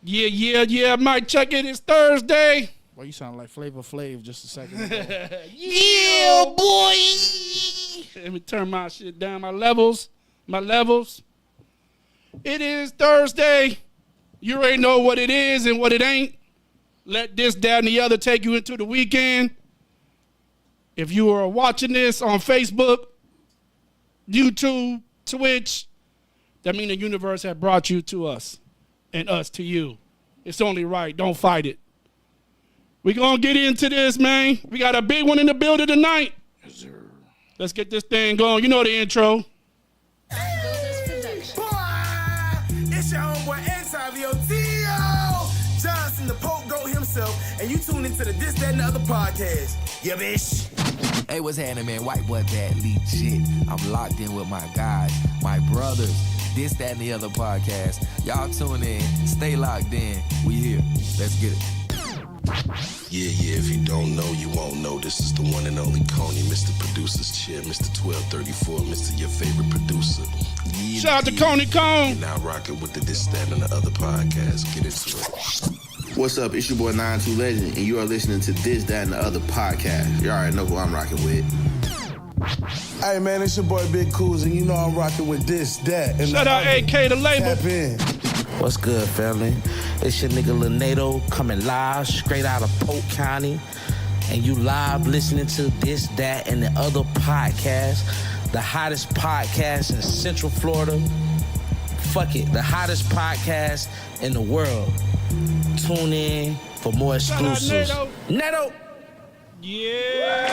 Yeah. Mic check it. It's Thursday. Well, you sound like Flavor Flav just a second ago. Yeah, boy. Let me turn my shit down. My levels. It is Thursday. You already know what it is and what it ain't. Let this, that, and the other take you into the weekend. If you are watching this on Facebook, YouTube, Twitch, that means the universe has brought you to us and us to you. It's only right. Don't fight it. We're going to get into this, man. We got a big one in the building tonight. Yes, sir. Let's get this thing going. You know the intro. It's your homeboy Xavier Johnson, the Pope Goat himself, and you tune into the This, That, and the Other podcast. Yeah, bitch. Hey, what's happening, man? White boy bad legit. I'm locked in with my guys, my brothers. This, That, and the Other podcast. Y'all tune in. Stay locked in. We here. Let's get it. Yeah, if you don't know, you won't know. This is the one and only Coney, Mr. Producer's Chair, Mr. 1234, Mr. Your favorite producer. Yeah, Shout out to Coney Cone. You're now rocking with the This, That, and the Other podcast. Get into it. What's up? It's your boy 92 Legend, and you are listening to This, That, and the Other podcast. You already know who I'm rocking with. Hey, man, it's your boy Big Coos, and you know I'm rocking with This, That, and Shout out AK the label. Tap in. What's good, family? It's your nigga Leonardo coming live straight out of Polk County. And you live listening to This, That, and the Other podcast. The hottest podcast in Central Florida. Fuck it, the hottest podcast in the world. Tune in for more exclusives. Neto! Yeah.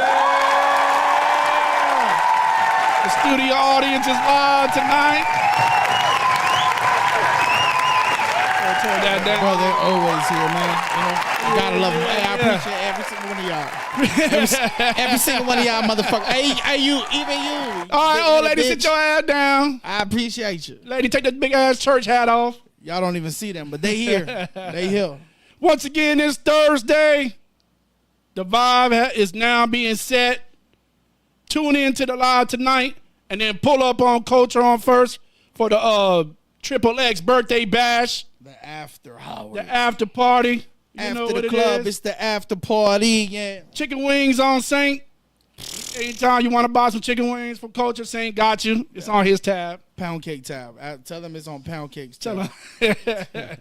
The studio audience is live tonight. Turn that down. Bro, they're always here, man. You gotta love them. Hey, I appreciate every single one of y'all. every single one of y'all motherfuckers. Hey, you, even you. All right, old lady, bitch. sit your ass down. I appreciate you. Lady, take that big ass church hat off. Y'all don't even see them, but they here. They here. Once again, it's Thursday. The vibe is now being set. Tune in to the live tonight and then pull up on Culture on First for the Triple X birthday bash. The after hours. The after party. You after know what the club, it is. it's the after party, yeah. Chicken wings on Saint. Anytime you want to buy some chicken wings from Culture, Saint got you. It's on his tab. Pound cake tab. Tell them it's on pound cakes tab. Tell him.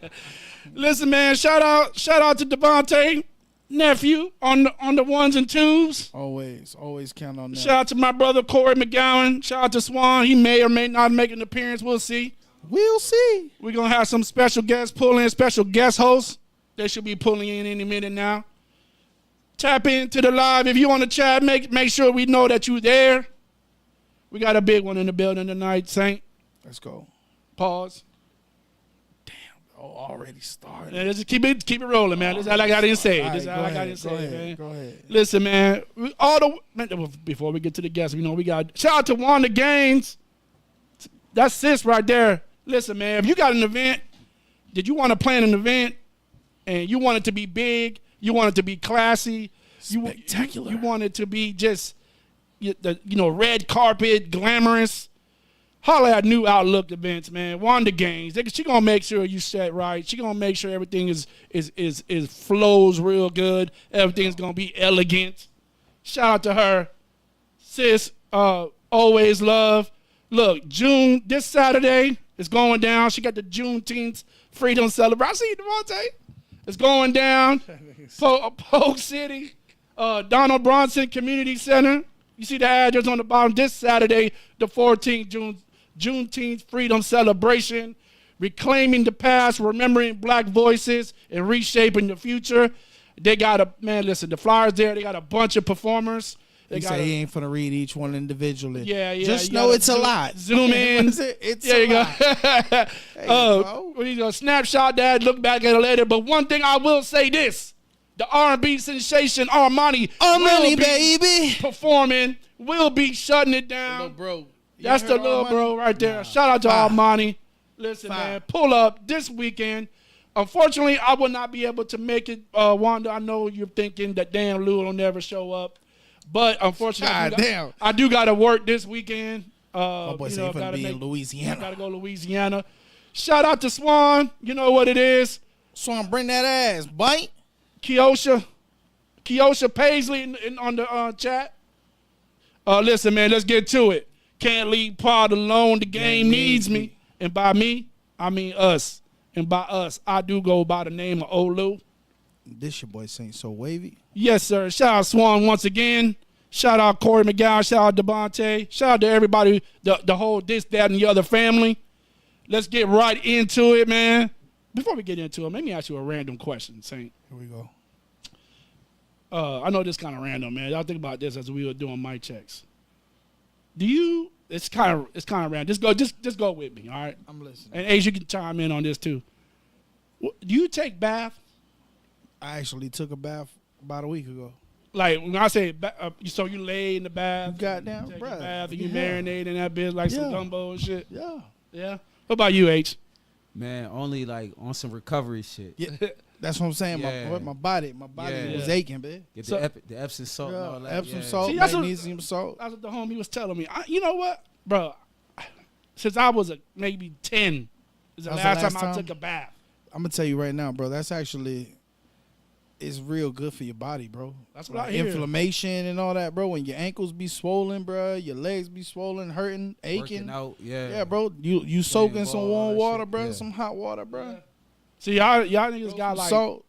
Listen, man, shout out to Devontae, nephew, on the ones and twos. Always count on that. Shout out to my brother Corey McGowan. Shout out to Swan. He may or may not make an appearance. We'll see. We'll see. We're going to have some special guests pull in, special guest hosts. They should be pulling in any minute now. Tap into the live. If you want to chat, make sure we know that you're there. We got a big one in the building tonight, Saint. Let's go. Pause. Already started. Yeah, just keep it rolling, man. This is all I got to say. This is all I got to say, man. Go ahead. Listen, man. Before we get to the guests, we got shout out to Wanda Gaines. That's sis right there. Listen, man. If you got an event, did you want to plan an event, and you want it to be big, you want it to be classy, spectacular, you want it to be just, red carpet, glamorous. Holla at New Outlook Events, man. Wanda Gaines. She gonna make sure you set right. She gonna make sure everything is flows real good. Everything's gonna be elegant. Shout out to her, sis. Always love. Look, June this Saturday is going down. She got the Juneteenth Freedom Celebration. I see you, Devontae. It's going down. Polk City, Donald Bronson Community Center. You see the address on the bottom. This Saturday, the 14th Juneteenth Freedom Celebration, reclaiming the past, remembering black voices, and reshaping the future. They got the flyers there. They got a bunch of performers. They say he ain't finna read each one individually. Yeah. Just know it's a lot. Zoom in. It's a lot. We're gonna snapshot that, look back at it later. But one thing I will say this. The R&B sensation Armani baby, performing, will be shutting it down. Little bro. That's the little bro right there. Nah. Shout out to Armani. Listen, man, pull up this weekend. Unfortunately, I will not be able to make it. Wanda, I know you're thinking that damn Lou will never show up. But unfortunately, I do got to work this weekend. My boy said he's going to be in Louisiana. I got to go to Louisiana. Shout out to Swan. You know what it is. Swan, bring that ass, bite. Keosha Paisley on the chat. Listen, man, let's get to it. Can't leave Pod alone. The game needs me. And by me, I mean us. And by us, I do go by the name of Olu. This your boy Saint So Wavy. Yes, sir. Shout out Swan once again. Shout out Corey McGowan. Shout out Devontae. Shout out to everybody, the whole this, that, and the other family. Let's get right into it, man. Before we get into it, let me ask you a random question, Saint. Here we go. I know this kind of random, man. Y'all think about this as we were doing mic checks. It's kind of random. Just go with me, all right? I'm listening. And Ace, you can chime in on this too. Do you take bath? I actually took a bath about a week ago. Like when I say, so you lay in the bath, Goddamn, take bro. a bath, and you marinate in that bitch like some Yeah. gumbo and shit. Yeah. Yeah. What about you, H? Man, only like on some recovery shit. Yeah. That's what I'm saying. Yeah. My body Yeah. was aching, man. Get So- the Epsom salt and all that. Epsom yeah. salt, See, that's what- magnesium salt. That's what the homie was telling me. You know what, bro? Since I was maybe 10, is the That's last the time last I time? took a bath. I'm gonna tell you right now, bro. That's actually it's real good for your body, bro. That's what I hear. Inflammation and all that, bro. When your ankles be swollen, bro, your legs be swollen, hurting, aching. Working out, yeah. Yeah, bro. You soaking some ball, all warm that water, shit, bro. yeah. Some hot water, bro. See, y'all niggas got like salt.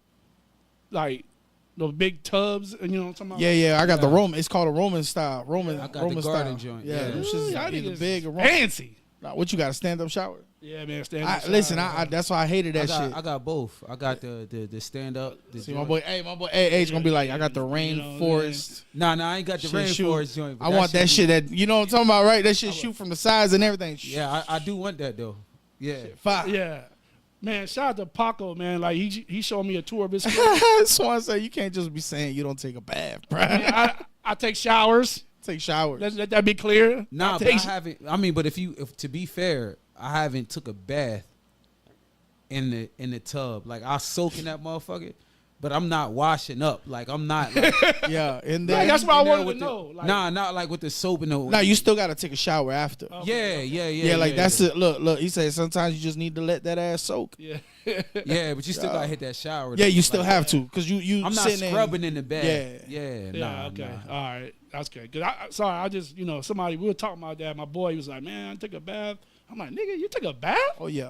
those big tubs, and you know what I'm talking about? Yeah. I got the Roman. It's called a Roman style. Roman. I got the Roman garden style. joint, Yeah, yeah. them shits is Y'all either niggas big or Roman. fancy. Nah, what you got? A stand up shower? Yeah, man. Stand Listen, that's why I hated that shit. I got both. I got the stand up. See, my boy A's gonna be like, I got the rainforest. Nah, I ain't got the Shit, shoot. rainforest joint. but I want that shit that you know what I'm talking about, right? That shit shoot from the sides and everything. Yeah, I do want that though. Yeah. Fire. Yeah. Man, shout out to Paco, man. Like he showed me a tour of his crib. Swan said you can't just be saying you don't take a bath, bro. Man, I take showers. Take showers. Let that be clear. Nah, but I haven't. I mean, but if to be fair, I haven't took a bath in the tub. Like I soak in that motherfucker, but I'm not washing up. Like I'm not. Like, Yeah, and then Like, that's what I in there wanted with to the- know. Like, Nah, not like with the soap and the. no, you still gotta take a shower after. Yeah. Yeah, that's it. Look. He said sometimes you just need to let that ass soak. Yeah. Yeah, but you still gotta hit that shower. Yeah, though. you still Like, have to, cause you. I'm not sitting scrubbing in the bath. Yeah. Yeah. Yeah, Nah, okay. nah. All right. That's good. Cause I just, somebody, we were talking about that. My boy, he was like, man, I took a bath. I'm like, nigga, you took a bath? Oh yeah.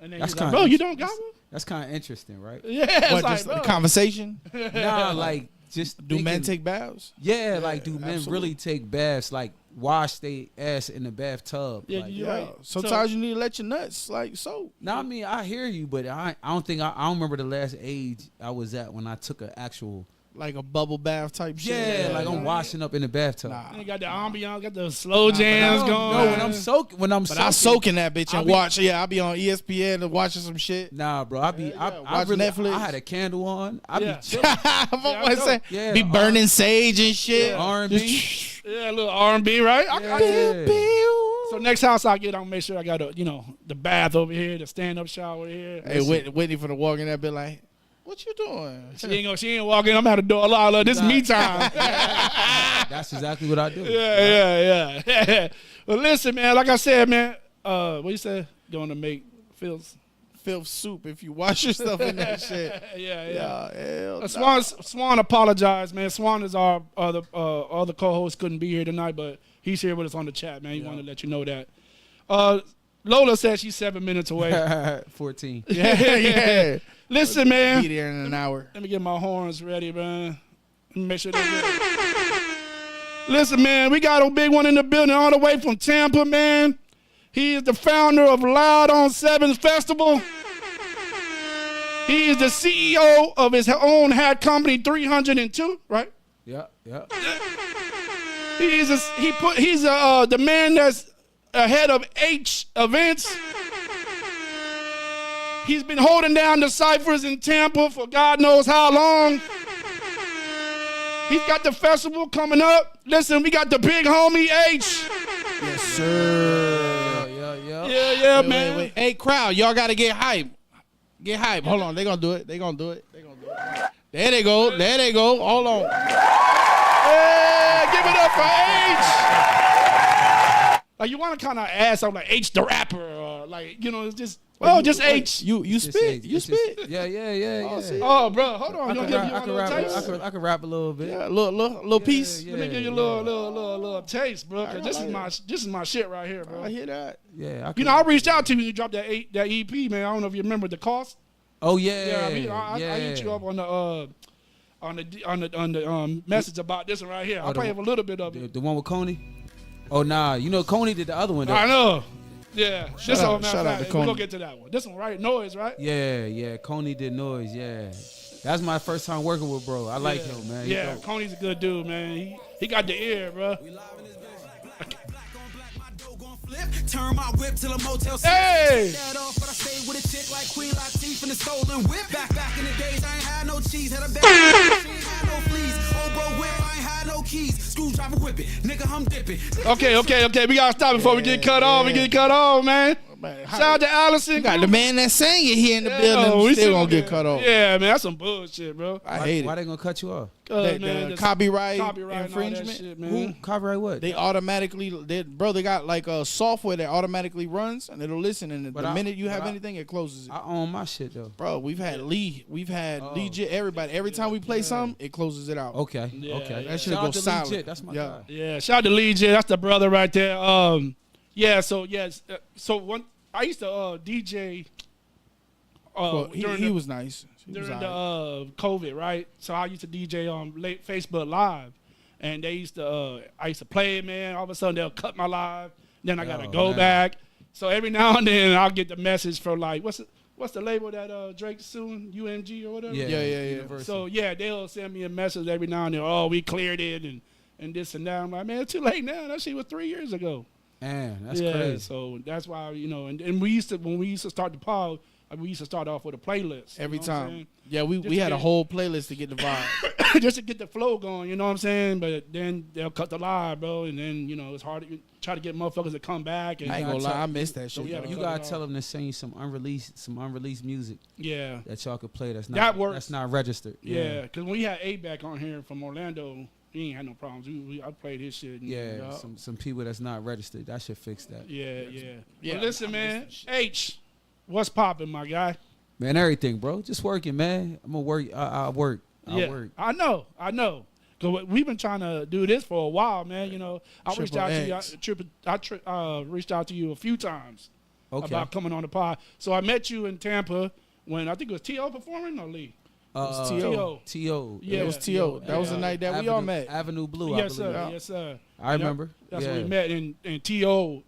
And then That's he's like, kinda- bro, you don't got one? That's kind of interesting, right? Yeah. It's What? like, Just the bro. conversation? Nah, like just Do men thinking- take baths? Yeah, like do men absolutely. really take baths? Like wash their ass in the bathtub? Yeah, like, you're Yeah. right. Sometimes you need to let your nuts like soak. No, I mean I hear you, but I don't think I don't remember the last age I was at when I took an actual. Like a bubble bath type shit. Yeah, like I'm washing up in the bathtub. Nah. You got the ambiance, got the slow jams going. No, when I'm soaking, But I soak in that bitch and be- watch. Yeah, I be on ESPN and watching some shit. Nah, bro, I watch really, Netflix. I had a candle on. I Yeah. be chilling. What know. say? Yeah, Be burning sage and shit. R&B. Just- Yeah, a little R&B, right? Yeah. So next house I get, I'm gonna make sure I got the bath over here, the stand-up shower here. Hey, Whitney for the walk in that bit like, what you doing? She ain't walking. I'm at the door. Lola, this is me time. That's exactly what I do. Yeah. Well, listen, man. Like I said, man. What you say? Going to make Phil's? Filth soup if you wash yourself in that shit. Yeah. Hell Swan apologized, man. Swan is our other co-host. Couldn't be here tonight, but he's here with us on the chat, man. He wanted to let you know that. Lola said she's 7 minutes away. 14. yeah. Listen, man. Be there in an hour. Let me get my horns ready, man. Let me make sure they're good. Listen, man, we got a big one in the building all the way from Tampa, man. He is the founder of Loud on 7 Festival. He is the CEO of his own hat company, 302, right? Yeah. He's the man that's ahead of H events. He's been holding down the ciphers in Tampa for God knows how long. He's got the festival coming up. Listen, we got the big homie H. Yes, sir. Yeah, man. Wait. Hey, crowd, y'all got to get hype. Get hype. Hold on. They going to do it. There they go. Hold on. Yeah, give it up for H. Like, you want to kind of ask something like H the rapper, or like, it's just, Oh, just H. You spit. You spit. Yeah. Oh, bro, hold on. I can rap a little bit. Yeah, little piece. Let me give you a little taste, bro. Cause this is my shit right here, bro. I hear that. Yeah. I reached out to you when you dropped that EP, man. I don't know if you remember the cost. Oh yeah. I hit you up on the message about this one right here. I'll play a little bit of it. The one with Coney. Oh nah, Coney did the other one though. I know. Yeah. Shout out to Coney. We're gonna get to that one. This one, right? Noise, right? Yeah. Coney did Noise. Yeah. That's my first time working with bro. I like him, man. Yeah, Coney's a good dude, man. He got the ear, bro. Turn my whip till a motel. Hey! But I stayed with a chick like Queen Latifah in the stolen whip. Back in the days, I ain't had no cheese. Had a bag, she ain't had no fleas. Old bro whip, I ain't had no keys. Screwdriver whip it, nigga, I'm dipping. Okay. We gotta stop before we get cut off. We get cut off, man. Shout out to Allison. You got the man that sang it here in the building. We still gonna get cut off. Yeah, man, that's some bullshit, bro. I hate it. Why they gonna cut you off? The copyright infringement. infringement. Man. Who copyright what? They automatically, they got like a software that automatically runs and it'll listen. And the minute you have anything, it closes it. I own my shit though. Bro, we've had Lee, legit everybody. Every time we play something, it closes it out. Okay. That shit goes silent. Legit. That's my guy. Yeah, shout out to Lee J. That's the brother right there. I used to DJ. He was nice. During the COVID, right? So I used to DJ on Facebook Live, and they used to. I used to play it, man. All of a sudden they'll cut my live. Then I gotta go back. So every now and then I'll get the message from like what's the label that Drake's suing, UMG or whatever. Yeah. So they'll send me a message every now and then. Oh, we cleared it and this and that. I'm like, man, it's too late now. That shit was 3 years ago. Man, that's crazy. So that's why and when we used to start the pod, we used to start off with a playlist every time. Yeah, we had a whole playlist to get the vibe, just to get the flow going. You know what I'm saying? But then they'll cut the live, bro, and then it's hard to try to get motherfuckers to come back. And I ain't gonna lie, I miss that shit. You gotta tell them to send you some unreleased music. Yeah, that y'all could play. That's not registered. Yeah, because when we had A back on here from Orlando, he ain't had no problems. I played his shit. Some people that's not registered. That should fix that. Yeah. But listen, man, H, what's popping, my guy? Man, everything, bro. Just working, man. I'm gonna work. I work. I know. Cause we've been trying to do this for a while, man. I reached out to you. I reached out to you a few times about coming on the pod. So I met you in Tampa when I think it was T.O. performing or Lee. It was T.O. Yeah, it was T.O. That was the night that we all met. Avenue Blue, yes, sir. Yes, sir. I remember. That's when we met. And T.O.,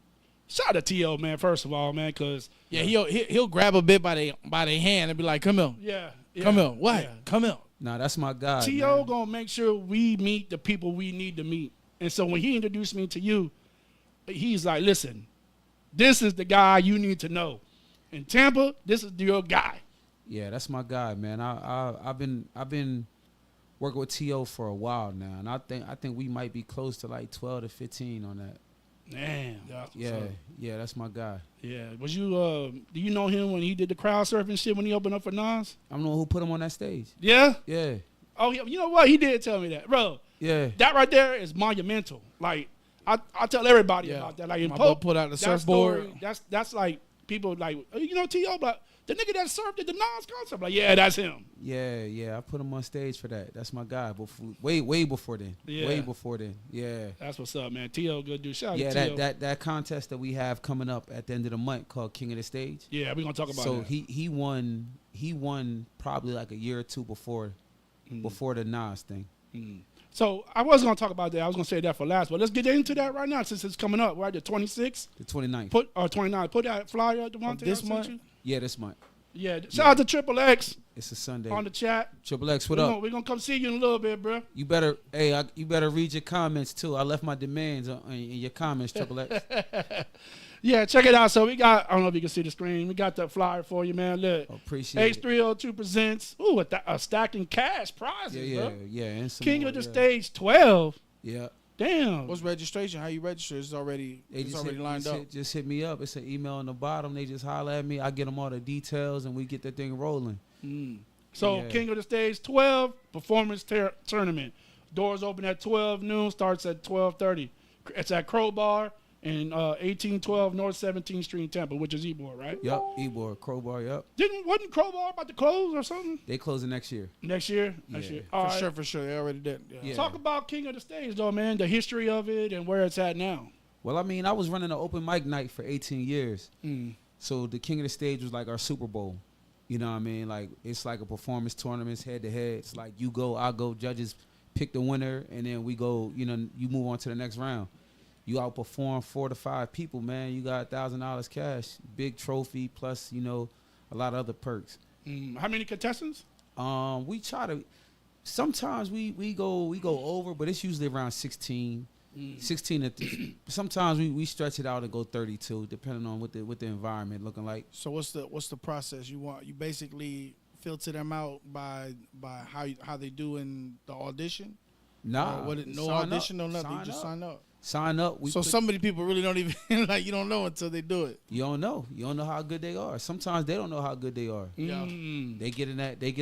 shout out to T.O., man, first of all, man, because... Yeah, he'll grab a bit by the hand and be like, come here. Yeah. Come here. What? Yeah. Come here. Nah, that's my guy. T.O. going to make sure we meet the people we need to meet. And so when he introduced me to you, he's like, listen, this is the guy you need to know. In Tampa, this is your guy. Yeah, that's my guy, man. I've been working with T.O. for a while now, and I think we might be close to like 12 to 15 on that. Damn. Yeah, that's my guy. Yeah. Was you do you know him when he did the crowd surfing shit when he opened up for Nas? I don't know who put him on that stage. Yeah? Yeah. Oh, you know what? He did tell me that. Bro. Yeah. That right there is monumental. Like I tell everybody about that. Like in Pope put out the surfboard. That's like people like T.O. but the nigga that surfed at the Nas concert. Like, yeah, that's him. Yeah. I put him on stage for that. That's my guy. Way before then. Yeah. Way before then. Yeah. That's what's up, man. T.O. good dude. Shout out to T.O. that contest that we have coming up at the end of the month called King of the Stage. Yeah, we're gonna talk about so that. So he won probably like a year or two before the Nas thing. So I was gonna talk about that. I was gonna say that for last, but let's get into that right now since it's coming up. Right, the 26th, the 29th, 29th. Put that flyer the one this month. Yeah, this month. Yeah, shout out to Triple X. It's a Sunday on the chat. Triple X, what up? We're gonna come see you in a little bit, bro. You better, you better read your comments too. I left my demands in your comments, Triple X. Yeah, check it out. So we got, I don't know if you can see the screen. We got the flyer for you, man. Look, appreciate H302 presents. Ooh, a stacking cash prizes, bro. Yeah. And King of the Stage 12. Yeah. Damn. What's registration? How you register? It's already lined up. Just hit me up. It's an email on the bottom. They just holler at me. I get them all the details, and we get that thing rolling. So King of the Stage 12 performance tournament. Doors open at 12 noon. Starts at 12:30. It's at Crowbar in 1812 North 17th Street in Tampa, which is Ybor, right? Yep, Ybor, Crowbar, yep. Wasn't Crowbar about to close or something? They closing next year. Next year? Next year. All right. For sure. They already did. Yeah. Talk about King of the Stage, though, man. The history of it and where it's at now. Well, I mean, I was running an open mic night for 18 years. So the King of the Stage was like our Super Bowl. You know what I mean? Like, it's like a performance tournament, head to head. It's like you go, I go, judges pick the winner, and then we go, you know, you move on to the next round. You outperform 4 to 5 people, man. You got $1,000 cash, big trophy, plus, you know, a lot of other perks. How many contestants? We try to, sometimes we go over, but it's usually around 16. 16 sometimes we stretch it out and go 32, depending on what the environment looking like. So what's the process? You basically filter them out by how they do in the audition? Nah, no audition, no nothing. You just sign up. Sign up. So some of the people really don't even like, you don't know until they do it. You don't know. You don't know how good they are. Sometimes they don't know how good they are. Yeah. They get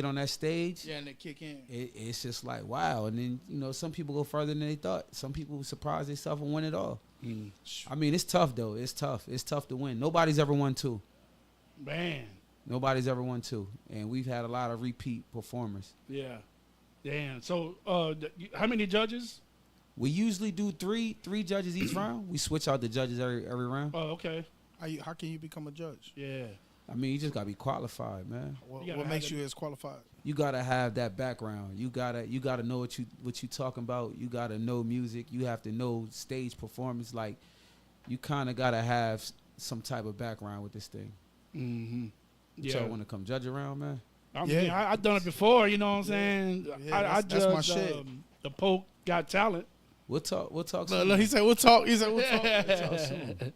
on that stage. Yeah, and they kick in. It's just like, wow. And then, you know, some people go further than they thought. Some people surprise themselves and win it all. I mean, it's tough though. It's tough. It's tough to win. Nobody's ever won 2. Man. Nobody's ever won 2. And we've had a lot of repeat performers. Yeah. Damn. So how many judges? We usually do three judges each round. We switch out the judges every round. Oh, okay. How can you become a judge? Yeah. I mean, you just gotta be qualified, man. What makes you as qualified? You gotta have that background. You gotta know what you talking about. You gotta know music. You have to know stage performance. Like, you kind of gotta have some type of background with this thing. Mm-hmm. Yeah. Y'all want to come judge around, man? I mean, I've done it before. You know what I'm saying? Yeah, that's my shit. The Poke Got Talent. We'll talk. Look, he said we'll talk. We'll talk soon.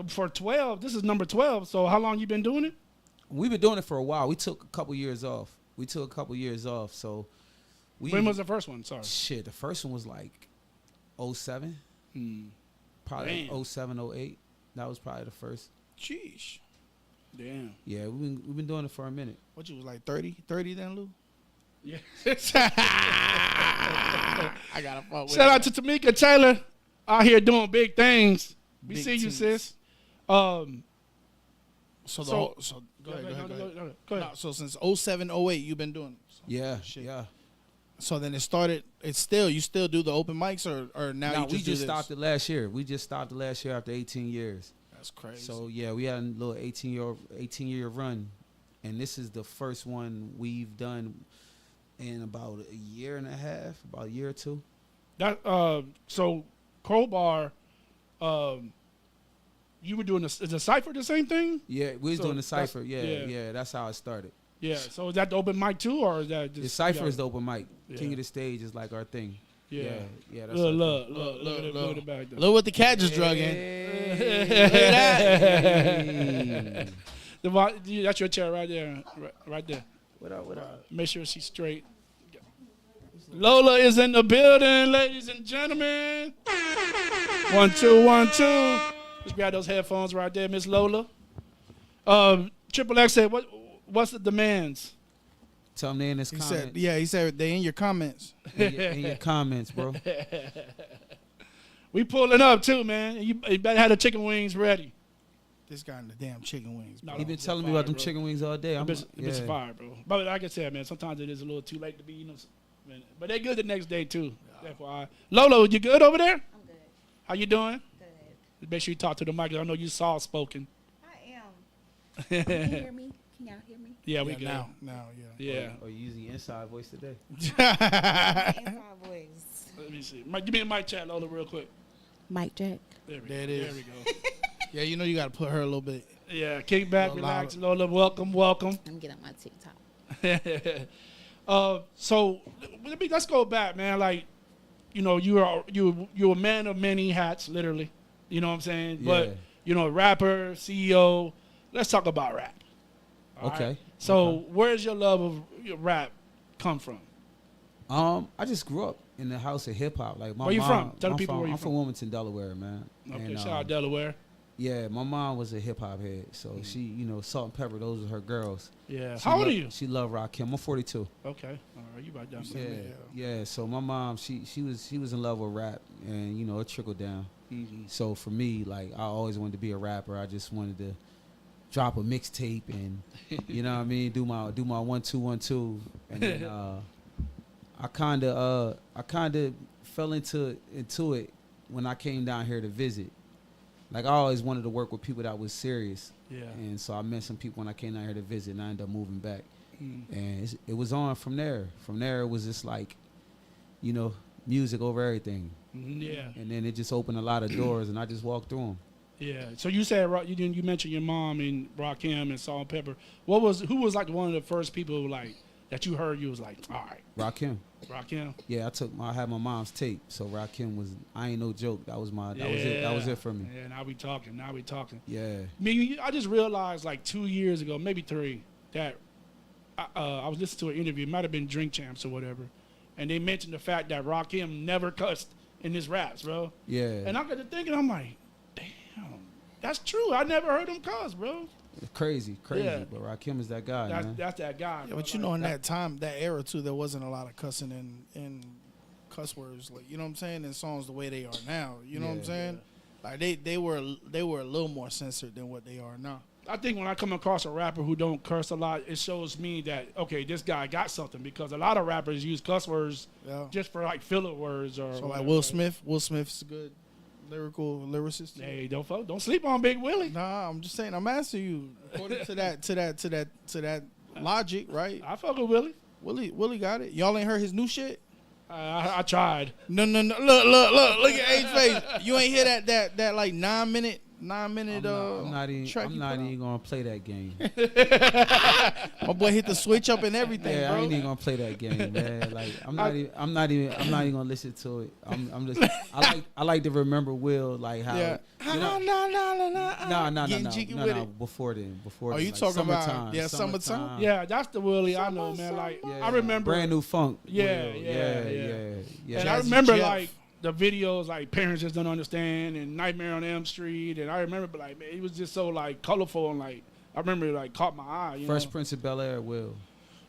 For 12, this is number 12. So how long you been doing it? We've been doing it for a while. We took a couple years off. So when was the first one? Sorry. Shit, the first one was like 07. Probably like 07, 08. That was probably the first. Sheesh. Damn. Yeah, we've been doing it for a minute. What you was like 30 then, Lou? Yeah. I gotta fuck with Shout out to Tamika Taylor out here doing big things. We Big see you, things. sis. Go Go ahead. ahead. No, so since 07, 08, you've been doing it. So, Yeah, shit. yeah. So then you still do the open mics or now No, you just we just stopped it last year. We just stopped it last year after 18 years. That's crazy. So yeah, we had a little 18-year run, and this is the first one we've done in about a year and a half, about a year or two. That so Crowbar, you were doing is the cipher the same thing? Yeah, we was So doing the that's- cipher. yeah. Yeah, that's how it started. Yeah. So is that the open mic too, or is that just The cipher yeah. is the open mic. Yeah. King of the Stage is like our thing. Yeah. Yeah. That's Look our thing. at it back there. Look what the cat just drug in. Hey. That's your chair right there, right there. What up? Make sure she's straight. Lola is in the building, ladies and gentlemen. 1 2 1 2. Let's grab those headphones right there, Miss Lola. Triple X said, "What's the demands?" Tell them they in his comments. He said they in your comments. in your comments, bro. We pulling up too, man. You better have the chicken wings ready. This guy in the damn chicken wings. No, He been it's telling me fire, about them bro. chicken wings all day. It's fire, bro. But like I said, man, sometimes it is a little too late to be, man, but they good the next day too. FYI. Lola, you good over there? I'm good. How you doing? Good. Make sure you talk to the mic. I know you soft spoken. I am. Can you hear me? Can y'all hear me? Yeah, we good. Now, Yeah. Or you using your inside voice today? My inside voice. Let me see. Give me a mic chat, Lola, real quick. Mic check. There There it is. There we go. Yeah, you know you got to put her a little bit. Yeah, kick back, Little relax, Lola. Welcome. I'm getting on my TikTok. So let's go back, man. Like, you know, you're a man of many hats, literally. You know what I'm saying? Yeah. But you know, rapper, CEO. Let's talk about rap. All Okay. right? So where's your love of rap come from? I just grew up in the house of hip hop. Like my Where you mom, from? Tell the I'm people where you I'm from. from Wilmington, Delaware, man. Okay, And, shout out Delaware. Yeah, my mom was a hip hop head, so she, Salt and Pepper, those were her girls. Yeah. She How old are you? She loved Rakim. I'm 42. Okay. All right. You about done. Yeah. So my mom, she was in love with rap, and it trickled down. Mm-hmm. So for me, like I always wanted to be a rapper. I just wanted to drop a mixtape and do my 1 2 1 2, and then I kind of fell into it when I came down here to visit. Like I always wanted to work with people that was serious. Yeah. And so I met some people when I came down here to visit, and I ended up moving back. And it was on from there. From there, it was just like, music over everything. Yeah. And then it just opened a lot of doors, and I just walked through them. Yeah. So you said you mentioned your mom and Rakim and Salt and Pepper. Who was like one of the first people like that you heard? You was like, all right, Rakim. Yeah, I had my mom's tape, so Rakim was. I ain't no joke. That was it. That was it for me. Yeah. Now we talking. Yeah. I just realized like 2 years ago, maybe 3, that I was listening to an interview. It might have been Drink Champs or whatever, and they mentioned the fact that Rakim never cussed in his raps, bro. Yeah. And I got to thinking, I'm like, damn, that's true. I never heard him cuss, bro. Crazy. Yeah. But Rakim is that guy, man. That's that guy. Yeah, but in that time, that era too, there wasn't a lot of cussing in cuss words, like what I'm saying, in songs the way they are now. You know what I'm saying? Like they were a little more censored than what they are now. I think when I come across a rapper who don't curse a lot, it shows me that, okay, this guy got something, because a lot of rappers use cuss words just for like filler words or. So like Will Smith's a good lyricist. Hey, don't sleep on Big Willie. Nah, I'm just saying. I'm asking you according to that logic, right? I fuck with Willie. Willie got it. Y'all ain't heard his new shit? I tried. No. Look at A's face. You ain't hear that like 9 minute. I'm not even gonna play that game. My boy hit the switch up and everything, yeah, bro. I ain't even gonna play that game, man. Like I'm not even gonna listen to it. I'm just I like to remember Will, like how no before then. Oh, you like talking summertime, about summertime? Yeah, that's the Willie I know, man. Like I remember Brand New Funk. Yeah. And I Jazzy remember Jeff. like the videos like Parents Just Don't Understand and Nightmare on Elm Street, and I remember like, man, it was just so like colorful, and like I remember it like caught my eye. Fresh Prince of Bel-Air, Will.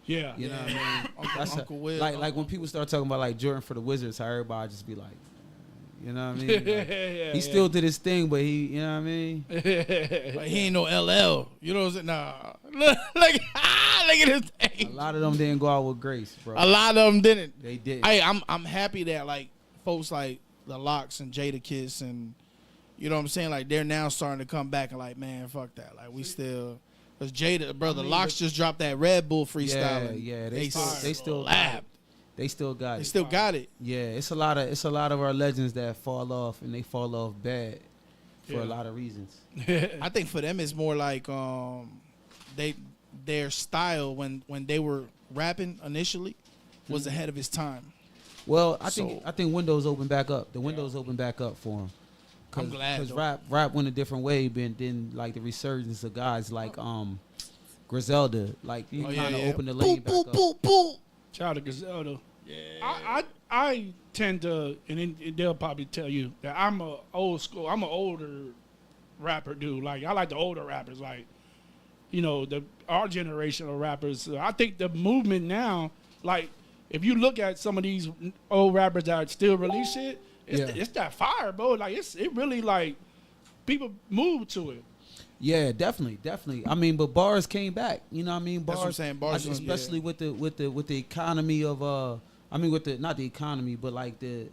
Yeah. You know what I mean? That's Uncle Will. Like when people start talking about like Jordan for the Wizards, how everybody just be like, you know what I mean? Like, he still did his thing, but you know what I mean? Like he ain't no LL. You know what I'm saying? Nah. Look at his face. A lot of them didn't go out with grace, bro. A lot of them didn't. They did. I'm happy that like folks like the Locks and Jada Kiss and you know what I'm saying, like they're now starting to come back and like, man, fuck that. Like we still, cause Jada, brother, Locks just dropped that Red Bull freestyle. Yeah, they still lapped. They still got it. They still got it. Yeah, it's a lot of our legends that fall off, and they fall off bad for a lot of reasons. I think for them it's more like their style when they were rapping initially was ahead of its time. Well, I think windows open back up. The windows open back up for them. I'm glad because rap went a different way, but then like the resurgence of guys like Griselda, like he kind of opened the lane back up. Shout out to Griselda. Yeah. I tend to, and they'll probably tell you that I'm a old school. I'm an older rapper dude. Like I like the older rappers, like our generation of rappers. I think the movement now, like. If you look at some of these old rappers that still release shit, it's that fire, bro. Like it really like people move to it. Yeah, definitely. I mean, but bars came back. You know what I mean? Bars, that's what I'm saying. Bars, especially with the economy of not the economy, but like the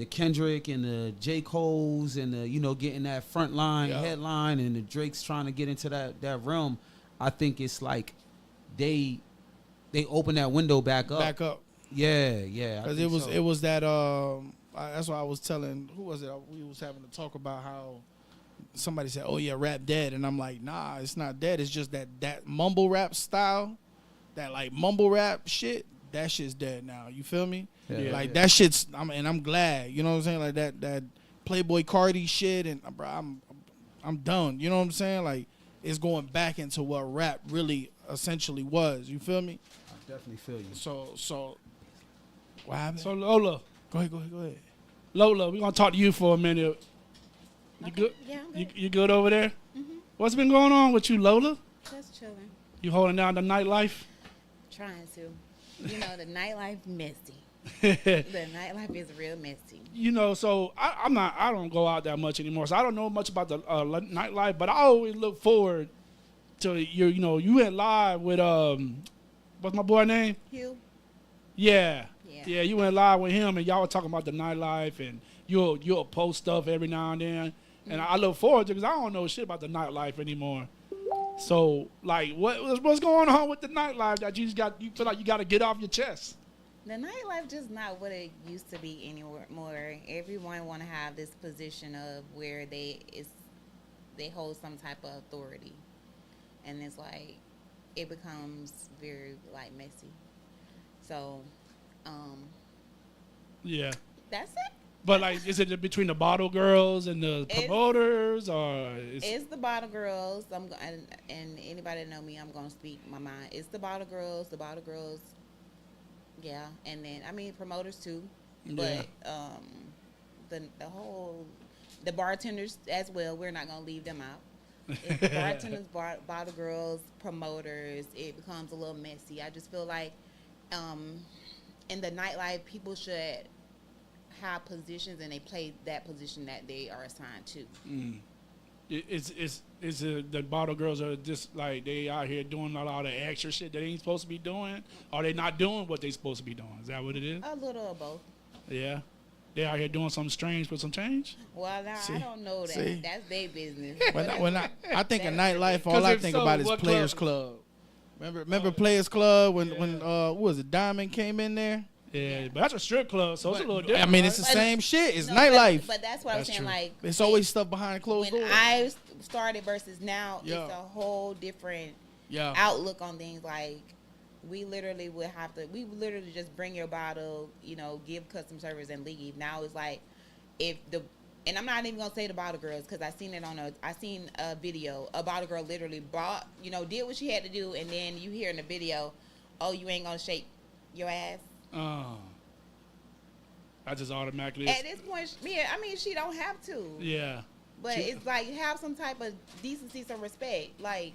Kendrick and the J. Cole's and the getting that front line headline and the Drake's trying to get into that realm. I think it's like they open that window back up. Yeah. Because it was that. That's why I was telling. Who was it? We was having to talk about how somebody said, "Oh yeah, rap dead," and I'm like, "Nah, it's not dead. It's just that mumble rap style, that like mumble rap shit. That shit's dead now. You feel me? That shit's. I'm glad. You know what I'm saying? Like that Playboy Cardi shit, and bro, I'm done. You know what I'm saying? Like it's going back into what rap really essentially was. You feel me? I definitely feel you. So. What happened? So Lola. Go ahead. Lola, we're going to talk to you for a minute. You good? Yeah, I'm You, good. you good over there? Mm-hmm. What's been going on with you, Lola? Just chilling. You holding down the nightlife? Trying to. You know, the nightlife messy. The nightlife is real messy. You know, so I don't go out that much anymore, so I don't know much about the nightlife, but I always look forward to you went live with what's my boy name? Hugh? Yeah, Yeah. you went live with him, and y'all were talking about the nightlife, and you'll post stuff every now and then, and I look forward to it because I don't know shit about the nightlife anymore. So like, what's going on with the nightlife that you feel like you got to get off your chest? The nightlife just not what it used to be anymore. Everyone want to have this position of where they hold some type of authority, and it's like it becomes very like messy. So, Yeah. that's it. But like, is it between the bottle girls and the promoters, or It's the bottle girls. And anybody that know me, I'm gonna speak my mind. It's the bottle girls. Yeah, and then promoters too, but the bartenders as well. We're not gonna leave them out. It's the bartenders, bottle girls, promoters. It becomes a little messy. I just feel like in the nightlife, people should have positions and they play that position that they are assigned to. Is the bottle girls are just like they out here doing a lot of extra shit that they ain't supposed to be doing? Are they not doing what they supposed to be doing? Is that what it is? A little of both. Yeah. They out here doing something strange for some change? Well, now I don't know that. See? That's their business. When I think of nightlife, all 'Cause I if think so, about is what Players Club. Remember Players Club when what was it, Diamond came in there? Yeah, but that's a strip club, so it's a little different. I mean, it's the But- same shit. It's No, nightlife. But that's what I was That's saying. true. Like, It's always stuff behind closed when doors. I started versus now, Yeah. it's a whole different Yeah. outlook on things. Like, we literally just bring your bottle, give customer service and leave. Now it's like, and I'm not even gonna say the bottle girls because I seen a video. A bottle girl literally brought, did what she had to do, and then you hear in the video, oh, you ain't gonna shake your ass. Oh. I just automatically. At this point, she don't have to. Yeah. But it's like, have some type of decency, some respect. Like,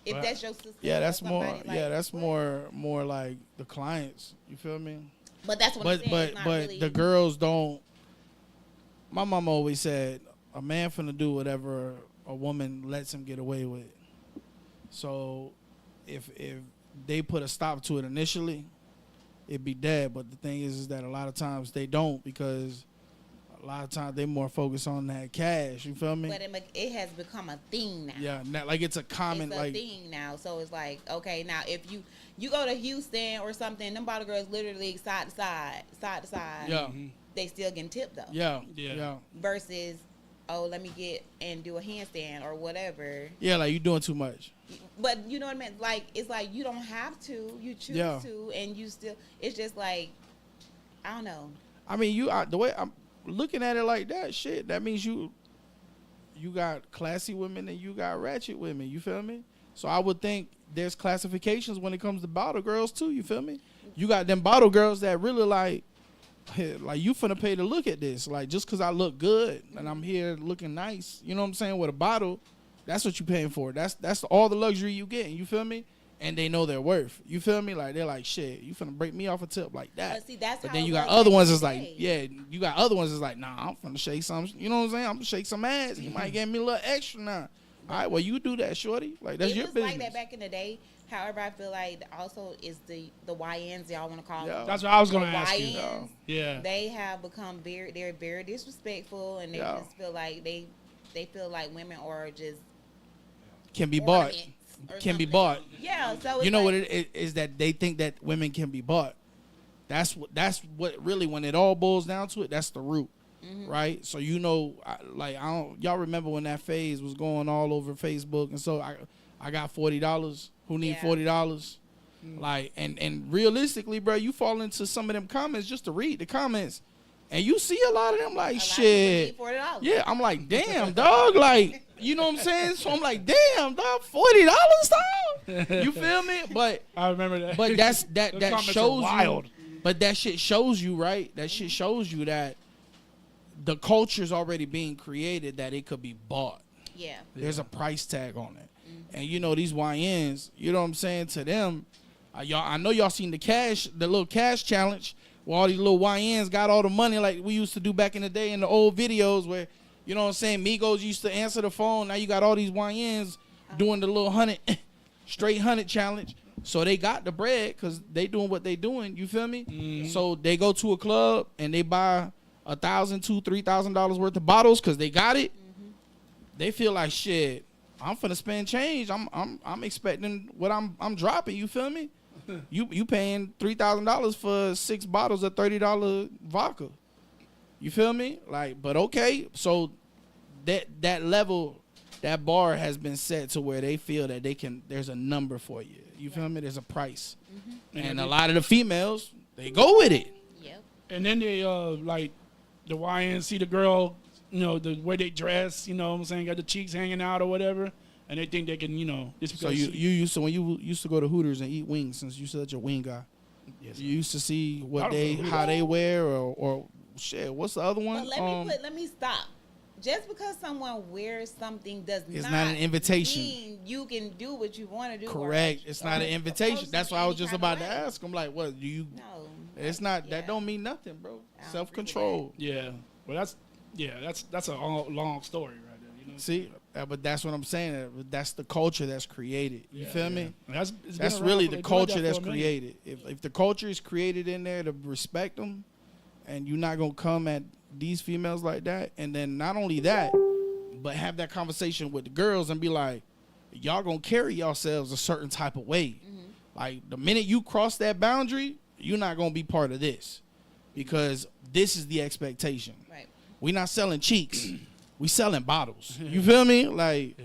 if Right. that's your sister. Yeah, or that's more. somebody, like, Yeah, that's what? more like the clients. You feel me? But that's what I'm saying. It's not really, the girls don't. My mama always said a man finna do whatever a woman lets him get away with. So, if they put a stop to it initially, it'd be dead. But the thing is that a lot of times they don't, because a lot of times they more focused on that cash. You feel me? But it has become a thing now. Yeah, like it's a common It's a like. thing now. So it's like, okay, now if you go to Houston or something, them bottle girls literally side to side. Yeah. They still getting tipped though. Yeah. Yeah. Yeah. Versus, oh, let me get and do a handstand or whatever. Yeah, like you doing too much. But you know what I mean? Like, it's like you don't have to. You choose to, and you still. It's just like, I don't know. I mean, the way I'm looking at it like that, shit, that means you got classy women and you got ratchet women. You feel me? So I would think there's classifications when it comes to bottle girls too. You feel me? You got them bottle girls that really like you finna pay to look at this. Like, just because I look good and I'm here looking nice, you know what I'm saying, with a bottle, that's what you paying for. That's all the luxury you getting. You feel me? And they know their worth. You feel me? Like, they're like, shit, you finna break me off a tip like that. But see, that's But how then it you got was other back ones in that's the like, day. yeah, you got other ones that's like, nah, I'm finna shake some, you know what I'm saying? I'm gonna shake some ass. He might give me a little extra now. All right, well, you do that, shorty. Like, that's it your was business. like that back in the day. However, I feel like also is the YNs, y'all want to call Yeah. them. That's what I was going to The ask you. YNs, Yeah. They have become they're very disrespectful, and they Yeah. just feel like they feel like women are just Can be bought. ornaments or Can be something. bought. Yeah, so it's You know like, what it is that they think that women can be bought. That's what really, when it all boils down to it, that's the root. Right? So y'all remember when that phase was going all over Facebook, and so I got $40. Who need Yeah. $40? Like, and realistically, bro, you fall into some of them comments just to read the comments, and you see a lot of them like, a lot of shit. people need $40. Yeah, I'm like, damn, dog. Like, you know what I'm saying? So I'm like, damn, dog, $40, dog. You feel me? But I remember that. but that Those comments are shows wild. you. But that shit shows you, right? That shit shows you that the culture's already being created that it could be bought. Yeah. There's a price tag on it. And you know, these YNs, you know what I'm saying, to them, y'all, I know y'all seen the little cash challenge where all these little YNs got all the money like we used to do back in the day in the old videos where, you know what I'm saying, Migos used to answer the phone. Now you got all these YNs doing the little 100, straight 100 challenge. So they got the bread because they doing what they doing, you feel me? Mm-hmm. So they go to a club and they buy $1,000, $2,000, $3,000 worth of bottles because they got it. Mm-hmm. They feel like, shit, I'm finna spend change. I'm expecting what I'm dropping. You feel me? You paying $3,000 for 6 bottles of $30 vodka. You feel me? Like, but okay. So that level, that bar has been set to where they feel that they can. There's a number for you. You feel me? There's a price, and a lot of the females they go with it. Yep. And then they like the YN see the girl, you know, the way they dress, you know what I'm saying, got the cheeks hanging out or whatever, and they think they can, you know, just because. So you used to, when you used to go to Hooters and eat wings, since you're such a wing guy, yes, you used to see how they wear or shit. What's the other one? But let me stop. Just because someone wears something does it's not an invitation. Mean you can do what you want to do. Correct. It's not an invitation. That's why I was just about to ask. I'm like, what do you? No. It's not. Yeah. That don't mean nothing, bro. Self-control. Yeah. Well, that's a long story right there. You know. See, but that's what I'm saying. That's the culture that's created. You feel me? That's really the culture that's created. If the culture is created in there to respect them, and you're not gonna come at these females like that, and then not only that, but have that conversation with the girls and be like, y'all gonna carry yourselves a certain type of way. Mm-hmm. Like the minute you cross that boundary, you're not gonna be part of this, because this is the expectation. Right. We not selling cheeks, we selling bottles. You feel me? Like,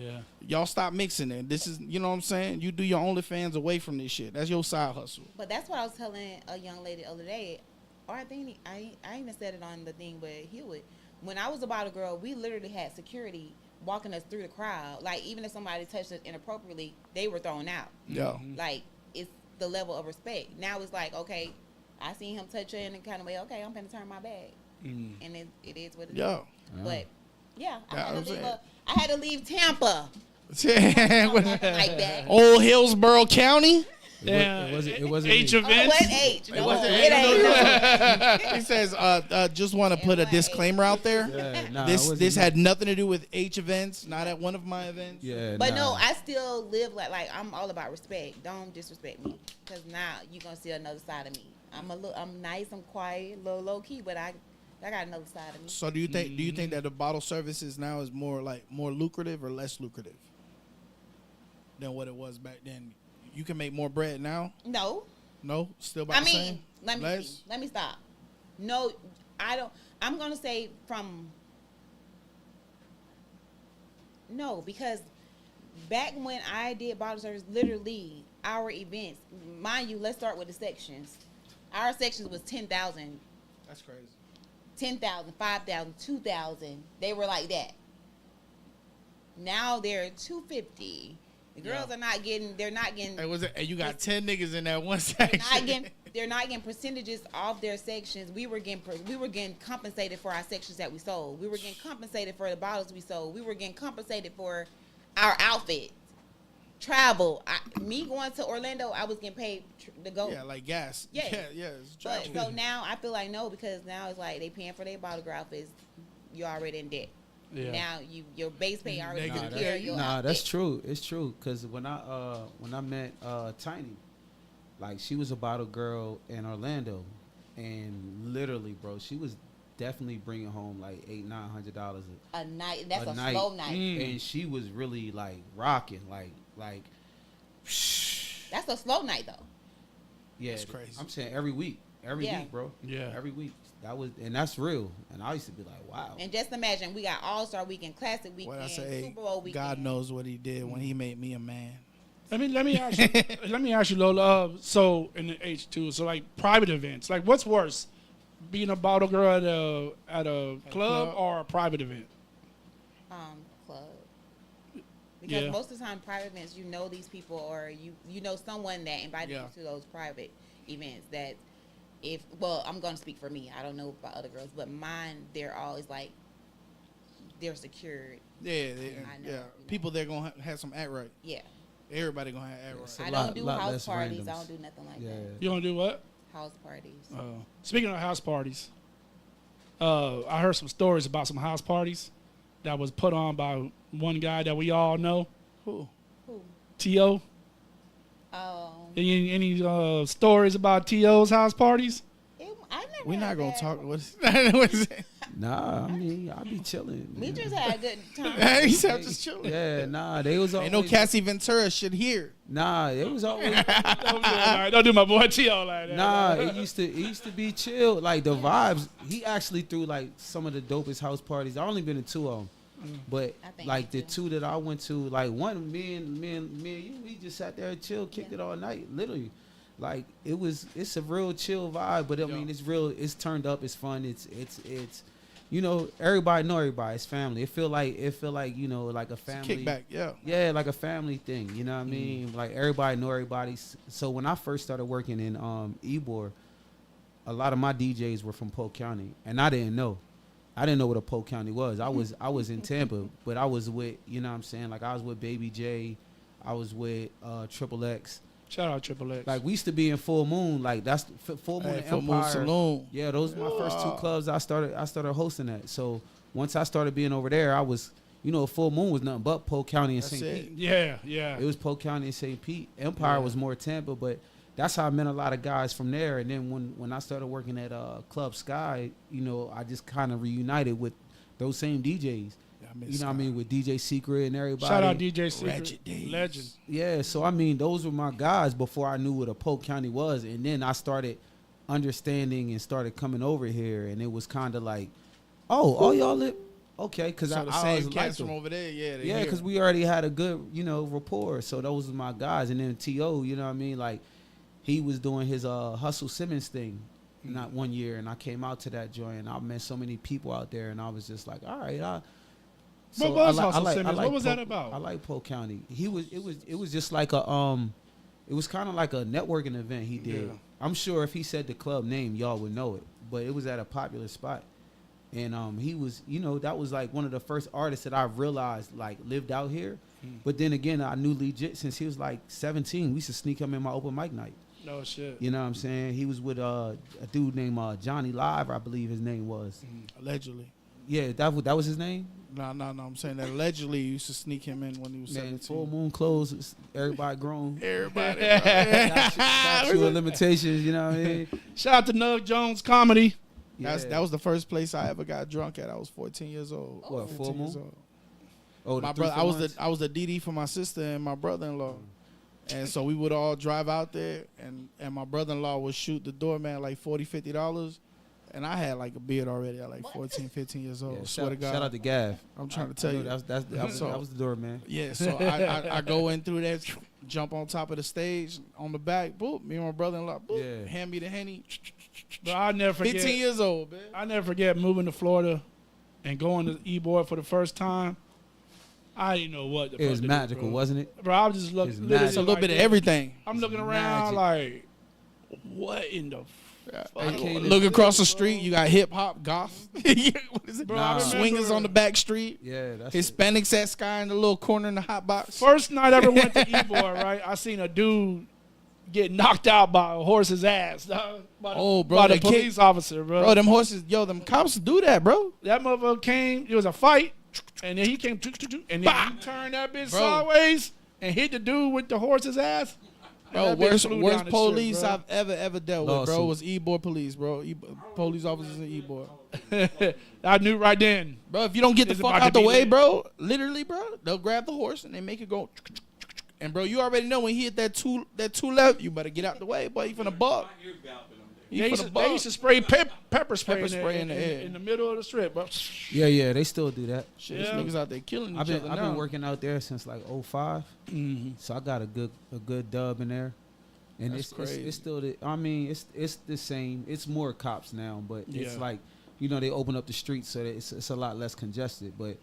y'all stop mixing it. This is, you know what I'm saying? You do your OnlyFans away from this shit. That's your side hustle. But that's what I was telling a young lady the other day. Or I think I even said it on the thing with Hewitt. When I was a bottle girl, we literally had security walking us through the crowd. Like, even if somebody touched us inappropriately, they were thrown out. Yeah. Like, it's the level of respect. Now it's like, okay, I seen him touch her in a kind of way. Okay, I'm going to turn my back. And it is what it is. But, yeah, I had to leave Tampa. like that. Old Hillsborough County? Yeah, it wasn't H me. events. What H? No, it ain't. He says, just want to put a disclaimer out there. Yeah, this had nothing to do with H events, not at one of my events. Yeah, but no, I still live like I'm all about respect. Don't disrespect me, because now you're gonna see another side of me. I'm nice, I'm quiet, a little low key, but I got another side of me. So do you think that the bottle services now is more lucrative or less lucrative than what it was back then? You can make more bread now? No, still about the same? Let me stop. No, I don't. I'm gonna say because back when I did bottle service, literally our events, mind you, let's start with the sections. Our sections was 10,000. That's crazy. 10,000, 5,000, 2,000. They were like that. Now they're 250. The girls are not getting. They're not getting. You got 10 niggas in that one section. They're not getting percentages off their sections. We were getting compensated for our sections that we sold. We were getting compensated for the bottles we sold. We were getting compensated for our outfits, travel. Me going to Orlando, I was getting paid to go. Yeah, like gas. Yeah. It's travel. So now I feel like no, because now it's like they paying for their bottle outfits. You're already in debt. Yeah. Now your base pay already took care of your outfit. That's true. It's true, because when I met Tiny, like, she was a bottle girl in Orlando, and literally, bro, she was definitely bringing home like $800-900 a night. That's a slow night. And she was really like rocking, like. That's a slow night though. Yeah, that's crazy. I'm saying every week, bro. Yeah, every week. That's real. And I used to be like, wow. And just imagine, we got All-Star Weekend, Classic Weekend, Super Bowl Weekend. God knows what he did when he made me a man. Let me ask you, Lola. So in the H2, so like private events, like what's worse, being a bottle girl at a club or a private event? Club. Because most of the time, private events, you know these people, or you know someone that invited you to those private events. That I'm gonna speak for me. I don't know about other girls, but mine, they're always like, they're secured. Yeah, I know, yeah. People they're gonna have some act right. Yeah. Everybody gonna have act right. I don't do house parties. I don't do nothing like that. You don't do what? House parties. Speaking of house parties, I heard some stories about some house parties that was put on by one guy that we all know. Who? T.O. Oh. Any stories about T.O.'s house parties? We're not gonna talk. What is it? Nah, I mean, I be chilling. We just had a good time. He said just chilling. Yeah, nah, they was always. Ain't no Cassie Ventura shit here. Nah, it was always. Don't do my boy T.O. like that. Nah, it used to be chill. Like the vibes. He actually threw like some of the dopest house parties. I only been to 2 of them. But like the 2 that I went to, like one, me and you, we just sat there and chill, kicked it all night, literally. Like it's a real chill vibe, but I mean it's real. It's turned up. It's fun. It's you know, everybody know everybody. It's family. It feel like you know, like a family kickback. Yeah, like a family thing. You know what I mean? Like everybody know everybody. So when I first started working in Ybor, a lot of my DJs were from Polk County, and I didn't know. I didn't know what a Polk County was. I was in Tampa, but I was with, you know what I'm saying? Like I was with Baby J, I was with Triple X. Shout out Triple X. Like we used to be in Full Moon, like that's Full Moon and Full Empire. Moon Saloon. Yeah, those were my first 2 clubs I started hosting at. So once I started being over there, I was, you know, Full Moon was nothing but Polk County and St. Pete. Yeah. It was Polk County and St. Pete. Empire was more Tampa, but that's how I met a lot of guys from there. And then when I started working at Club Sky, you know, I just kind of reunited with those same DJs. You know what I mean? With DJ Secret and everybody. Shout out DJ Secret. Ratchet Days. Legend. Yeah, so I mean, those were my guys before I knew what a Polk County was. And then I started understanding and started coming over here. And it was kind of like, oh, y'all live? Okay, because So I the was same like cats from over there, yeah, because we already had a good, you know, rapport. So those were my guys. And then T.O., you know what I mean? Like, he was doing his Hustle Simmons thing not one year. And I came out to that joint. And I met so many people out there. And I was just like, all right, What was Hustle Simmons? What was that about? I like Polk County. It was just like a it was kind of like a networking event he did. Yeah. I'm sure if he said the club name, y'all would know it. But it was at a popular spot. And he was, you know, that was like one of the first artists that I realized like lived out here. But then again, I knew legit since he was like 17. We used to sneak him in my open mic night. No shit. You know what I'm saying? He was with a dude named Johnny Live, I believe his name was. Allegedly. Yeah, that was his name? No. I'm saying that allegedly you used to sneak him in when he was 17. Full Moon clothes, everybody grown. Everybody. Statute of limitations, you know what I mean? Shout out to Nug Jones Comedy. That was the first place I ever got drunk at. I was 14 years old. What, Full Moon? Years old. Oh, My brother, I was the DD for my sister and my brother-in-law. And so we would all drive out there, and my brother-in-law would shoot the doorman like $40, $50. And I had like a beard already at like 14, 15 years old. Yeah, swear to God. Shout out to Gav. I'm trying to tell you. That was the door, man. Yeah, so I go in through there, jump on top of the stage, on the back, boop, me and my brother-in-law, boop, hand me the Henny. But I never forget. 15 years old, man. I never forget moving to Florida and going to Ybor for the first time. I didn't know what the It was fuck to magical, do, bro. wasn't it? Bro, I was just looking. It's a little bit of everything. I'm looking around like, what in the Look across the street, you got hip hop, goth. What is it? Bro, Swingers on the back street. Yeah, that's Hispanics at Sky in the little corner in the hot box. First night I ever went to Ybor, right? I seen a dude get knocked out by a horse's ass. By the police officer, bro. Bro, them horses, them cops do that, bro. That motherfucker came, it was a fight, and then he came, and then he turned that bitch sideways and hit the dude with the horse's ass. Bro, worst police shit, I've ever dealt with, bro, was Ybor police, bro. Police officers in Ybor. I knew right then. Bro, if you don't get the fuck out the way, bro, literally, bro, they'll grab the horse and they make it go. And, bro, you already know when he hit that two left, you better get out the way, boy. You finna buck. They used to spray pepper spray in the air. In the middle of the strip, bro. Yeah, they still do that. Shit, these niggas out there killing each other now. I've been working out there since like 05. So I got a good dub in there. And That's crazy. It's still it's the same. It's more cops now, but it's like, you know, they open up the streets so that it's a lot less congested, but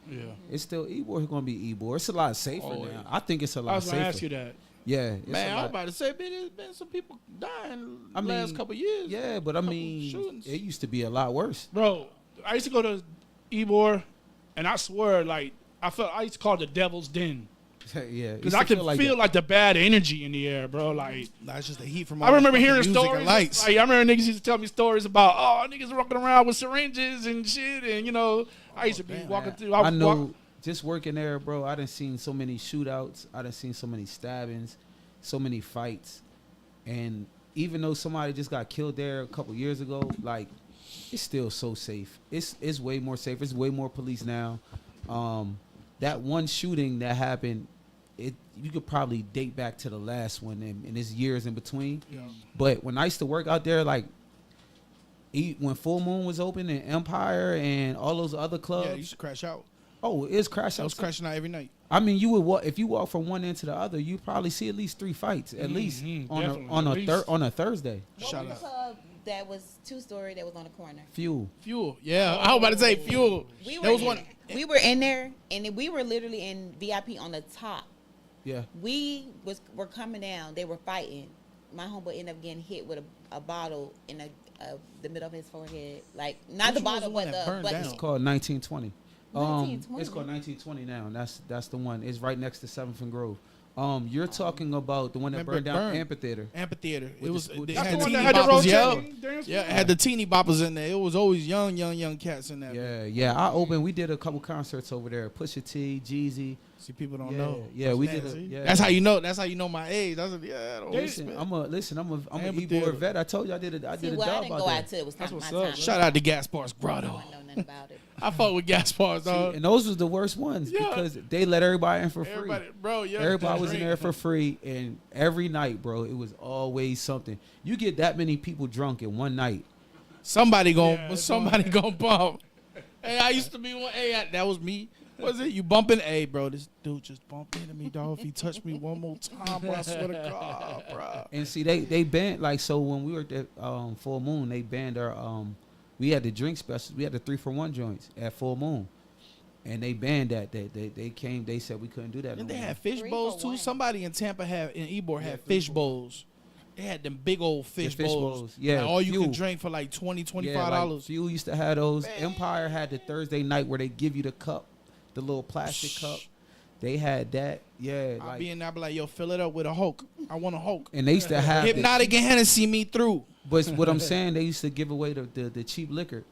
it's still Ybor is going to be Ybor. It's a lot safer now. I think it's a lot safer. I was going to ask you that. Yeah, it's Man, a I lot. was about to say, man, there's been some people dying I the mean, last couple years. Yeah, but I Couple mean, shootings. it used to be a lot worse. Bro, I used to go to Ybor, and I swear, like, I used to call it the devil's den. Yeah, Because I could feel like the bad energy in the air, bro. Like, Nah, it's just the heat from. I all remember the hearing fucking music stories. and lights. Like, I remember niggas used to tell me stories about, niggas walking around with syringes and shit. And, you know, I used to be walking through. I know, just working there, bro, I done seen so many shootouts. I done seen so many stabbings, so many fights. And even though somebody just got killed there a couple years ago, like, it's still so safe. It's way more safe. It's way more police now. That one shooting that happened, you could probably date back to the last one, and it's years in between. Yeah. But when I used to work out there, like, when Full Moon was open and Empire and all those other clubs. Yeah, you should crash out. Oh, it's crash out. I was crashing out every night. I mean, you would walk if you walk from one end to the other. You probably see at least 3 fights, at least on a Thursday. What was the club that was 2-story that was on the corner? Fuel. Yeah, I was about to say Fuel. We There were in there, and we were literally in VIP on the top. Yeah. We were coming down. They were fighting. My homeboy ended up getting hit with a bottle in the middle of his forehead. Like, not the bottle, but It's called 1920. 1920. It's called 1920 now, and that's the one. It's right next to 7th and Grove. You're talking about the one that burned down Amphitheater. It was That's the one that had the rotating dance. Yeah, it had the teeny boppers in there. It was always young cats in there. Yeah. We did a couple concerts over there. Pusha T, Jeezy. See, people don't know. Yeah, we did. That's how you know. That's how you know my age. I was listen, I'm an Ybor vet. I told you I did a job I didn't out go there. out to. It was That's my what's time. up. Shout out to Gaspar's Grotto. I don't know nothing about it. I fuck with Gaspar's, dog. And those was the worst ones because they let everybody in for free. Everybody was in there for free, and every night, bro, it was always something. You get that many people drunk in one night, somebody gonna bump. Hey, I used to be one. Hey, that was me. Was it you bumping? Hey, bro, this dude just bumped into me, dog. If he touched me one more time, bro, I swear to God, bro. And see, they banned, like, so when we were at Full Moon, they banned our we had the drink specials. We had the 3-for-1 joints at Full Moon, and they banned that. They came. They said we couldn't do that. And no they more. had fish bowls too. Somebody in Tampa in Ybor had fish bowls. They had them big old fish bowls. Yeah, like all you Fuel. can drink for like $20, $25. Like Fuel used to have those. Man. Empire had the Thursday night where they give you the cup, the little plastic cup. They had that. Yeah, I'll be in there, I be like, yo, fill it up with a Hulk. I want a Hulk. And they used to have Hypnotic and Hennessy me through. But what I'm saying, they used to give away the cheap liquor.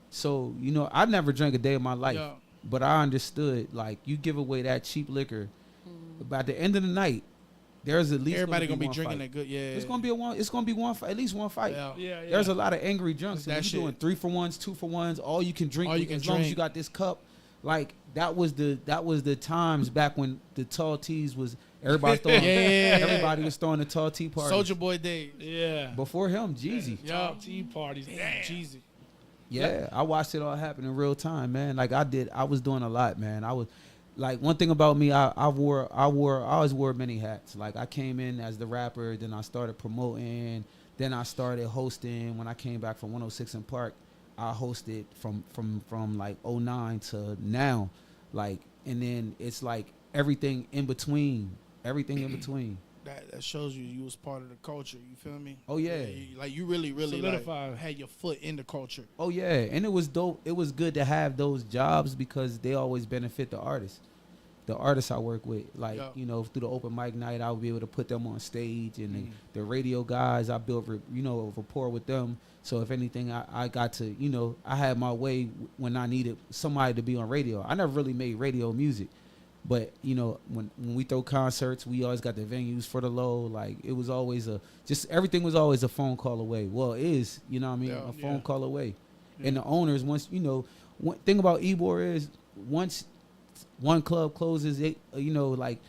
So, you know, I never drank a day of my life. Yeah. But I understood, like, you give away that cheap liquor, by the end of the night, there's at least everybody gonna be drinking that good. Yeah, it's gonna be one fight, at least one fight. Yeah. There's a lot of angry drunks. That you're doing 3-for-1s, 2-for-1s, all you can drink. As long as you got this cup, like that was the times back when the tall teas was everybody throwing. Everybody was throwing the tall tea parties. Soldier Boy days. Yeah. Before him, Jeezy. Tall tea parties. Damn. Jeezy. Yeah, I watched it all happen in real time, man. Like I was doing a lot, man. I was like, one thing about me, I always wore many hats. Like, I came in as the rapper, then I started promoting, then I started hosting. When I came back from 106 in Park, I hosted from like 09 to now, like, and then it's like everything in between. That shows you was part of the culture. You feel me? Oh yeah, you really like, had your foot in the culture. Oh yeah, and it was dope. It was good to have those jobs because they always benefit the artists. The artists I work with, like, you know, through the open mic night, I'll be able to put them on stage, and the radio guys, I built a rapport with them. So if anything, I got to, you know, I had my way when I needed somebody to be on radio. I never really made radio music. But, you know, when we throw concerts, we always got the venues for the low. Like, it was always everything was always a phone call away. Well, it is, you know what I mean? A phone call away. Yeah. And the owners, once, you know, one thing about Ybor is once one club closes, you know, like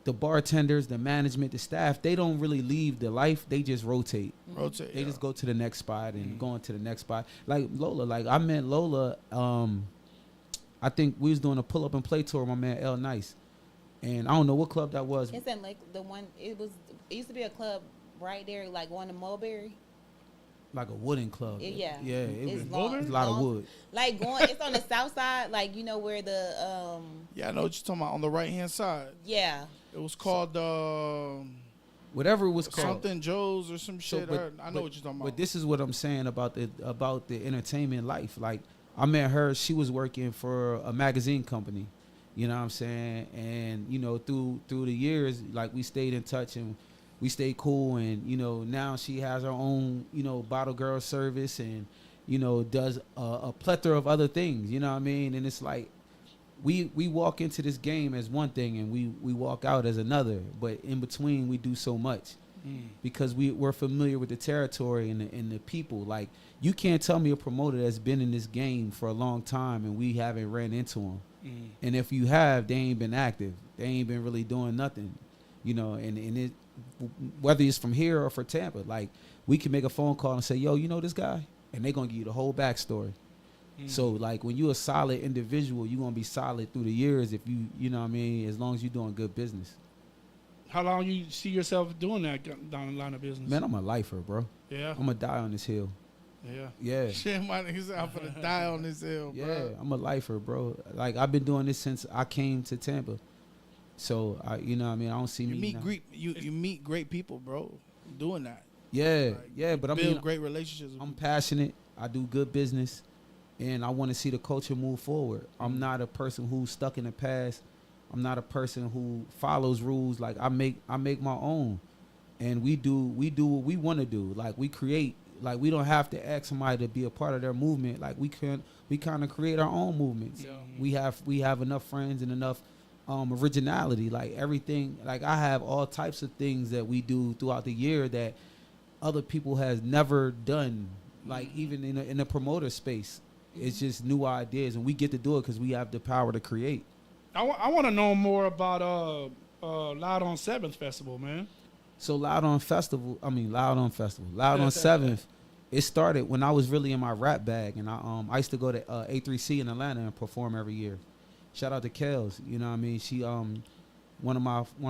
the bartenders, the management, the staff, they don't really leave the life. They just rotate. They just go to the next spot and go on to the next spot. Like Lola, like I met Lola, I think we was doing a pull up and play tour with my man L Nice, and I don't know what club that was. It's in like the one. It used to be a club right there, like going to Mulberry. Like a wooden club. Yeah. It was a lot of wood. Like going, it's on the south side, like, you know where the Yeah, I know what you're talking about, on the right hand side. Yeah. It was called whatever it was called. Something Joe's or some shit. I know what you're talking about. But this is what I'm saying about the entertainment life. Like, I met her. She was working for a magazine company. You know what I'm saying? And, you know, through the years, like, we stayed in touch and we stayed cool. And, you know, now she has her own, you know, bottle girl service and, you know, does a plethora of other things. You know what I mean? And it's like, we walk into this game as one thing and we walk out as another. But in between, we do so much because we're familiar with the territory and the people. Like, you can't tell me a promoter that's been in this game for a long time and we haven't ran into them. And if you have, they ain't been active. They ain't been really doing nothing, you know. And it, whether it's from here or for Tampa, like, we can make a phone call and say, yo, you know this guy? And they're going to give you the whole backstory. So, like, when you're a solid individual, you're going to be solid through the years if you know what I mean, as long as you're doing good business. How long you see yourself doing that down the line of business? Man, I'm a lifer, bro. Yeah. I'm going to die on this hill. Yeah. Yeah. Shit, my niggas out for the die on this hill, bro. Yeah, I'm a lifer, bro. Like, I've been doing this since I came to Tampa. So, you know what I mean? I don't see me now. You meet great people, bro, doing that. Yeah, Like, yeah, but I build mean, great relationships. I'm passionate. I do good business, and I want to see the culture move forward. I'm not a person who's stuck in the past. I'm not a person who follows rules. Like, I make my own, and we do what we want to do. Like, we create. Like, we don't have to ask somebody to be a part of their movement. Like, we kind of create our own movements. Yeah. We have enough friends and enough originality. Like, everything. Like, I have all types of things that we do throughout the year that other people has never done. Like, even in a promoter space, it's just new ideas, and we get to do it because we have the power to create. I want to know more about Loud on 7th Festival, man. So Loud on 7th, it started when I was really in my rap bag, and I used to go to A3C in Atlanta and perform every year. Shout out to Kels, you know what I mean? She one of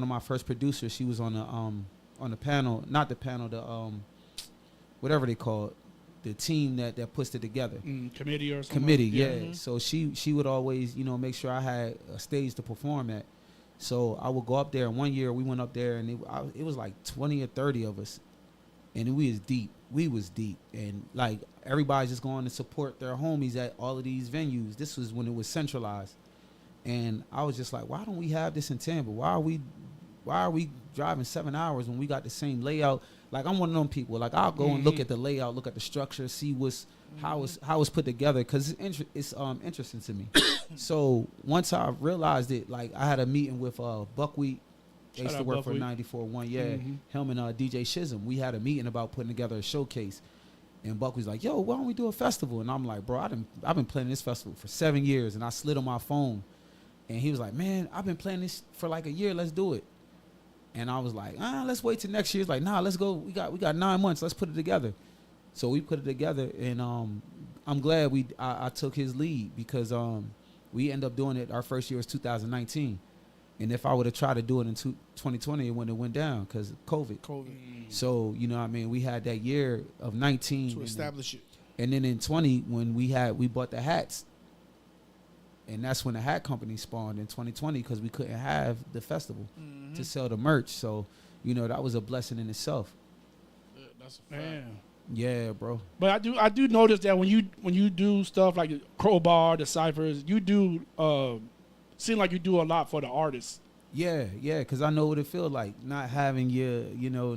my first producers. She was on the panel, not the panel, the whatever they call it, the team that puts it together. Committee or something. Committee, yeah. Mm-hmm. So she would always, you know, make sure I had a stage to perform at. So I would go up there, and one year we went up there, and it was like 20 or 30 of us, and we was deep, and like, everybody's just going to support their homies at all of these venues. This was when it was centralized, and I was just like, why don't we have this in Tampa? Why are we driving 7 hours when we got the same layout? Like, I'm one of them people. Like, I'll go and look at the layout, look at the structure, see how it's put together, because it's interesting to me. So once I realized it, like, I had a meeting with Buckwheat. They used to work for 94.1. Yeah, him and DJ Shism. We had a meeting about putting together a showcase, and Buck was like, "Yo, why don't we do a festival?" And I'm like, "Bro, I've been planning this festival for 7 years," and I slid on my phone, and he was like, "Man, I've been planning this for like a year. Let's do it." And I was like, let's wait till next year. He's like, nah, let's go. We got 9 months. Let's put it together. So we put it together, and I'm glad I took his lead, because we ended up doing it. Our first year was 2019, and if I would have tried to do it in 2020, it wouldn't have went down because of COVID. So, you know what I mean, we had that year of 19 to establish it, and then in 20 when we bought the hats. And that's when the hat company spawned in 2020, because we couldn't have the festival to sell the merch. So, you know, that was a blessing in itself. Yeah, that's a fact. Man. Yeah, bro. But I do notice that when you do stuff like Crowbar, the ciphers, you do seem like you do a lot for the artists. Yeah, because I know what it feels like not having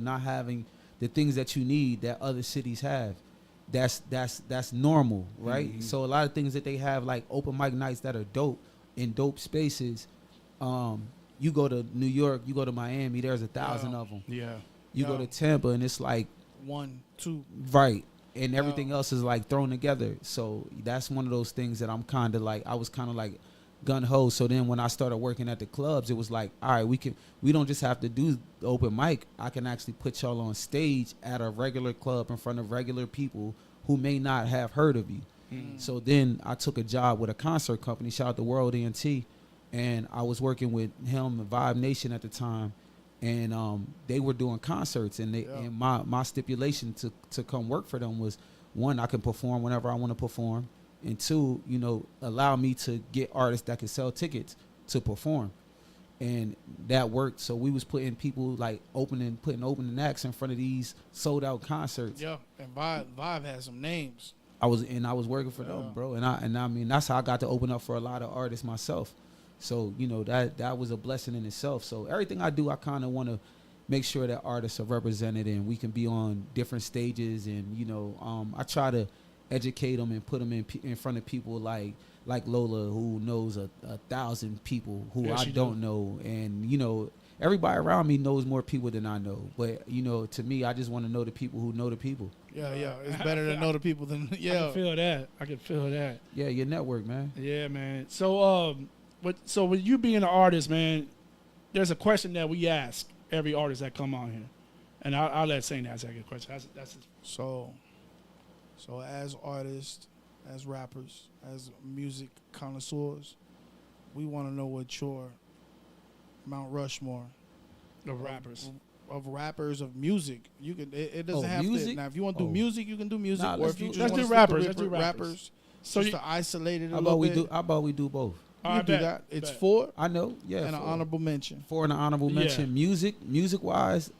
not having the things that you need that other cities have. That's normal, right? Mm-hmm. So a lot of things that they have, like open mic nights that are dope in dope spaces. You go to New York, you go to Miami, there's 1,000 of them. Yeah. You go to Tampa, and it's like 1, 2. Right. And everything else is like thrown together. So that's one of those things that I was kind of like gun-ho. So then when I started working at the clubs, it was like, all right, we don't just have to do the open mic. I can actually put y'all on stage at a regular club in front of regular people who may not have heard of you. So then I took a job with a concert company, shout out to World ENT, and I was working with him and Vibe Nation at the time, and they were doing concerts, and and my stipulation to come work for them was, 1, I can perform whenever I want to perform, and 2, allow me to get artists that can sell tickets to perform. and that worked. So we was putting people like putting opening acts in front of these sold out concerts. Yeah, and Vibe has some names. I was working for them, bro, and I mean that's how I got to open up for a lot of artists myself. So you know that was a blessing in itself. So everything I do, I kind of want to make sure that artists are represented and we can be on different stages. And you know, I try to educate them and put them in front of people like Lola, who knows a 1,000 people who I don't know, and you know. Everybody around me knows more people than I know. But, you know, to me, I just want to know the people who know the people. Yeah. It's better to know the people than, I can feel that. Yeah, your network, man. Yeah, man. So, with you being an artist, man, there's a question that we ask every artist that come on here. And I'll let Saint ask that question. That's So as artists, as rappers, as music connoisseurs, we want to know what your Mount Rushmore of rappers. Of rappers of music. You can it doesn't have music? to. Now if you want to do music, you can do music. Nah, or if you just let's want do to rappers. stick with rappers. So just to isolate it a little bit. How about we do both? You do that. It's 4. I know. Yeah. And an honorable mention. 4 and an honorable mention. Music wise,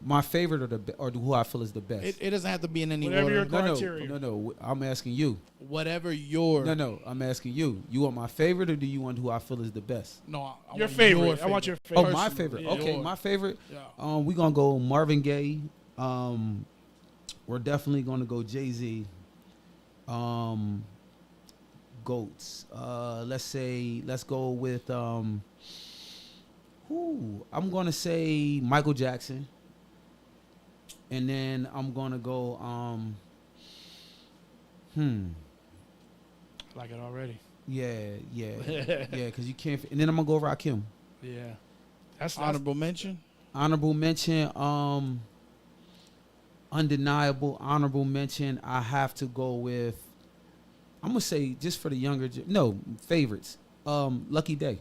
my favorite or who I feel is the best. It doesn't have to be in any Whatever order. your criteria. No. I'm asking you. Whatever your. No. I'm asking you. You want my favorite or do you want who I feel is the best? No, your favorite. I want your favorite. Oh, my favorite. Yeah. Okay, my favorite. Yeah. We're gonna go Marvin Gaye. We're definitely gonna go Jay-Z. Goats. Let's go with I'm gonna say Michael Jackson. And then I'm gonna go I like it already. Yeah, because you can't. And then I'm gonna go Rakim. Yeah, that's honorable mention. Honorable mention. Undeniable honorable mention. I have to go with. I'm gonna say just for the younger. Favorites. Lucky Day.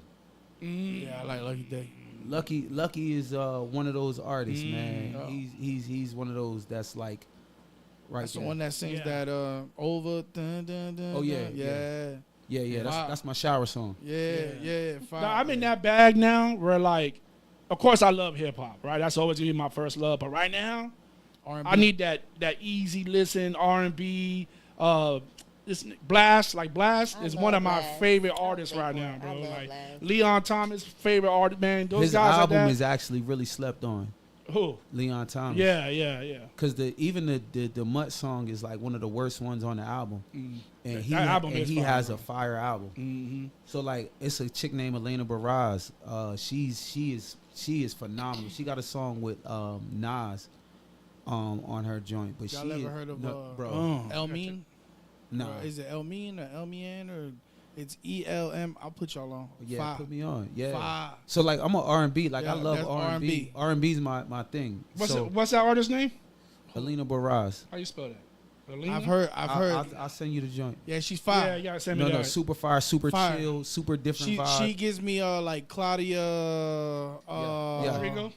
Yeah, I like Lucky Day. Lucky is one of those artists, man. Oh. He's one of those that's like right. That's there. the one that sings that over. Dun, dun, dun, oh yeah, dun. Yeah. That's my shower song. Yeah. No, I'm in that bag now where like, of course I love hip hop, right? That's always gonna be my first love. But right now, R&B. I need that easy listen R&B. This Blast is one of my favorite artists right now, bro. Like Blast. Leon Thomas, favorite artist, man. His guys album like is actually really slept on. Who? Leon Thomas. Yeah. Because even the Mutt song is like one of the worst ones on the album, and he has a fire album. Mm-hmm. So like it's a chick named Elena Baraz. She is phenomenal. She got a song with Nas on her joint. But y'all ever heard of bro? Elmine? No. Is it Elmine or Elmian or it's ELM? I'll put y'all on. Yeah, 5. put me on. Yeah. 5. So like I'm a R&B. Like yeah, I love R&B. R&B is my thing. What's that artist's name? Elena Baraz. How you spell that? Elena? I've heard. I'll send you the joint. Yeah, she's fire. Yeah, you gotta send me that. No, super fire, super chill, super different vibe. She gives me like Claudia. Rodrigo.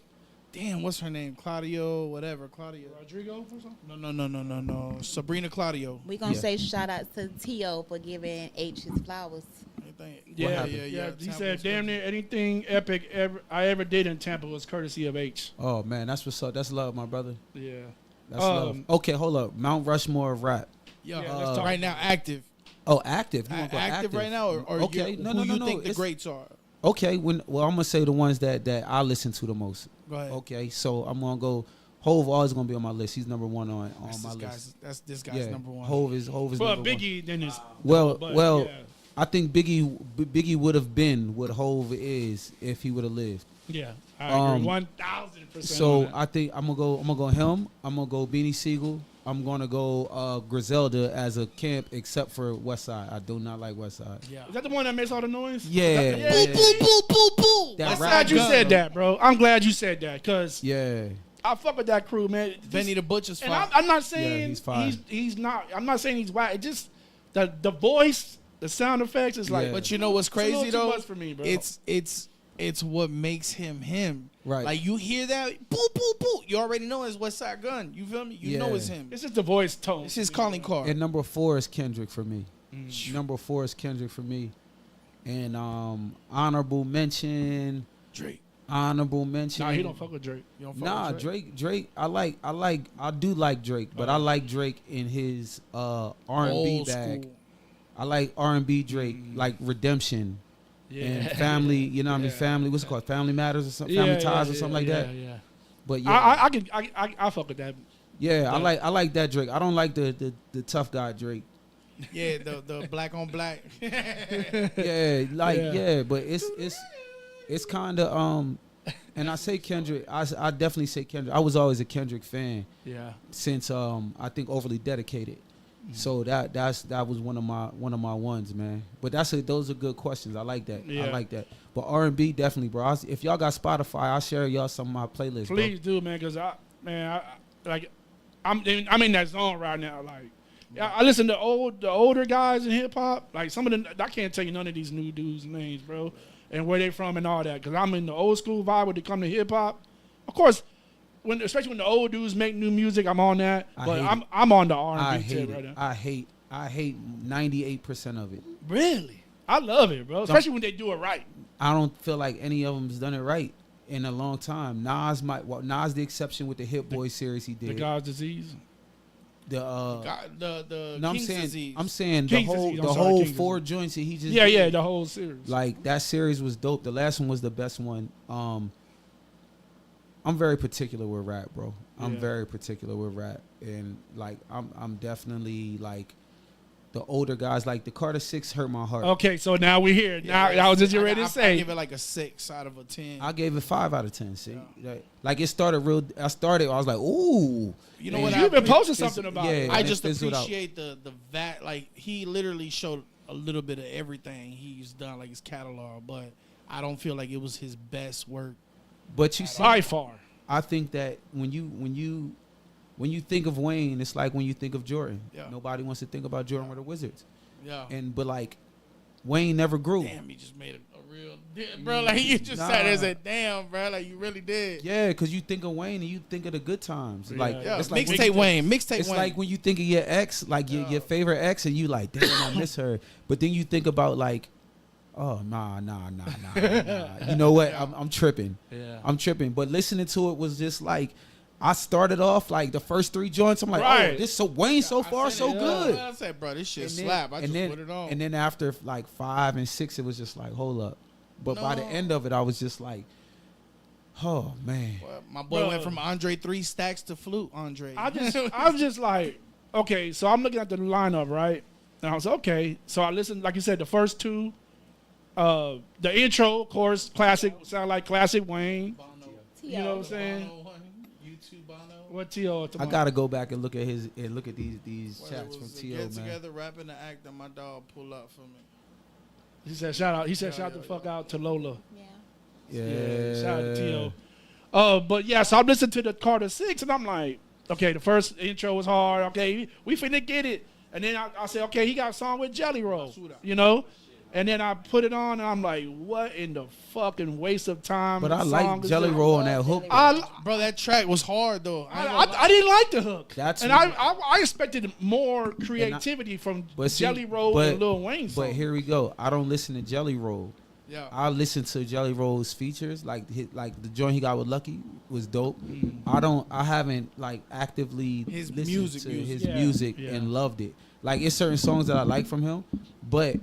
Damn, what's her name? Claudio, whatever. Claudia. Rodrigo or something? No. Sabrina Claudio. We gonna say shout out to Tio for giving H his flowers. Yeah. He said, "Damn near anything epic I ever did in Tampa was courtesy of H." Oh man, that's what's up. That's love, my brother. Yeah. That's love. Okay, hold up. Mount Rushmore of rap. Let's talk right now. Active. Oh, active. You active right now, or okay? No. Who you think the greats are? Okay, I'm gonna say the ones that I listen to the most. Go ahead. Okay, so I'm gonna go. Hove always gonna be on my list. He's number 1 on my list. That's this guy's number 1. Hove is well, number Biggie 1. then is Well. Yeah. I think Biggie would have been what Hove is if he would have lived. Yeah, I agree 1,000%. So I think I'm gonna go him. I'm gonna go Beanie Siegel. I'm gonna go Griselda as a camp, except for West Side. I do not like West Side. Yeah. Is that the one that makes all the noise? Yeah. Boo. I'm glad you said that, bro. I'm glad you said that, cause I fuck with that crew, man. Benny the Butcher's fine. And I'm not saying he's fine. He's not. I'm not saying he's whack. It just the voice, the sound effects is like. But you know what's crazy though? Too much for me, bro. It's what makes him. Right. Like you hear that, boo, boo, boo. You already know it's West Side Gun. You feel me? You know it's him. It's just the voice tone. It's his calling card. And number 4 is Kendrick for me. Number 4 is Kendrick for me. And honorable mention. Drake. Honorable mention. Nah, he don't fuck with Drake. You don't fuck with Drake? Drake. I do like Drake, but I like Drake in his R&B Old bag. school. I like R&B Drake, like Redemption. And Family, you know what I mean? Family, what's it called? Family Matters or something? Family Ties or something like that. Yeah. But yeah, I fuck with that. yeah, I like that Drake. I don't like the tough guy Drake. Yeah, the black on black. Yeah, but it's kind of and I say Kendrick. I definitely say Kendrick. I was always a Kendrick fan. Yeah. Since I think Overly Dedicated. So that was one of my ones, man. But those are good questions. I like that. Yeah. I like that. But R&B definitely, bro. If y'all got Spotify, I'll share y'all some of my playlists. Please do, man, because I'm in that zone right now. Like, I listen to the older guys in hip hop. Like some of I can't tell you none of these new dudes' names, bro, and where they from and all that. Because I'm in the old school vibe when it come to hip hop. Of course, especially when the old dudes make new music, I'm on that. But I'm on the R&B tip right now. I hate 98% of it. Really? I love it, bro. Especially when they do it right. I don't feel like any of them's done it right in a long time. Nas the exception with the Hit Boy series he did. The God's Disease. The no, King's Disease. I'm saying King's the whole Disease. the whole four joints that he just did. The whole series. Like that series was dope. The last one was the best one. I'm very particular with rap, bro. I'm very particular with rap, and like I'm definitely like the older guys. Like the Carter 6 hurt my heart. Okay, so now we're here. Now I was just ready to say. I give it like a 6 out of a 10. I gave it 5 out of 10. See, like it started real. I was like, ooh. You know what? You've been posting something about it. I just appreciate the vat. Like he literally showed a little bit of everything he's done, like his catalog, but I don't feel like it was his best work. But you see, by far, I think that when you think of Wayne, it's like when you think of Jordan. Yeah. Nobody wants to think about Jordan with the Wizards. Yeah. But like Wayne never grew. Damn, he just made a real bro. Like you just sat there and said, "Damn, bro." Like you really did. Yeah, because you think of Wayne and you think of the good times. Like it's like mixtape Wayne. Mixtape Wayne. It's like when you think of your ex, like your favorite ex, and you like, damn, I miss her. But then you think about like, oh nah. You know what? I'm tripping. Yeah. I'm tripping. But listening to it was just like, I started off like the first 3 joints. I'm like, oh, this Wayne so far so good. I said, bro, this shit slap. I just put it on. And then after like 5 and 6, it was just like, hold up. But by the end of it, I was just like, oh man. Well, my boy went from Andre 3 Stacks to Flute Andre. I'm just like, okay, so I'm looking at the lineup, right? And I was okay. So I listened, like you said, the first 2. The intro, of course, classic, sound like classic Wayne. You know what I'm saying? What T.O. I gotta go back and look at these chats from T.O. Get man. together, rapping the act that my dog pull up for me. He said shout out. He said shout the fuck out to Lola. Yeah. Shout out to T.O. But yeah, so I'm listening to the Carter 6 and I'm like, okay, the first intro was hard. Okay, we finna get it. And then I said, okay, he got a song with Jelly Roll. You know? And then I put it on, and I'm like, what in the fucking waste of time? But I like Jelly Roll on that hook. Bro, that track was hard, though. I didn't like the hook. That's I expected more creativity from Jelly Roll and Lil Wayne songs. But here we go. I don't listen to Jelly Roll. Yeah. I listen to Jelly Roll's features. Like the joint he got with Lucky was dope. I haven't like actively listened to his music and loved it. Like it's certain songs that I like from him, but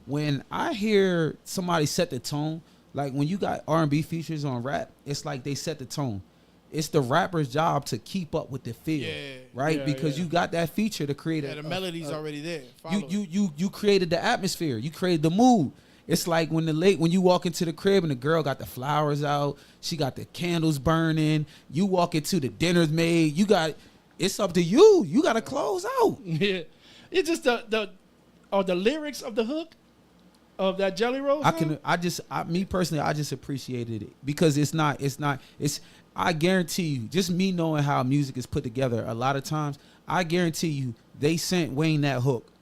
when I hear somebody set the tone, like when you got R&B features on rap, it's like they set the tone. It's the rapper's job to keep up with the feel, right? Yeah, because you got that feature to create the melody's already there. You created the atmosphere. You created the mood. It's like when you walk into the crib and the girl got the flowers out, she got the candles burning. You walk into the dinner's made. It's up to you. You got to close out. Yeah, it's just the lyrics of the hook. Of that Jelly Roll song? Me personally, I just appreciated it because I guarantee you, just me knowing how music is put together a lot of times, I guarantee you they sent Wayne that hook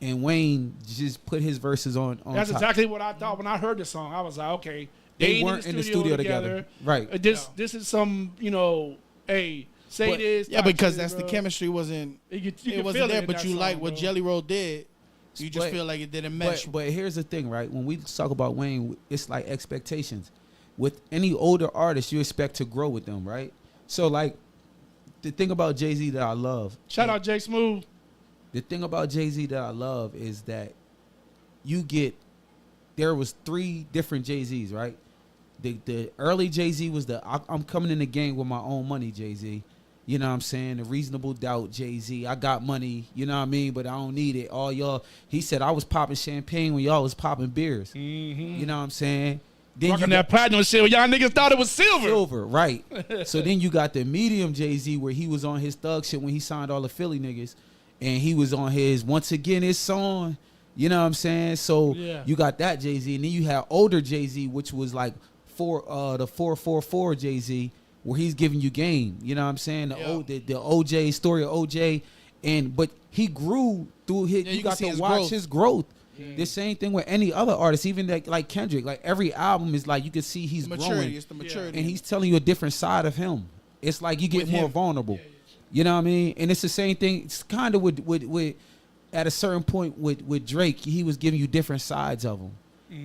and Wayne just put his verses on That's top. Exactly what I thought when I heard the song. I was like, okay, they weren't in the studio together. Right. This is some, say this. Yeah, because that's the chemistry wasn't, it wasn't there, but you like what Jelly Roll did. You just feel like it didn't mesh. But here's the thing, right? When we talk about Wayne, it's like expectations. With any older artist, you expect to grow with them, right? So like the thing about Jay-Z that I love. Shout out Jay Smooth. The thing about Jay-Z that I love is that there was 3 different Jay-Z's, right? The early Jay-Z was I'm coming in the game with my own money, Jay-Z. You know what I'm saying? The Reasonable Doubt Jay-Z. I got money, you know what I mean? But I don't need it. All y'all, he said I was popping champagne when y'all was popping beers. Mm-hmm. You know what I'm saying? Then Rocking that platinum shit when y'all niggas thought it was silver. Silver, right. So then you got the medium Jay-Z where he was on his thug shit when he signed all the Philly niggas. And he was on his, once again, it's on. You know what I'm saying? So you got that Jay-Z. And then you had older Jay-Z, which was like the 444 Jay-Z, where he's giving you game. You know what I'm saying? The OJ story of OJ. But he grew through his, you got to watch his growth. The same thing with any other artist, even like Kendrick. Like every album is like you can see he's growing. It's the maturity. And he's telling you a different side of him. It's like you get more vulnerable. You know what I mean? And it's the same thing. It's kind of with at a certain point with Drake, he was giving you different sides of him.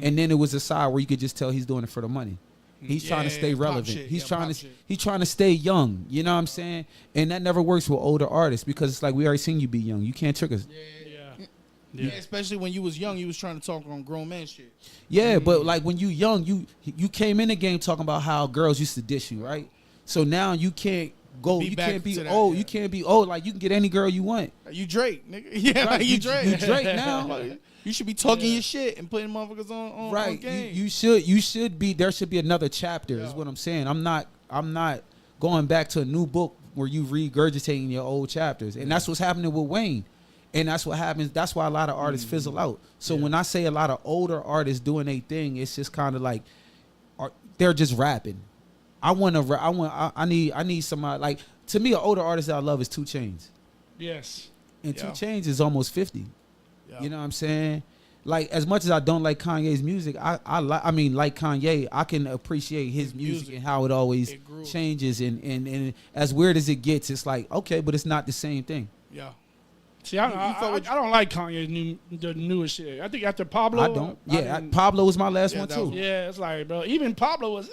And then it was a side where you could just tell he's doing it for the money. He's trying to stay relevant. He's trying to stay young. You know what I'm saying? And that never works with older artists because it's like we already seen you be young. You can't trick us. Yeah, especially when you was young, you was trying to talk on grown man shit. Yeah, but like when you young, you came in the game talking about how girls used to dish you, right? So now you can't go. You can't be old. You can't be old. Like you can get any girl you want. You Drake, nigga. Yeah, right. you Drake. You Drake now. You should be talking your shit and putting motherfuckers on right. On game. You should be. There should be another chapter. Is what I'm saying. I'm not going back to a new book where you regurgitating your old chapters, and that's what's happening with Wayne. And that's what happens. That's why a lot of artists fizzle out. So when I say a lot of older artists doing a thing, it's just kind of like they're just rapping. I need somebody like, to me, an older artist that I love is 2 Chainz. Yes. And 2 Chainz is almost 50. Yeah. You know what I'm saying? Like as much as I don't like Kanye's music, I mean like Kanye, I can appreciate his music and how it always changes and as weird as it gets, it's like okay, but it's not the same thing. Yeah. See, I don't like Kanye's the newest shit. I think after Pablo, I don't. Yeah, Pablo was my last one too. Yeah, it's like, bro, even Pablo was.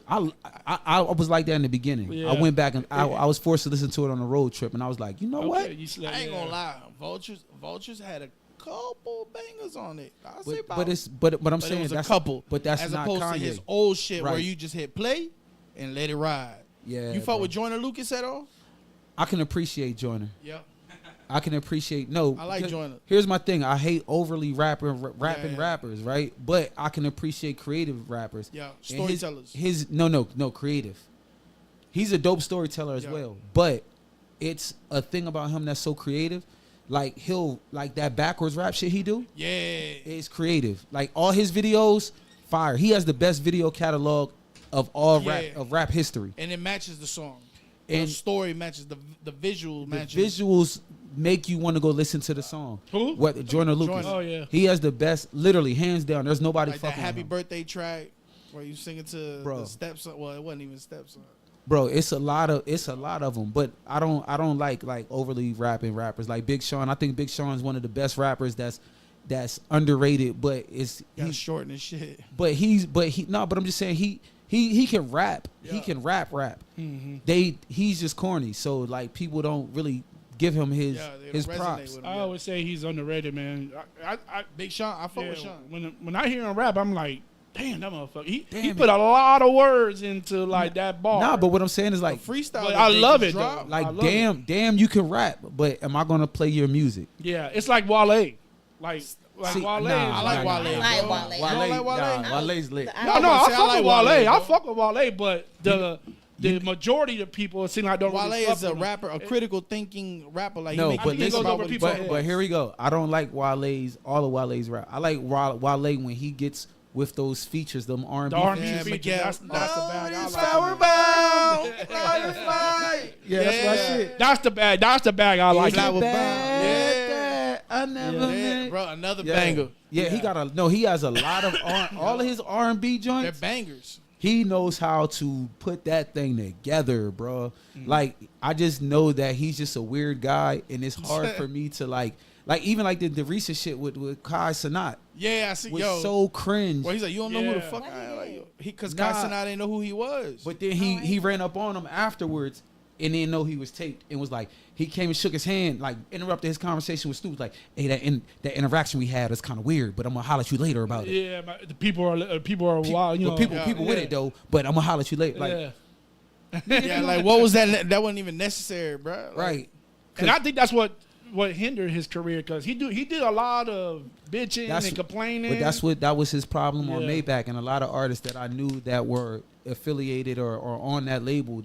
I was like that in the beginning. Yeah. I went back and I was forced to listen to it on a road trip, and I was like, you know what? I ain't gonna lie, Vultures had a couple bangers on it. But I'm saying that's a couple. But that's as not opposed Kanye. to his old shit where you just hit play and let it ride. Yeah. You fuck with Joyner Lucas at all? I can appreciate Joyner. Yeah. I can appreciate I like Joyner. Here's my thing. I hate overly rapping rappers, right? But I can appreciate creative rappers. Yeah, storytellers. His creative. He's a dope storyteller as well. But it's a thing about him that's so creative. Like he'll like that backwards rap shit he do. Yeah. It's creative. Like all his videos, fire. He has the best video catalog of all rap history. And it matches the song. And the story matches the visual matches. Visuals make you want to go listen to the song. Who? What? Joyner Lucas. Oh yeah. He has the best, literally hands down. There's nobody like fucking that Happy him. Birthday track where you singing to the stepson. Well, it wasn't even stepson. Bro, it's a lot of them. But I don't like overly rapping rappers like Big Sean. I think Big Sean is one of the best rappers that's underrated. But he's short and shit. But I'm just saying he can rap. Yeah. He can rap. Mm-hmm. He's just corny. So like people don't really give him his props. I always say he's underrated, man. Big Sean, I fuck with Sean. When I hear him rap, I'm like, damn, that motherfucker. He put a lot of words into like that bar. Nah, but what I'm saying is like freestyle. But I love it though. Like damn, you can rap, but am I gonna play your music? Yeah, it's like Wale. Like Wale. I like Wale. Wale's lit. No, I fuck with Wale. I fuck with Wale, but the majority of people seem like don't Wale really is a rapper, a critical thinking rapper. Like no, but here we go. I don't like all of Wale's rap. I like Wale when he gets with those features, them R&B. The R&B features. That's the bag. That's my shit. That's the bag. That's the bag I like. I never bro, another banger. Yeah, he has a lot of all of his R&B joints. They're bangers. He knows how to put that thing together, bro. Mm-hmm. Like I just know that he's just a weird guy, and it's hard for me to like Like even like the recent shit with Kai Cenat Yeah, I see. was Yo, so cringe. well, he's like, you don't know who the Yeah. fuck I am. Like, because Nah. Kai Cenat didn't know who he was. But then he ran up on him afterwards and didn't know he was taped and was like, he came and shook his hand, like interrupted his conversation with Stu. Was like, hey, that interaction we had is kind of weird, but I'm gonna holler at you later about it. Yeah, but the people are wild. You know, People with it though, but I'm gonna holler at you later. Like, yeah. like what was that? That wasn't even necessary, bro. Like, right. And I think that's what hindered his career because he did a lot of bitching and complaining. But that was his problem on Yeah. Maybach, and a lot of artists that I knew that were affiliated or on that label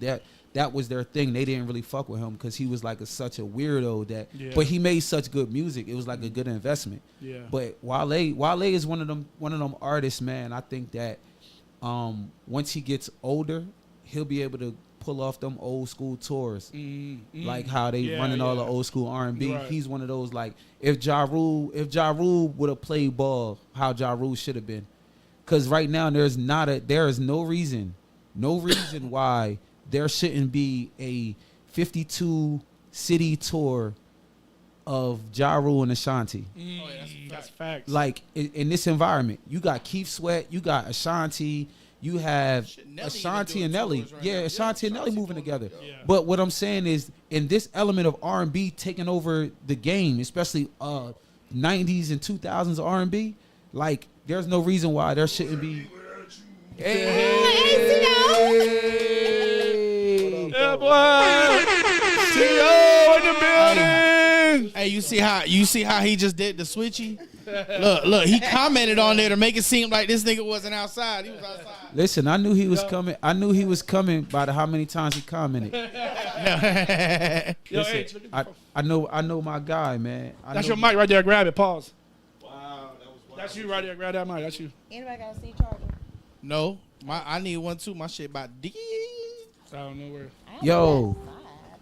that was their thing. They didn't really fuck with him because he was like such a weirdo but he made such good music. It was like a good investment. Yeah. But Wale is one of them artists, man. I think that once he gets older, he'll be able to pull off them old school tours, like how they running all the old school R&B. Right. He's one of those, like if Ja Rule would have played ball, how Ja Rule should have been. Because right now there is no reason why there shouldn't be a 52 city tour of Ja Rule and Ashanti. That's facts. Like in this environment, you got Keith Sweat, you got Ashanti, you have Nelly Ashanti even and doing Nelly. tours right Yeah, now. Ashanti and Nelly moving together. Yeah. But what I'm saying is, in this element of R&B taking over the game, especially 90s and 2000s R&B, like there's no reason why there shouldn't be. Yeah, boy. T.O. in the building. Hey, you see how he just did the switchy? Look, he commented on there to make it seem like this nigga wasn't outside. He was outside. Listen, I knew he was coming. I knew he was coming by how many times he commented. Yo, Listen, hey, I know my guy, man. that's your mic right there. Grab it. Pause. Wow, that's you right there. Grab that mic. That's you. Anybody got a C charger? No, I need one too. My shit about D. I don't know where. I don't Yo. know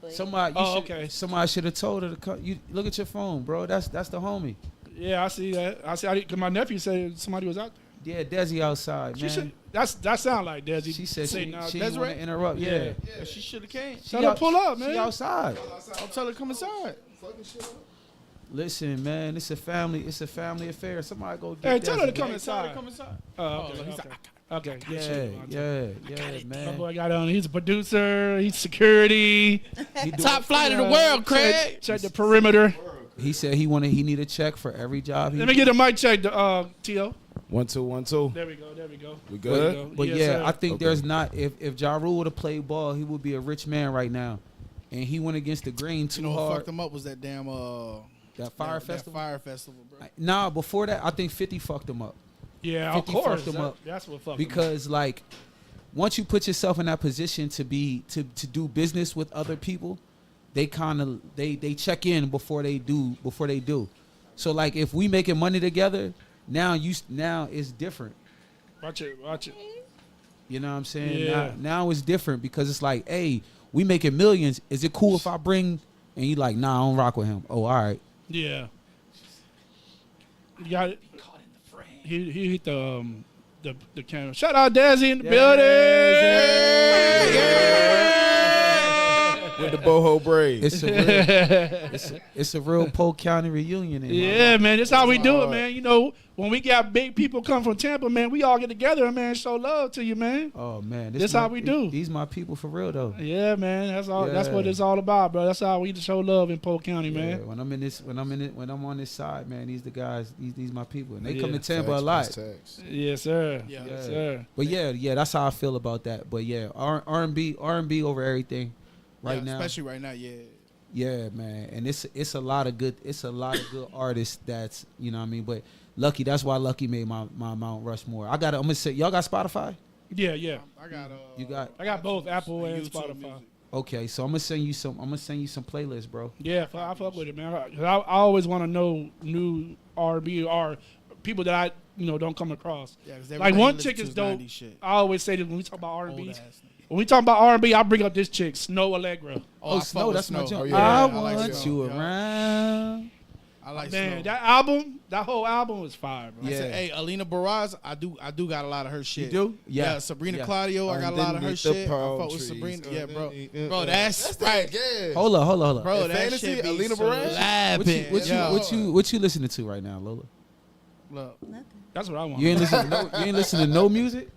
outside, but Somebody should have told her to come. You look at your phone, bro. That's the homie. Yeah, I see that. Cause my nephew said somebody was out there. Yeah, Desi outside, man. That sound like Desi. She said she now. didn't want to interrupt. Yeah. Yeah, she should have came. Tell her to pull up, man. She outside. I'll tell her to come inside. Listen, man, it's a family affair. Somebody go get Hey, tell her to Desi. come Hey, tell her to inside. come inside. Okay, he's okay. Okay. Yeah, My man. boy got on. He's a producer. He's security. He doing- Top flight of the world, Craig. Check the perimeter. He said he need a check for every job. Let me get a mic check, T.O. 1 2 1 2. There we go. We There we good? go. But Yes, yeah, sir. I think there's not. If Ja Rule would have played ball, he would be a rich man right now. And he went against the grain too You know what hard. fucked him up was that damn That Fire that Festival. Fire Festival, bro. Nah, before that, I think 50 fucked him up. Yeah, of 50 course. fucked him up. That's what fucked Because like, once you put yourself in that position to do business with other people, they kind of they check in before they do. So like, if we making money together, now it's different. Watch it. You know what I'm saying? Yeah. Now it's different because it's like, hey, we making millions. Is it cool if I bring? And you like, nah, I don't rock with him. Oh, all right. Yeah. You got it. He hit the camera. Shout out Desi in the building. With the boho braid. It's a real Polk County reunion. Yeah, man. That's how we do it, man. You know, when we got big people come from Tampa, man, we all get together and, man, show love to you, man. Oh man, This how we do. These my people for real though. Yeah, man. That's all. That's Yeah. what it's all about, bro. That's how we show love in Polk County, Yeah, man. when I'm on this side, man, these the guys. These my people, and they come Yeah. to Tampa a lot. Yes, sir. Yeah. Yes, sir. But yeah, that's how I feel about that. But yeah, R&B over everything right now. Especially right now, yeah. Yeah, man, and it's a lot of good artists that's, you know what I mean. But Lucky, that's why Lucky made my Mount Rushmore. I'm gonna say, y'all got Spotify? Yeah. I got both Apple and YouTube Spotify. music. Okay, so I'm gonna send you some playlists, bro. Yeah, I fuck with it, man. I always want to know new R&B or people that I don't come across. Yeah, 'cause Like everybody one listen chick to is is dope. 90s shit. I always say that when we talk about R&B. Old ass nigga. When we talk about R&B, I bring up this chick, Snow Allegra. Oh, I Snow, fuck with that's my Snow. joint. Oh, yeah. I I want like you Snow. around. I like Man, slow. that whole album was fire, bro. I said, hey, Alina Baraz, I do got a lot of her shit. You do? Yeah. Sabrina Claudio, I got a lot of her shit. I fuck with Sabrina. Yeah, bro. Bro, that's right. Yeah. Hold up. Bro, that Fantasy, shit be Alina so Baraz? What you listening to right now, Lola? Look, That's what I want. You ain't listen to no music?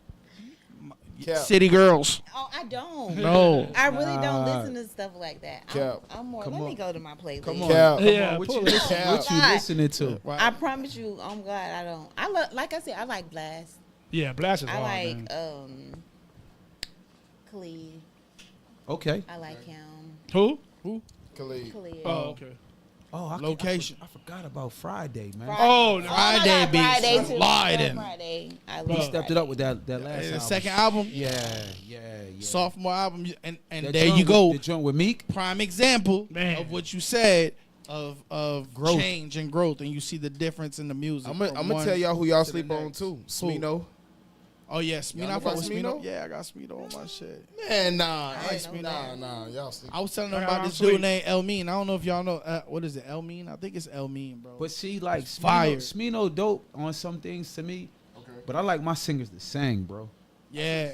City Girls. Oh, I don't. No. I really don't listen to stuff like that. Cap. I'm more. Let me go to my playlist. Come on. Cap. Yeah, What pull you it. listening to? I promise you, I'm glad I don't. Like I said, I like Blast. Yeah, Blast is I hard, like man. Khalid. Okay. I like him. Who? Khalid. Khalid. Oh, okay. Oh, Location. I forgot about Friday, man. Oh, no. Friday beats. Friday too. Sliding. Friday. I He love stepped it up with that last album. Second album. Yeah. Sophomore album. And That there joint you go. The joint with Meek. Prime example Man. of what you said of Growth. change and growth. And you see the difference in the music. I'm from gonna one tell y'all who y'all to the sleep on next. too. Smino. Oh, yeah. Smino. Y'all I know fuck about with Smino. Smino? Yeah, I got Smino on my shit. Man, nah. I like Smino. Nah. Y'all sleep. I was telling them Yeah, about I'm this sweet. dude named El Mean. I don't know if y'all know. What is it? El Mean? I think it's El Mean, bro. But see, like fire. Smino dope on some things to me. Okay. But I like my singers to sing, bro. Yeah.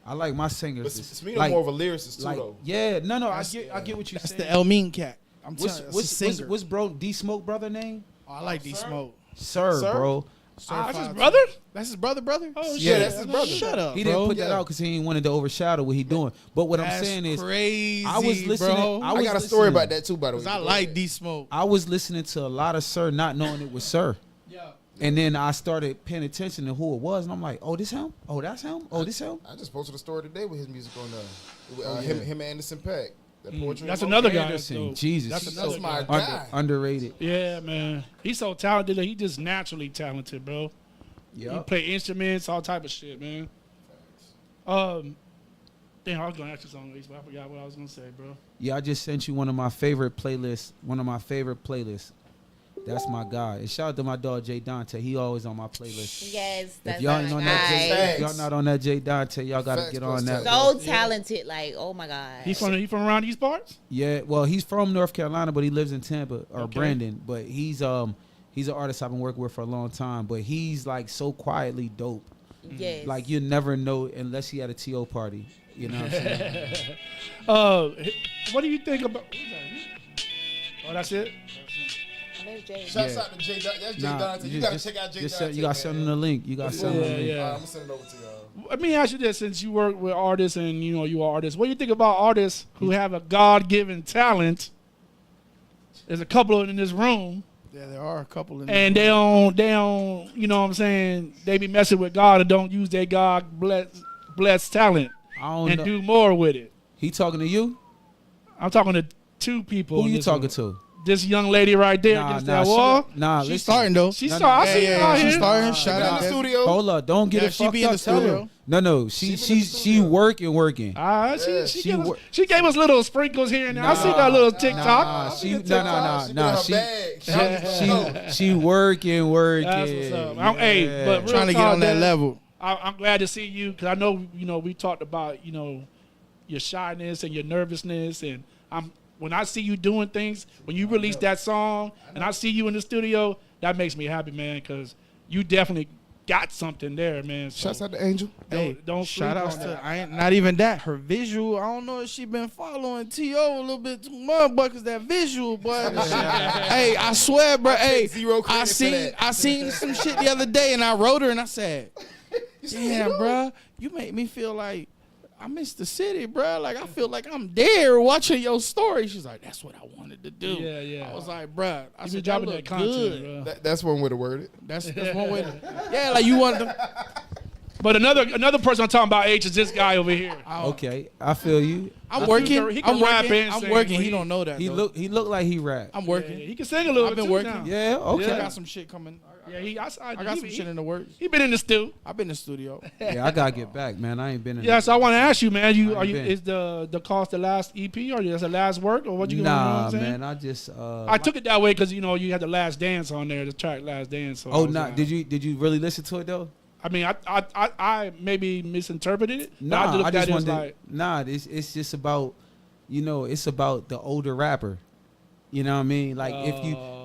I like my But singers. Smino like, more of a lyricist too, like, though. yeah, no, I That's- get what you're That's saying. the El Mean cat. I'm telling you, that's a what's singer. what's bro D Smoke brother name? Oh, I like D Smoke. Sir, bro. That's his brother? That's his brother. Oh, Yeah, shit. that's his brother. Shut up. He bro. didn't put that Yeah. out because he ain't wanted to overshadow what he doing. But what I'm That's saying is, crazy, I was listening. bro. I got a story about that too, by the way. 'Cause I like D Smoke. I was listening to a lot of Sir, not knowing it was Sir. Yeah. And then I started paying attention to who it was, and I'm like, oh, this him? Oh, that's him? Oh, this him? I just posted a story today with his music on there. Him and Anderson .Paak. That poetry. That's and another poetry. guy. Anderson, That's Jesus. That's another That's my guy. guy. Underrated. Yeah, man. He's so talented. He just naturally talented, bro. He Yeah. play instruments, all type of shit, man. Damn, I was gonna ask you something, but I forgot what I was gonna say, bro. Yeah, I just sent you one of my favorite playlists. That's my guy. And shout out to my dog Jay Dante. He always on my playlist. Yes, that's If y'all my ain't on guy. that Jay, if Facts. y'all not on that Jay Dante, y'all gotta Facts get plus on that. tax. So talented, like, oh my god. He from around these parts? Yeah, well, he's from North Carolina, but he lives in Tampa or Okay. Brandon. But he's an artist I've been working with for a long time. But he's like so quietly dope. Yes. Like you never know unless he at a TO party. You know what I'm saying? What do you think about? Who's that? Oh, that's it. There's Jay. Shouts out to Jay Dante. That's Jay Nah, Dante. You gotta check out Jay Dante. You gotta send him the link. You gotta send him the link. Yeah. I'm gonna send it over to y'all. Let me ask you this: since you work with artists and you know you are artists, what do you think about artists who have a God-given talent? There's a couple of them in this room, Yeah, there are a couple in and they don't, you know what I'm saying? They be messing with God and don't use their God-blessed talent I don't and know. do more with it. He talking to you? I'm talking to two people. Who in you this talking room. to? This young lady right there against that wall. She's She's starting though. She's No, starting. no. I see her out she's here. starting. She Shout in out the to studio. Hold up, don't get Yeah, it she fucked be in up. the Tell her. studio. No, She been in the she studio. working. She gave us little sprinkles here and there. I see that little TikTok. She been in her bag. She working. That's what's up. Hey, but real Trying to get talk, on that man, level. I'm glad to see you because I know we talked about your shyness and your nervousness, and when I see you doing things, when you release that song, and I see you in the studio, that makes me happy, man, because you definitely got something there, man. So Shouts out to Angel. don't Shout sleep outs on to that. I ain't not even that. Her visual. I don't know if she been following T.O. a little bit too much, but cause that visual, but hey, I swear, bro. Hey, zero credit for that. I seen some shit the other day, and I wrote her, and I said, "Damn, bro, you make me feel like I miss the city, bro. Like I feel like I'm there watching your story." She's like, "That's what I wanted to do." Yeah. I was like, "Bro, I You said been dropping that that look content, good." bro. That's one way to word it. That's one way to. Yeah, like you wanted to. But another person I'm talking about, H, is this guy over here. Okay, I feel you. I'm working. he can I'm rap working. and I'm sing, working. but He don't know that. He though. look like he rap. I'm working. Yeah, he can sing a little I've bit been too working. now. Yeah, okay. I got some shit coming. Yeah, I I got some shit in the works. He been in the stew. I've been in the studio. Yeah, I gotta get back, man. I ain't been in. Yeah, so I want to ask you, man. Been. Is the cost the last EP or is the last work or what you? Nah, you know what I'm saying? man. I just. I took it that way because you had the Last Dance on there, the track Last Dance. So Oh, nah. Did you really listen to it though? I mean, I maybe misinterpreted it. But I Nah, looked I at just it as wanted. like, Nah, it's just about, it's about the older rapper. You know what I mean? Like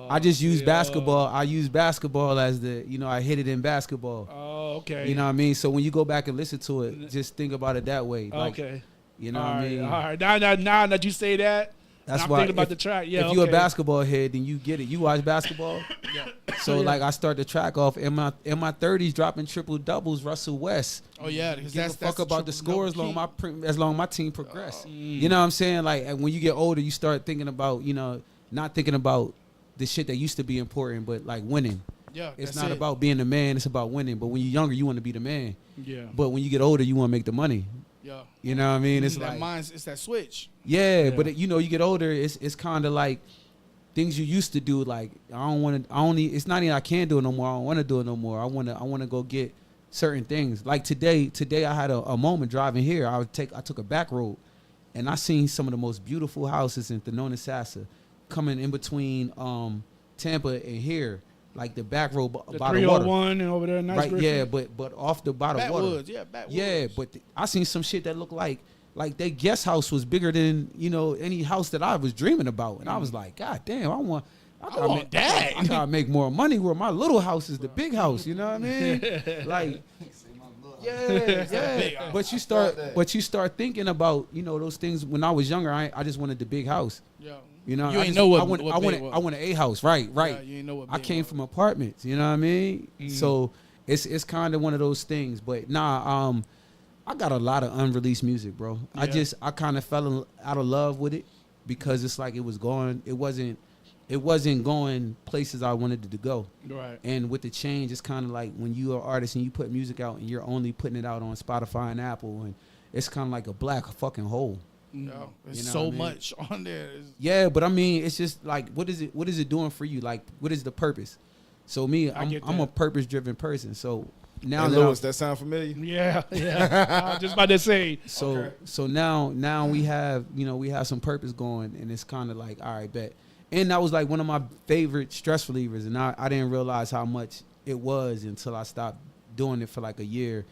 I just use basketball. I use basketball as the, I hit it in basketball. Oh, okay. You know what I mean? So when you go back and listen to it, just think about it that way. Like, okay. You know what I mean? All right. Now that you say that, that's I'm why thinking about the track. Yeah. If you're a basketball head, then you get it. You watch basketball. Yeah. So like I start the track off in my 30s, dropping triple doubles. Russell West. Oh yeah, because Give a fuck about the score as long as my team progress. Mm. You know what I'm saying? Like when you get older, you start thinking about not thinking about the shit that used to be important, but like winning. Yeah, it's not about being the man. It's about winning. But when you're younger, you want to be the man. Yeah. But when you get older, you want to make the money. Yeah. You know what I mean? It's that like it's that switch. Yeah, but you get older. It's kind of like things you used to do. Like it's not even I can't do it no more. I don't want to do it no more. I want to go get certain things. Like today I had a moment driving here. I took a back road, and I seen some of the most beautiful houses in Thonona Sassa coming in between Tampa and here. Like the back road by the 301 and over there, nice right? Griffin. Yeah, but off the by the water. Backwoods. Yeah, but I seen some shit that looked like their guest house was bigger than any house that I was dreaming about, and I was like, God damn, I want that. I gotta make more money where my little house is the big house. You know what I mean? Like, yeah. But you start thinking about those things. When I was younger, I just wanted the big house. Yeah. You I want a house, right? Yeah, you ain't know what I came from apartments, you know what I mean? Mm-hmm. So it's kind of one of those things. But I got a lot of unreleased music, bro. Yeah. I kind of fell out of love with it because it's like it wasn't going places I wanted it to go. Right. And with the change, it's kind of like when you're an artist and you put music out and you're only putting it out on Spotify and Apple, and it's kind of like a black fucking hole. No, it's so much on there. Yeah, but I mean, it's just like, what is it doing for you? Like, what is the purpose? So me, I'm a purpose-driven person. So now, hey, Lewis, that sound familiar? Yeah. I was just about to say. So now we have some purpose going, and it's kind of like, all right, bet. And that was like one of my favorite stress relievers, and I didn't realize how much it was until I stopped doing it for like a year.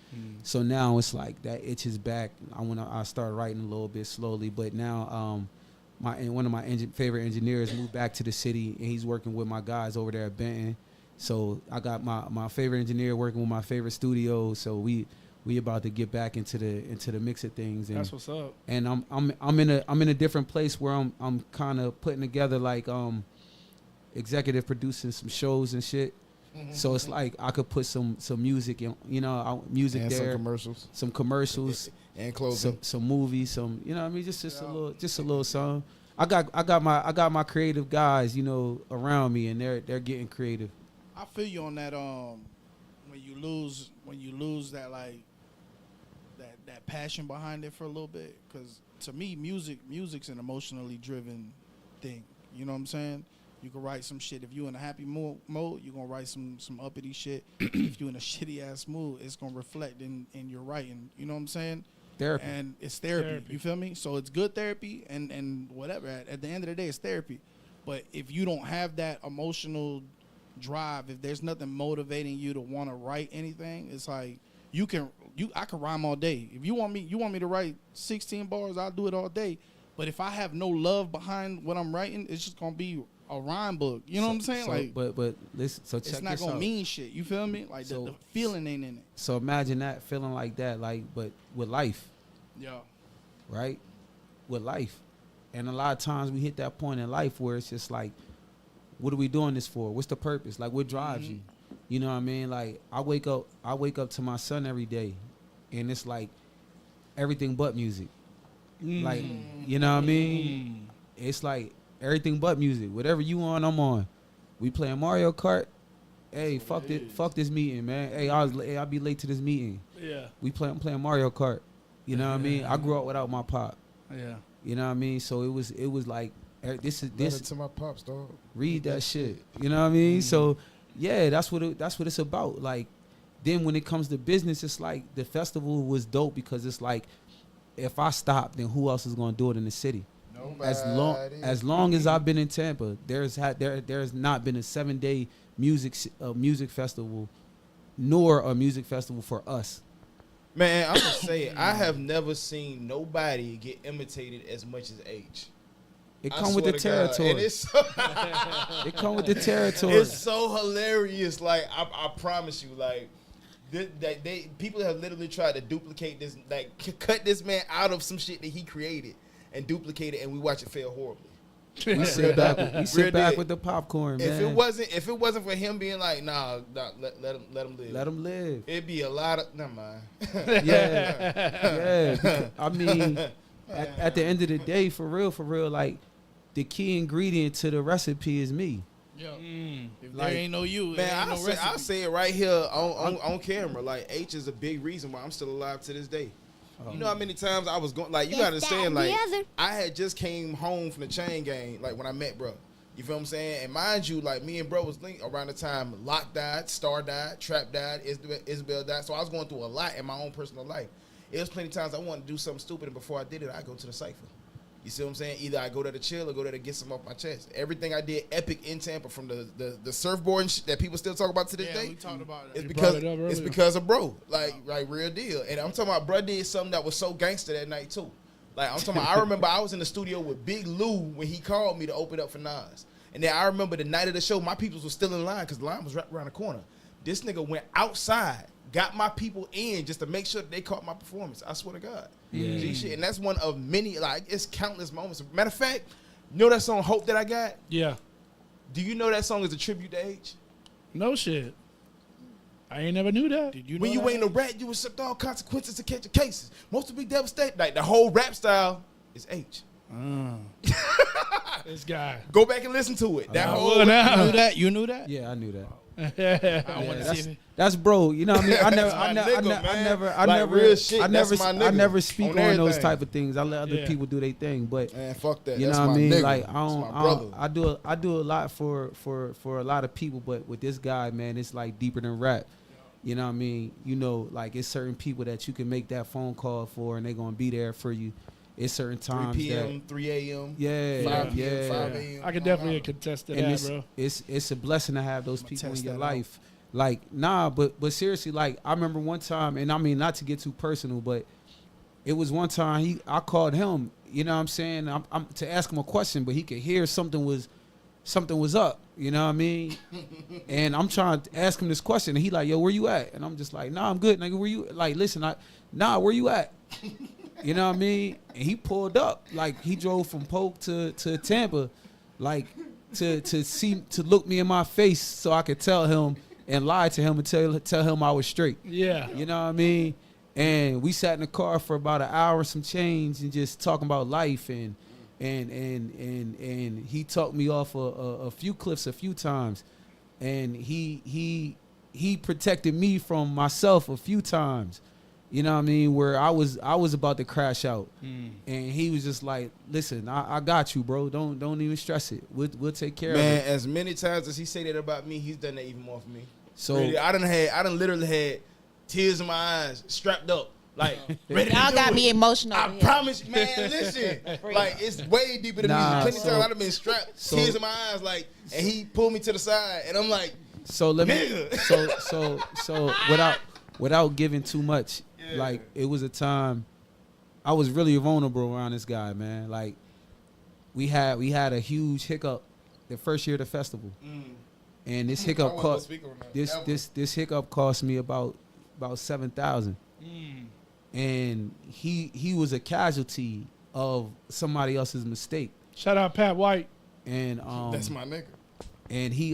So now it's like that itch is back. I start writing a little bit slowly, but now one of my favorite engineers moved back to the city, and he's working with my guys over there at Benton. So I got my favorite engineer working with my favorite studio. So we about to get back into the mix of things. And that's what's up. And I'm in a different place where I'm kind of putting together like executive producing some shows and shit. So it's like I could put some music in, music and there, some commercials, and closing, some movies, some I mean, just a little song. I got my creative guys, around me, and they're getting creative. I feel you on that. When you lose that like that passion behind it for a little bit, because to me, music's an emotionally driven thing. You know what I'm saying? You can write some shit. If you in a happy mode, you're going to write some uppity shit. If you in a shitty-ass mood, it's going to reflect in your writing. You know what I'm saying? Therapy. And it's therapy. You feel me? So it's good therapy and whatever. At the end of the day, it's therapy. But if you don't have that emotional drive, if there's nothing motivating you to want to write anything, it's like I can rhyme all day. If you want me to write 16 bars, I'll do it all day. But if I have no love behind what I'm writing, it's just going to be a rhyme book. You know what I'm saying? But listen, so check this out. It's not gonna mean shit. You feel me? Like the feeling ain't in it. So imagine that feeling like that, but with life. Yeah. Right? With life. And a lot of times we hit that point in life where it's just like, what are we doing this for? What's the purpose? Like, what drives you? You know what I mean? Like, I wake up to my son every day, and it's like everything but music. Like, you know what I mean? It's like everything but music. Whatever you on, I'm on. We playing Mario Kart. Hey, fuck this meeting, man. Hey, I'll be late to this meeting. Yeah. I'm playing Mario Kart. You know what I mean? I grew up without my pop. Yeah. You know what I mean? So it was like this to my pops, dog. Read that shit. You know what I mean? So yeah, that's what it's about. Like, then when it comes to business, it's like the festival was dope because it's like, if I stop, then who else is gonna do it in the city? Nobody. As long as I've been in Tampa, there's not been a 7-day music festival, nor a music festival for us. Man, I'm gonna say I have never seen nobody get imitated as much as H. It I come with swear the to God. territory. And it's It come with the territory. It's so hilarious. Like I promise you, like people have literally tried to duplicate this, like cut this man out of some shit that he created and duplicate it, and we watch it fail horribly. We sit back with the popcorn, man. If it wasn't for him being like, nah, let him live. Let him live. It'd be a lot of never mind. Yeah. I mean, at the end of the day, for real, like the key ingredient to the recipe is me. Yo, if like, there ain't no you, Man, ain't no I'll say it right here on camera. Like H is a big reason why I'm still alive to this day. You know how many times I was going, like, you gotta understand, like, I had just came home from the chain gang, like, when I met bro. You feel what I'm saying? And mind you, like, me and bro was linked around the time Locke died, Star died, Trap died, Isabel died. So I was going through a lot in my own personal life. It was plenty of times I wanted to do something stupid, and before I did it, I go to the cypher. You see what I'm saying? Either I go there to chill or go there to get some off my chest. Everything I did epic in Tampa, from the surfboard and shit that people still talk about to this day. We talked about it. It's because of bro, like real deal. And I'm talking about bro did something that was so gangster that night too. Like I'm talking about, I remember I was in the studio with Big Lou when he called me to open up for Nas. And then I remember the night of the show, my peoples were still in line because the line was right around the corner. This nigga went outside, got my people in just to make sure that they caught my performance. I swear to God. Yeah. G shit. And that's one of many, like, it's countless moments. Matter of fact, you know that song Hope That I Got? Yeah. Do you know that song is a tribute to H? No shit. I ain't never knew that. Did you know When you that? ain't a rat, you accept all consequences to catch your cases. Most will be devastated. Like, the whole rap style is H. This guy. Go back and listen to it. That whole You knew that? You knew that? Yeah, I knew that. I want to see it. That's bro. You know what I mean? I never speak On on those everything. type of things. I let other people do their thing, but Man, fuck that. you That's know what my I mean? nigga. Like That's my brother. I do a lot for a lot of people, but with this guy, man, it's like deeper than rap. You know what I mean? You know, like it's certain people that you can make that phone call for, and they're gonna be there for you. It's certain 3 times p.m., 3 a.m., yeah, 5 p.m., yeah. 5 a.m. I can definitely contest to and that, bro. it's a blessing to have those people in test your that life. Like, nah, but seriously, like I remember one time, and I mean not to get too personal, but it was one time I called him, you know what I'm saying, I'm to ask him a question, but he could hear something was up, you know what I mean? And I'm trying to ask him this question, and he like, yo, where you at? And I'm just like, nah, I'm good, nigga, where you, like, listen, where you at? You know what I mean? And he pulled up, like he drove from Polk to Tampa, like to look me in my face so I could tell him and lie to him and tell him I was straight. Yeah. You know what I mean? And we sat in the car for about an hour, some change, and just talking about life, and he talked me off a few cliffs a few times, and he protected me from myself a few times. You know what I mean? Where I was about to crash out, and he was just like, "Listen, I got you, bro. Don't even stress it. We'll take care of it." Man, as many times as he say that about me, he's done that even more for me. So really, I done literally had tears in my eyes, strapped up, like ready to Y'all do got it. me emotional. I promise, man. Listen, like it's way deeper than Nah, music. Plenty so- times I've been strapped, tears in my eyes, like, and he pulled me to the side, and I'm like, So let me Nigga. so without giving too much, like it was a time I was really vulnerable around this guy, man. Like we had a huge hiccup the first year of the festival. And this hiccup wasn't cost gonna speak on that, this hiccup cost me about $7,000. And he was a casualty of somebody else's mistake. Shout out Pat White. And that's my nigga. and he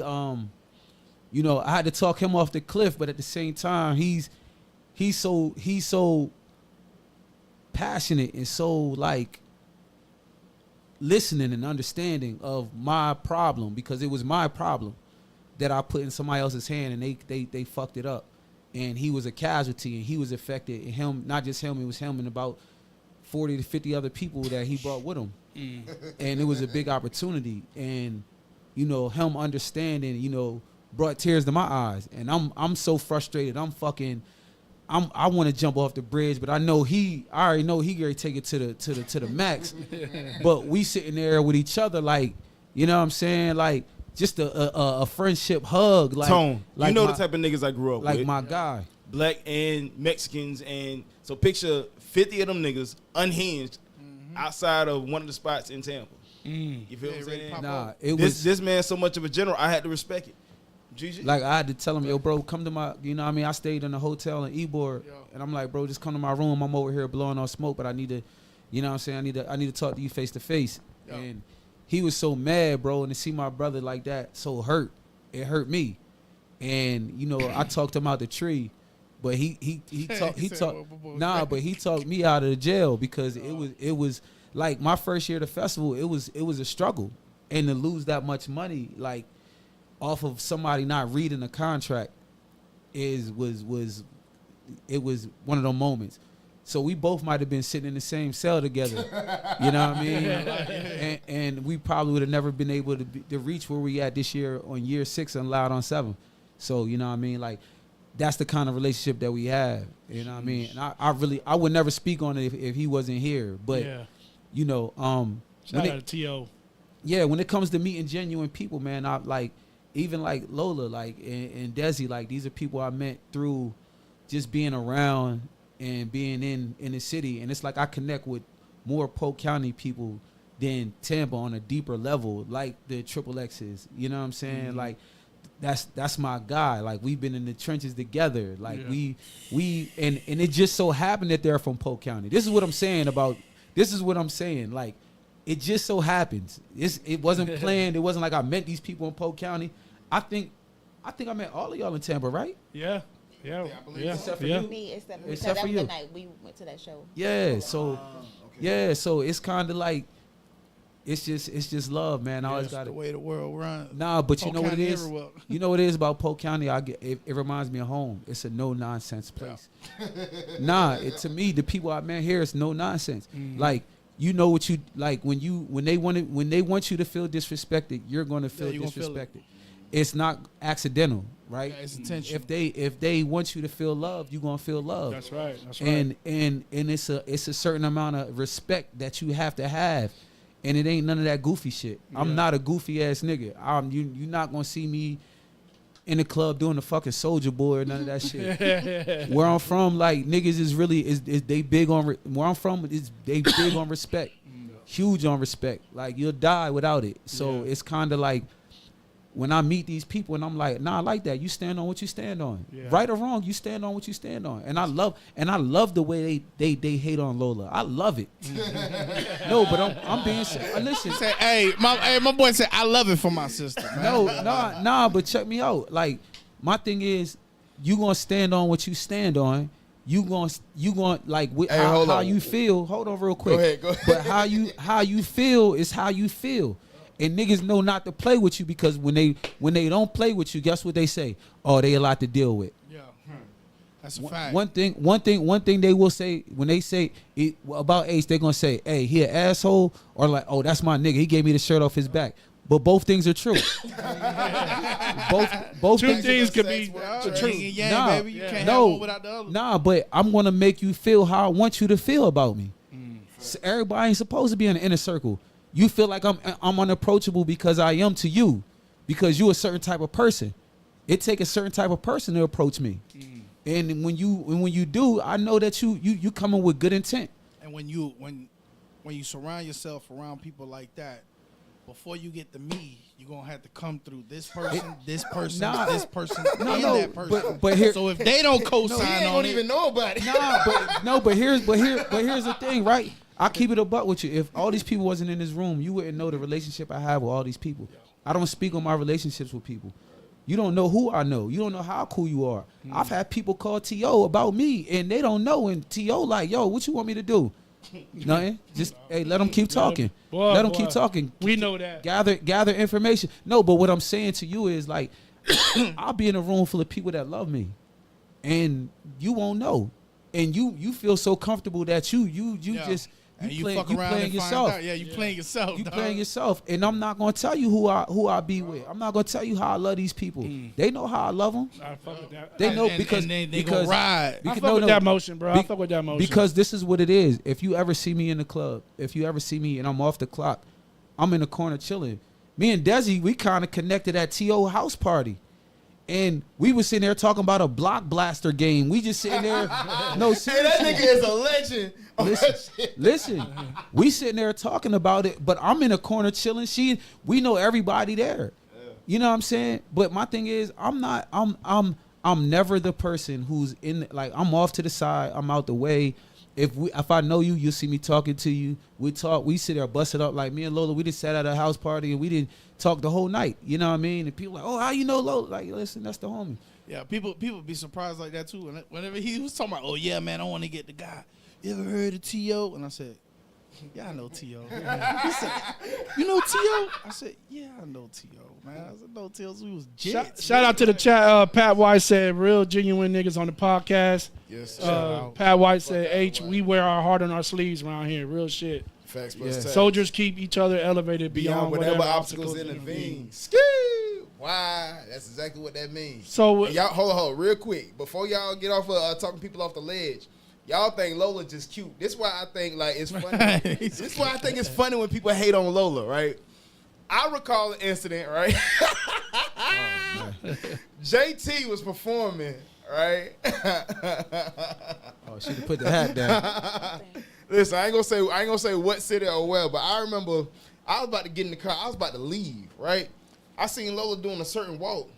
you know, I had to talk him off the cliff, but at the same time he's so passionate and so like listening and understanding of my problem, because it was my problem that I put in somebody else's hand, and they fucked it up. And he was a casualty, and he was affected, and him, not just him, it was him and about 40 to 50 other people that he brought with him. And it was a big opportunity, and you know, him understanding, you know, brought tears to my eyes. And I'm so frustrated. I want to jump off the bridge, but I already know he gonna take it to the max. But we sitting there with each other, like, you know what I'm saying, like just a friendship hug, like Tone, like you know my, the type of niggas I grew up like with. my guy. Black and Mexicans, and so picture 50 of them niggas unhinged outside of one of the spots in Tampa. You feel what I'm saying? Nah, it was This man so much of a general. I had to respect it. GG. like I had to tell him, yo, bro, come to my, you know what I mean? I stayed in a hotel in Ybor, and I'm like, bro, just come to my room. I'm over here blowing on smoke, but I need to, you know what I'm saying? I need to talk to you face to face. And he was so mad, bro, and to see my brother like that, so hurt, it hurt me. And you know, I talked him out the tree, but he talked me out of the jail because it was like my first year at the festival. It was a struggle, and to lose that much money like off of somebody not reading the contract was one of those moments. So we both might have been sitting in the same cell together, you know what I mean? And we probably would have never been able to reach where we at this year on year 6 and Loud on 7. So, you know what I mean? Like, that's the kind of relationship that we have, you know what I mean? And I would never speak on it if he wasn't here. But, you know, shout out to T.O. Yeah, when it comes to meeting genuine people, man, I like, even like Lola, like, and Desi, like, these are people I met through just being around and being in the city. And it's like I connect with more Polk County people than Tampa on a deeper level, like the Triple X's. You know what I'm saying? Like, that's my guy. Like, we've been in the trenches together. Like, we and it just so happened that they're from Polk County. This is what I'm saying. Like, it just so happens. It wasn't planned. It wasn't like I met these people in Polk County. I think I met all of y'all in Tampa, right? Yeah. Except for you. Me, except Except that for was you. the night we went to that show. Yeah. So, so it's kind of like, it's just love, man. I always got the way the world runs. Nah, but you Polk know what it County is? everywhere. You know what it is about Polk County? It reminds me of home. It's a no-nonsense place. To me, the people I met here, it's no nonsense. Like, you know what you like when they want you to feel disrespected, you're going to feel disrespected. It's not accidental, right? Yeah, it's intentional. If they want you to feel love, you're gonna feel love. That's right. And it's a certain amount of respect that you have to have, and it ain't none of that goofy shit. I'm not a goofy ass nigga. You're not gonna see me in the club doing the fucking Soldier Boy or none of that shit. Where I'm from, like, niggas is they big on where I'm from is they big on respect, huge on respect. Like, you'll die without it. So it's kind of like, when I meet these people and I'm like, nah, I like that. You stand on what you stand on. Yeah. Right or wrong, you stand on what you stand on. And I love the way they hate on Lola. I love it. No, but I'm being listen. Say, hey, my boy said I love it for my sister. Man. Nah, but check me out. Like, my thing is, you gonna stand on what you stand on. You gonna like how you feel. Hold on real quick. Go ahead. But how you feel is how you feel. And niggas know not to play with you, because when they don't play with you, guess what they say? Oh, they a lot to deal with. Yeah, that's a fact. One thing they will say when they say it, about Ace, they gonna say, "Hey, he an asshole," or like, "Oh, that's my nigga. He gave me the shirt off his back." But both things are true. both Two things could be true. Baby. You can't have one without the other. Nah, but I'm gonna make you feel how I want you to feel about me. So everybody ain't supposed to be in the inner circle. You feel like I'm unapproachable because I am to you, because you a certain type of person. It take a certain type of person to approach me, and when you do, I know that you coming with good intent. And when you surround yourself around people like that, before you get to me, you're gonna have to come through this person, this person, and that person. But here, so if they don't co-sign on it, even know about it. But here's the thing, right? I keep it a buck with you. If all these people wasn't in this room, you wouldn't know the relationship I have with all these people. I don't speak on my relationships with people. You don't know who I know. You don't know how cool you are. I've had people call T.O. about me, and they don't know. And T.O. like, yo, what you want me to do? Nothing. Just, hey, let them keep talking. Let them keep talking. We know that. Gather information. No, but what I'm saying to you is, like, I'll be in a room full of people that love me, and you won't know. And you feel so comfortable that you just... You playing yourself. You playing yourself. You playing yourself, and I'm not gonna tell you who I be with. I'm not gonna tell you how I love these people. They know how I love them. I fuck with that. They know because they gonna ride. I fuck with that motion, bro. I fuck with that motion because this is what it is. If you ever see me in the club, if you ever see me and I'm off the clock, I'm in the corner chilling. Me and Desi, we kind of connected at T.O. house party, And we was sitting there talking about a block blaster game. We just sitting there. No, seriously. Hey, that nigga is a legend. Listen, we sitting there talking about it, but I'm in a corner chilling. We know everybody there. You know what I'm saying? But my thing is, I'm never the person who's like, I'm off to the side. I'm out the way. If I know you, you'll see me talking to you. We talk. We sit there, bust it up. Like me and Lola, we just sat at a house party and we didn't talk the whole night. You know what I mean? And people like, oh, how you know Lola? Like, listen, that's the homie. Yeah, people be surprised like that too. And whenever he was talking about, oh yeah, man, I want to get the guy. You ever heard of T.O.? And I said, yeah, I know T.O. He said, you know T.O.? I said, yeah, I know T.O., man. I said, no, T.O. We was jets. Shout out to the chat. Pat White said, real genuine niggas on the podcast. Yes, Pat White said, H, we wear our heart on our sleeves around here. Real shit. Facts, yeah. Soldiers keep each other elevated beyond whatever obstacles intervene. Why? That's exactly what that means. So and y'all, hold on, real quick. Before y'all get off of talking people off the ledge, y'all think Lola just cute. This is why I think like it's funny. This is why I think it's funny when people hate on Lola, right? I recall an incident, right? JT was performing, right? Oh, she put the hat down. Listen, I ain't gonna say what city or where, but I remember I was about to get in the car. I was about to leave, right? I seen Lola doing a certain walk.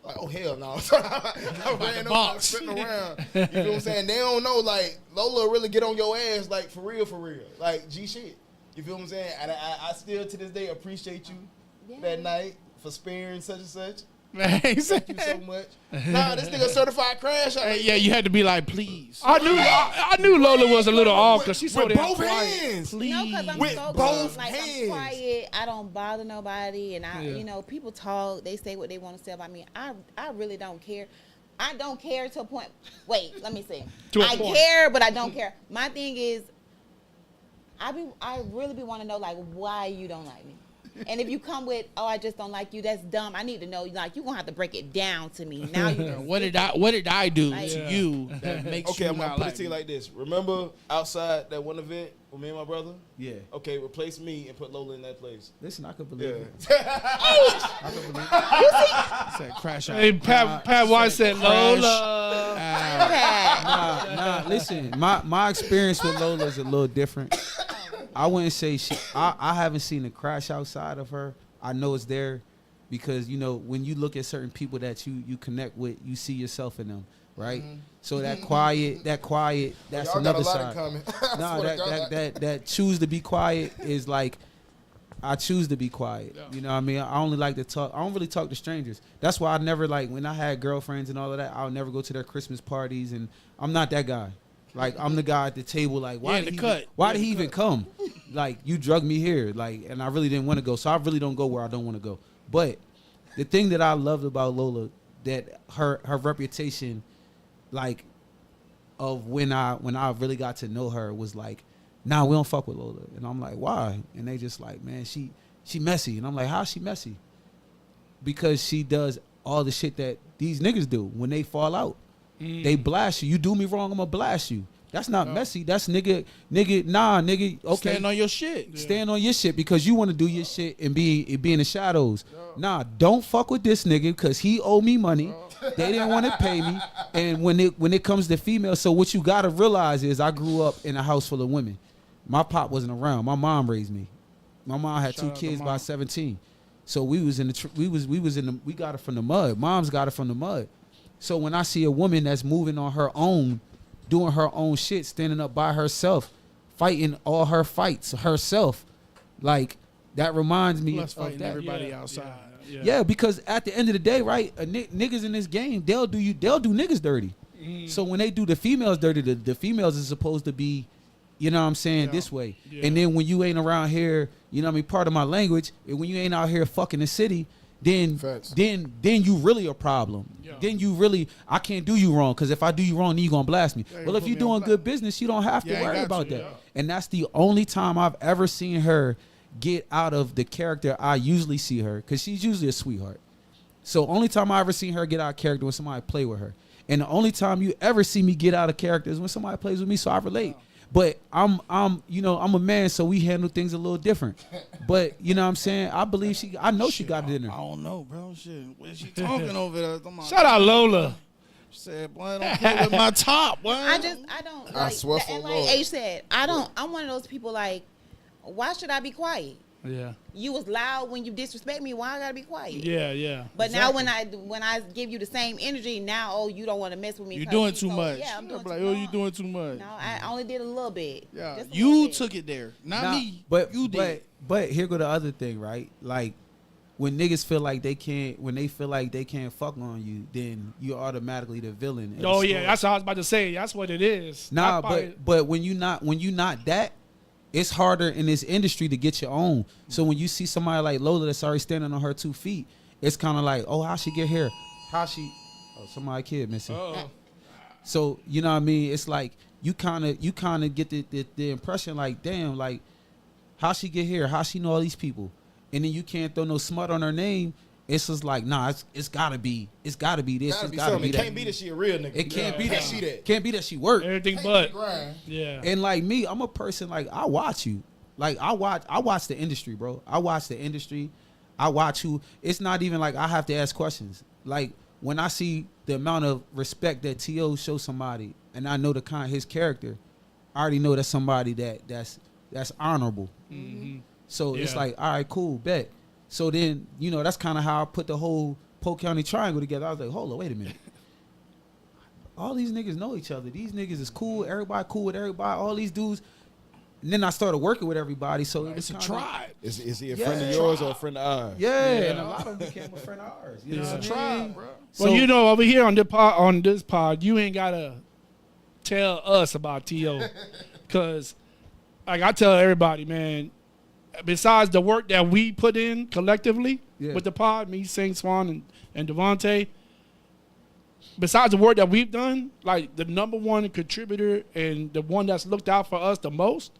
Like, oh, hell no. I ran over, sitting around. You feel what I'm saying? They don't know, like, Lola really get on your ass, like, for real. Like, G shit. You feel what I'm saying? And I still, to this day, appreciate you that night for sparing such and such. Thank you so much. Nah, this nigga certified crash. Yeah, you had to be like, please. I knew Lola was a little off because she's so with both hands. Please. No, because I'm with so both like, hands. I'm quiet. I don't bother nobody, and you know, people talk. They say what they want to say about me. I really don't care. I don't care to a point. Wait, let me see. I care, but I don't care. My thing is, I really be want to know like why you don't like me. And if you come with, oh, I just don't like you, that's dumb. I need to know, like, you're going to have to break it down to me. Now you what did I do to you that makes you I'm going not to put like it to you me? like this. Remember outside that one event with me and my brother? Yeah. Okay, replace me and put Lola in that place. Listen, I could believe it. I could believe it. Said crash out. Hey, Pat White said Lola. Nah, listen, my experience with Lola is a little different. I wouldn't say I haven't seen a crash outside of her. I know it's there because, you know, when you look at certain people that you connect with, you see yourself in them, right? Mm-hmm. So that quiet, that's another side. Nah, that choose to be quiet is like, I choose to be quiet. You know what I mean? I only like to talk. I don't really talk to strangers. That's why I never, like, when I had girlfriends and all of that, I would never go to their Christmas parties, and I'm not that guy. Like, I'm the guy at the table, like, why did he even come? Like, you drugged me here, like, and I really didn't want to go, so I really don't go where I don't want to go. But the thing that I loved about Lola, that her reputation, like, of when I really got to know her was like, nah, we don't fuck with Lola. And I'm like, why? And they just like, man, she messy. And I'm like, how's she messy? Because she does all the shit that these niggas do when they fall out. They blast you. You do me wrong, I'm gonna blast you. That's not messy. That's nigga, okay. Stand on your shit. Yeah. Stand on your shit because you want to do your shit and be in the shadows. Yeah. Nah, don't fuck with this nigga because he owe me money. They didn't want to pay me. And when it comes to females, so what you gotta realize is I grew up in a house full of women. My pop wasn't around. My mom raised me. My mom had two kids by 17. So we got it from the mud. Mom's got it from the mud. So when I see a woman that's moving on her own, doing her own shit, standing up by herself, fighting all her fights herself, like, that reminds me of that. Everybody outside. Yeah, because at the end of the day, right, niggas in this game, they'll do niggas dirty. So when they do the females dirty, the females is supposed to be, you know what I'm saying, this way. Yeah. And then when you ain't around here, you know what I mean, part of my language, and when you ain't out here fucking the city, then you really a problem. Yeah. Then you really, I can't do you wrong, because if I do you wrong, then you gonna blast me. Well, if you're doing good business, you don't have to worry about that. Yeah. And that's the only time I've ever seen her get out of the character I usually see her, because she's usually a sweetheart. So only time I ever seen her get out of character when somebody play with her. And the only time you ever see me get out of character is when somebody plays with me, so I relate. But I'm a man, so we handle things a little different. But you know what I'm saying? I believe I know she got it in her. I don't know, bro. Shit, what is she talking over there? Shout out Lola. She said, boy, don't play with my top, boy. I don't. I swear for and like Lord. H said, I'm one of those people like, why should I be quiet? Yeah. You was loud when you disrespect me. Why I gotta be quiet? Yeah. But now when I give you the same energy, now you don't want to mess with me. You're doing too much. Yeah, I'm doing like, too much. you doing too much. No, I only did a little bit. Yeah, Just a you little bit. took it there, not me. But you did. But here go the other thing, right? Like when niggas feel like they can't, when they feel like they can't fuck on you, then you're automatically the villain. Oh yeah, that's what I was about to say. That's what it is. Nah, but when you not that, it's harder in this industry to get your own. So when you see somebody like Lola that's already standing on her 2 feet, it's kind of like, oh, how she get here? Oh, somebody kid missing. Uh-oh. So you know what I mean? It's like you kind of get the impression like, damn, like how she get here? How she know all these people? And then you can't throw no smut on her name. It's just like, nah, it's gotta be this. It's gotta be that. It can't be that she a real nigga. It can't be Can't that. see that. Can't be that she worked. Everything Can't but. be Yeah. And like me, I'm a person like I watch you. Like I watch the industry, bro. I watch the industry. I watch who. It's not even like I have to ask questions. Like when I see the amount of respect that T.O. shows somebody, and I know the kind of his character, I already know that's somebody that's honorable. Mm-hmm. So it's Yeah. like, all right, cool, bet. So then, that's kind of how I put the whole Polk County Triangle together. I was like, hold on, wait a minute. All these niggas know each other. These niggas is cool. Everybody cool with everybody. All these dudes. And then I started working with everybody. So It's a tribe. Is he a friend of yours or a friend of ours? Yeah, and a lot of them became a friend of ours. You know It's a what I mean? tribe, bro. Well, over here on this pod, you ain't gotta tell us about T.O. Cause like I tell everybody, man, besides the work that we put in collectively with the pod, me, Saint Swan, and Devontae, besides the work that we've done, like the number one contributor and the one that's looked out for us the most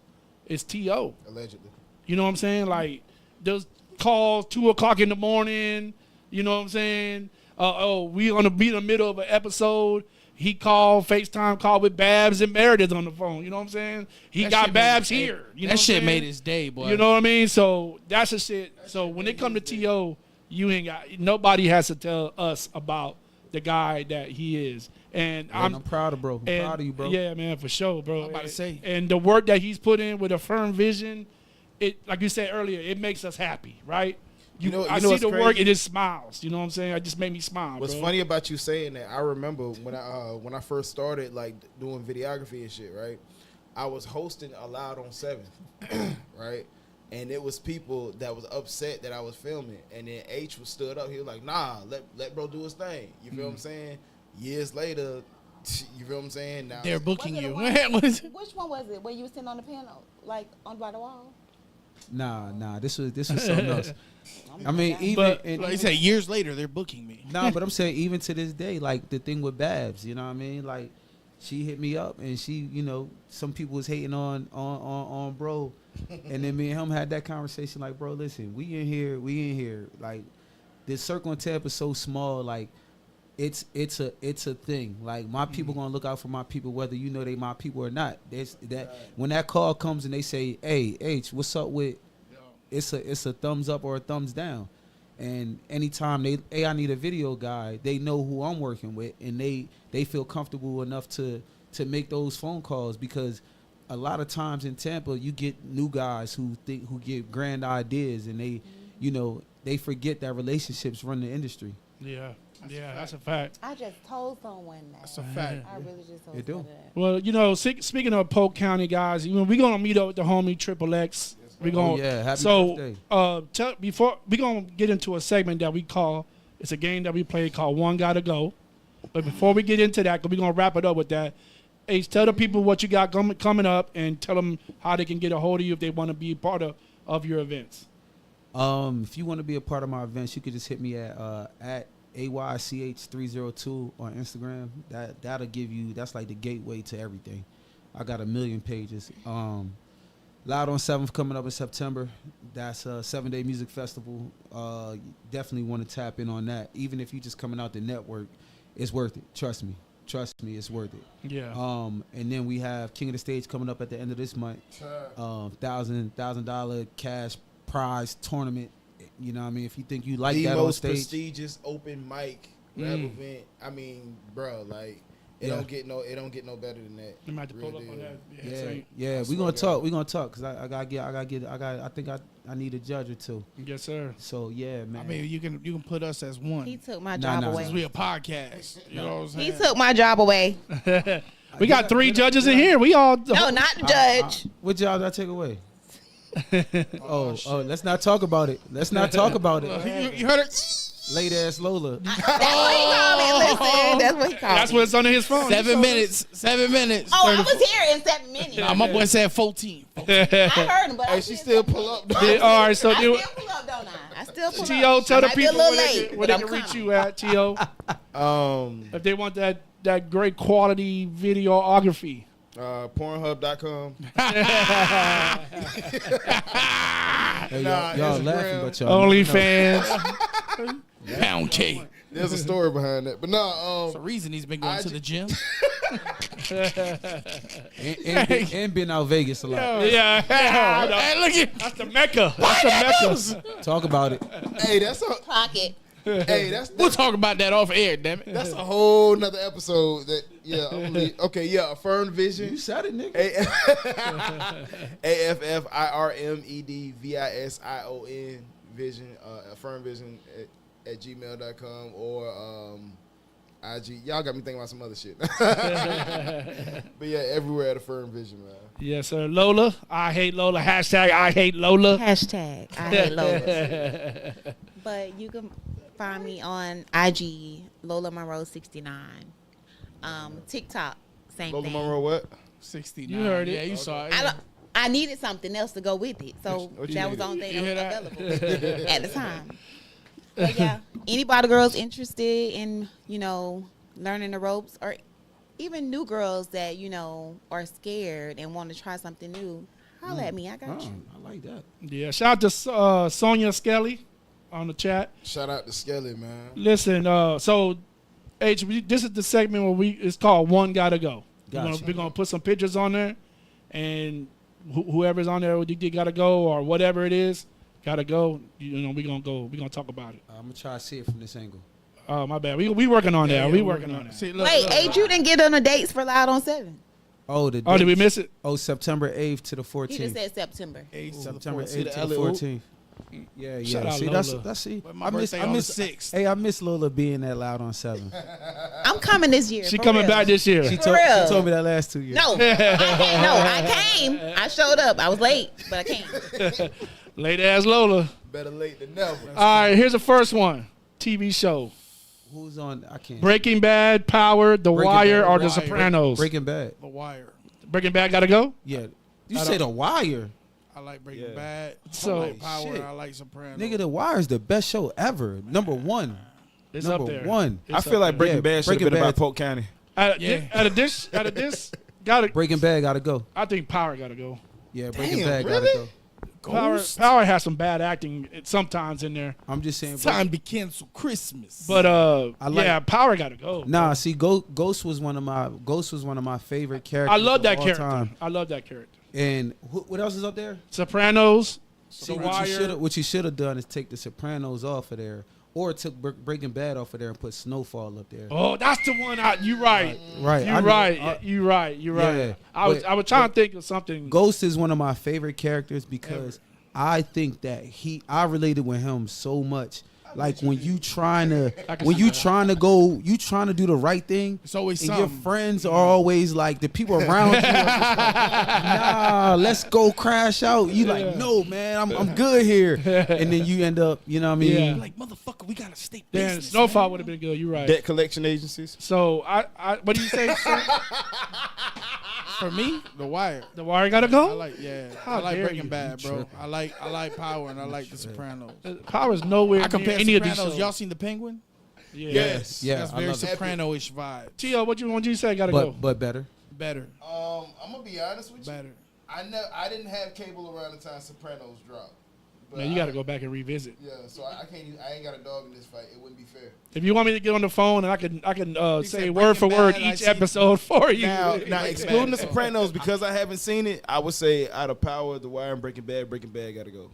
is T.O. Allegedly. You know what I'm saying? Like those calls 2:00 in the morning. You know what I'm saying? We gonna be in the middle of an episode. He called FaceTime call with Babs and Meredith on the phone. You know what I'm saying? He That got shit Babs made- here. You know that what shit I'm made saying? his day, boy. You know what I mean? So that's the shit. So when it come to T.O., you ain't got nobody has to tell us about the guy that he is. And I'm proud of bro. I'm proud of you, bro. Yeah, man, for sure, bro. I'm about to say. And the work that he's put in with a firm vision, it like you said earlier, it makes us happy, right? I see what's the crazy? work, it just smiles. You know what I'm saying? It just made me smile. What's bro. funny about you saying that? I remember when I first started like doing videography and shit. Right, I was hosting Aloud on 7, right, and it was people that was upset that I was filming, and then H was stood up. He was like, "Nah, let bro do his thing." You feel what I'm saying? Years later, you feel what I'm saying? Now They're booking you. Which one was it? Where you were sitting on the panel, like on by the wall? Nah. This was something else. I mean, Like I said, years later, they're booking me. Nah, but I'm saying even to this day, like the thing with Babs, you know what I mean? Like she hit me up and she, some people was hating on bro. And then me and him had that conversation like, bro, listen, we in here. Like the circle in Tampa is so small, like it's a thing. Like my people gonna look out for my people, whether they my people or not. There's that when that call comes and they say, hey, H, what's up with it's a thumbs up or a thumbs down. And anytime I need a video guy, they know who I'm working with and they feel comfortable enough to make those phone calls, because a lot of times in Tampa you get new guys who get grand ideas and they forget that relationships run the industry. Yeah. That's a fact. I just told someone that. That's a fact. I really just told They do. someone that. Well, speaking of Polk County guys, we're gonna meet up with the homie Triple X. We're gonna happy birthday. Before we're gonna get into a segment that we call, it's a game that we play called One Gotta Go. But before we get into that, because we're gonna wrap it up with that, Ace, tell the people what you got coming up and tell them how they can get a hold of you if they want to be part of your events. If you want to be a part of my events, you could just hit me at AYCH302 on Instagram. That'll give you, that's like the gateway to everything. I got 1 million pages. Loud on 7th coming up in September. That's a 7-day music festival. Definitely want to tap in on that. Even if you just coming out the network, it's worth it. Trust me. Trust me, it's worth it. Yeah. And then we have King of the Stage coming up at the end of this month. $1,000 cash prize tournament. You know what I mean? If you think you like the that on most stage. prestigious open mic rap event. I mean, bro, like it don't get no better than that. You might have to pull up on that. Yeah. We're gonna talk. We're gonna talk because I think I need a judge or two. Yes, sir. So yeah, man. I mean, you can put us as one. He took my job away. We a podcast. You know what I'm saying? He took my job away. We got 3 judges in here. We all. No, not the judge. What job did I take away? oh, let's not talk about it. Let's not talk about it. You heard it? Late ass Lola. That's what he called me. Listen, that's what he called me. That's what's under his phone. 7 minutes. 7 minutes. Oh, I was here in 7 minutes. Nah, my boy said 14. I heard him, but Hey, she still pull up. All right, so I still pull up, don't I? I still pull T.O., up. tell the I might be a people little where late, they can reach you at, T.O. If they want that great quality videography. Pornhub.com. Hey, y'all laughing, but y'all OnlyFans. Pound cake. There's a story behind that, but no. There's a reason he's been going to the gym. and been out Vegas a lot. Yeah. Hey, look at That's the Mecca. That's the Mecca. Talk about it. Hey, that's a Pocket. We'll talk about that off air, damn it. That's a whole nother episode. Affirmed Vision. You said it, nigga. AFFIRMEDVISION Vision. Affirmed Vision at gmail.com or IG. Y'all got me thinking about some other shit. But yeah, everywhere at Affirmed Vision, man. Yes, sir. Lola. I hate Lola. Hashtag I hate Lola. Hashtag I hate Lola. But you can find me on IG, Lola Monroe 69. TikTok, same Lola thing. Monroe what? 69. You heard it. Yeah, you saw it. I needed something else to go with it, so What you that was the needed? only thing that was available at the time. But yeah, anybody girls interested in, learning the ropes, or even new girls that, are scared and want to try something new, holla at me. I got you. I like that. Yeah. Shout out to Sonia Skelly on the chat. Shout out to Skelly, man. Listen, so H, this is the segment where it's called One Gotta Go. Gotcha. We're gonna put some pictures on there, and whoever's on there, you gotta go, or whatever it is, gotta go. We're gonna go. We're gonna talk about it. I'm gonna try to see it from this angle. Oh, my bad. We working on that. We working on that. See, look, Wait, H, you didn't get on the dates for Loud on 7. Oh, did we miss it? Oh, September 8th to the 14th. He just said September. September 8th to the alley-oop. 14th. Yeah. Shout out See, Lola. that's see. My birthday on the 6th. Hey, I miss Lola being that loud on 7. I'm coming this year. She for coming real. back this year. She For told real. me that last 2 years. No, I came. I showed up. I was late, but I came. Late ass Lola. Better late than never. All right, here's the first one. TV show. Who's on? I can't. Breaking Bad, Power, The Breaking Wire, Bad, or The Wire. Sopranos? Breaking Bad. The Wire. Breaking Bad gotta go? Yeah. You say The Wire. I like Breaking Bad. So- I like Power. Shit. I like Sopranos. Nigga, The Wire is the best show ever. Number 1. It's Number up there. 1. It's I feel like Breaking Yeah, Bad should have Breaking been about Bad. Polk County. Out of this, gotta. Breaking Bad gotta go. I think Power gotta go. Yeah, Breaking Damn, Bad really? gotta go. Power has some bad acting sometimes in there, I'm just saying. It's time to cancel Christmas. but like- Power gotta go. Nah, see, Ghost was one of my favorite characters. I love that of all character. time. I love that character. And what else is up there? Sopranos, See, The Wire. what you should have done is take the Sopranos off of there, or took Breaking Bad off of there and put Snowfall up there. Oh, that's the one. You right. Right. You right. You right. You right. Yeah, I was trying to think of something. Ghost is one of my favorite characters because I think that I related with him so much. Like when you trying to do the right thing, It's always and something. your friends are always like the people around you. Are just like, nah, let's go crash out. You like, no, man, I'm good here. And then you end up, you know what I mean? Yeah. Like, motherfucker, we gotta stay Damn, business. Snowfall would have been good. You're right. Debt collection agencies. So I what do you say? Sir? For me, The Wire. The Wire gotta go. I like How I like dare Breaking you. Bad, bro. I like Power and I like The Sopranos. Power's nowhere I compare near any of these Sopranos. shows. Y'all seen The Penguin? Yeah. Yes. Yeah, That's I very love it. Soprano-ish vibe. Tio, what you say gotta go? But better. Better. I'm gonna be honest with you. Better. I didn't have cable around the time Sopranos dropped, Man, you got to go back and revisit. Yeah, so I can't. I ain't got a dog in this fight. It wouldn't be fair. If you want me to get on the phone and I can say said word for Breaking word Bad, I each see- episode for you. Now excluding The Sopranos, because I haven't seen it, I would say out of Power, The Wire, and Breaking Bad got to go.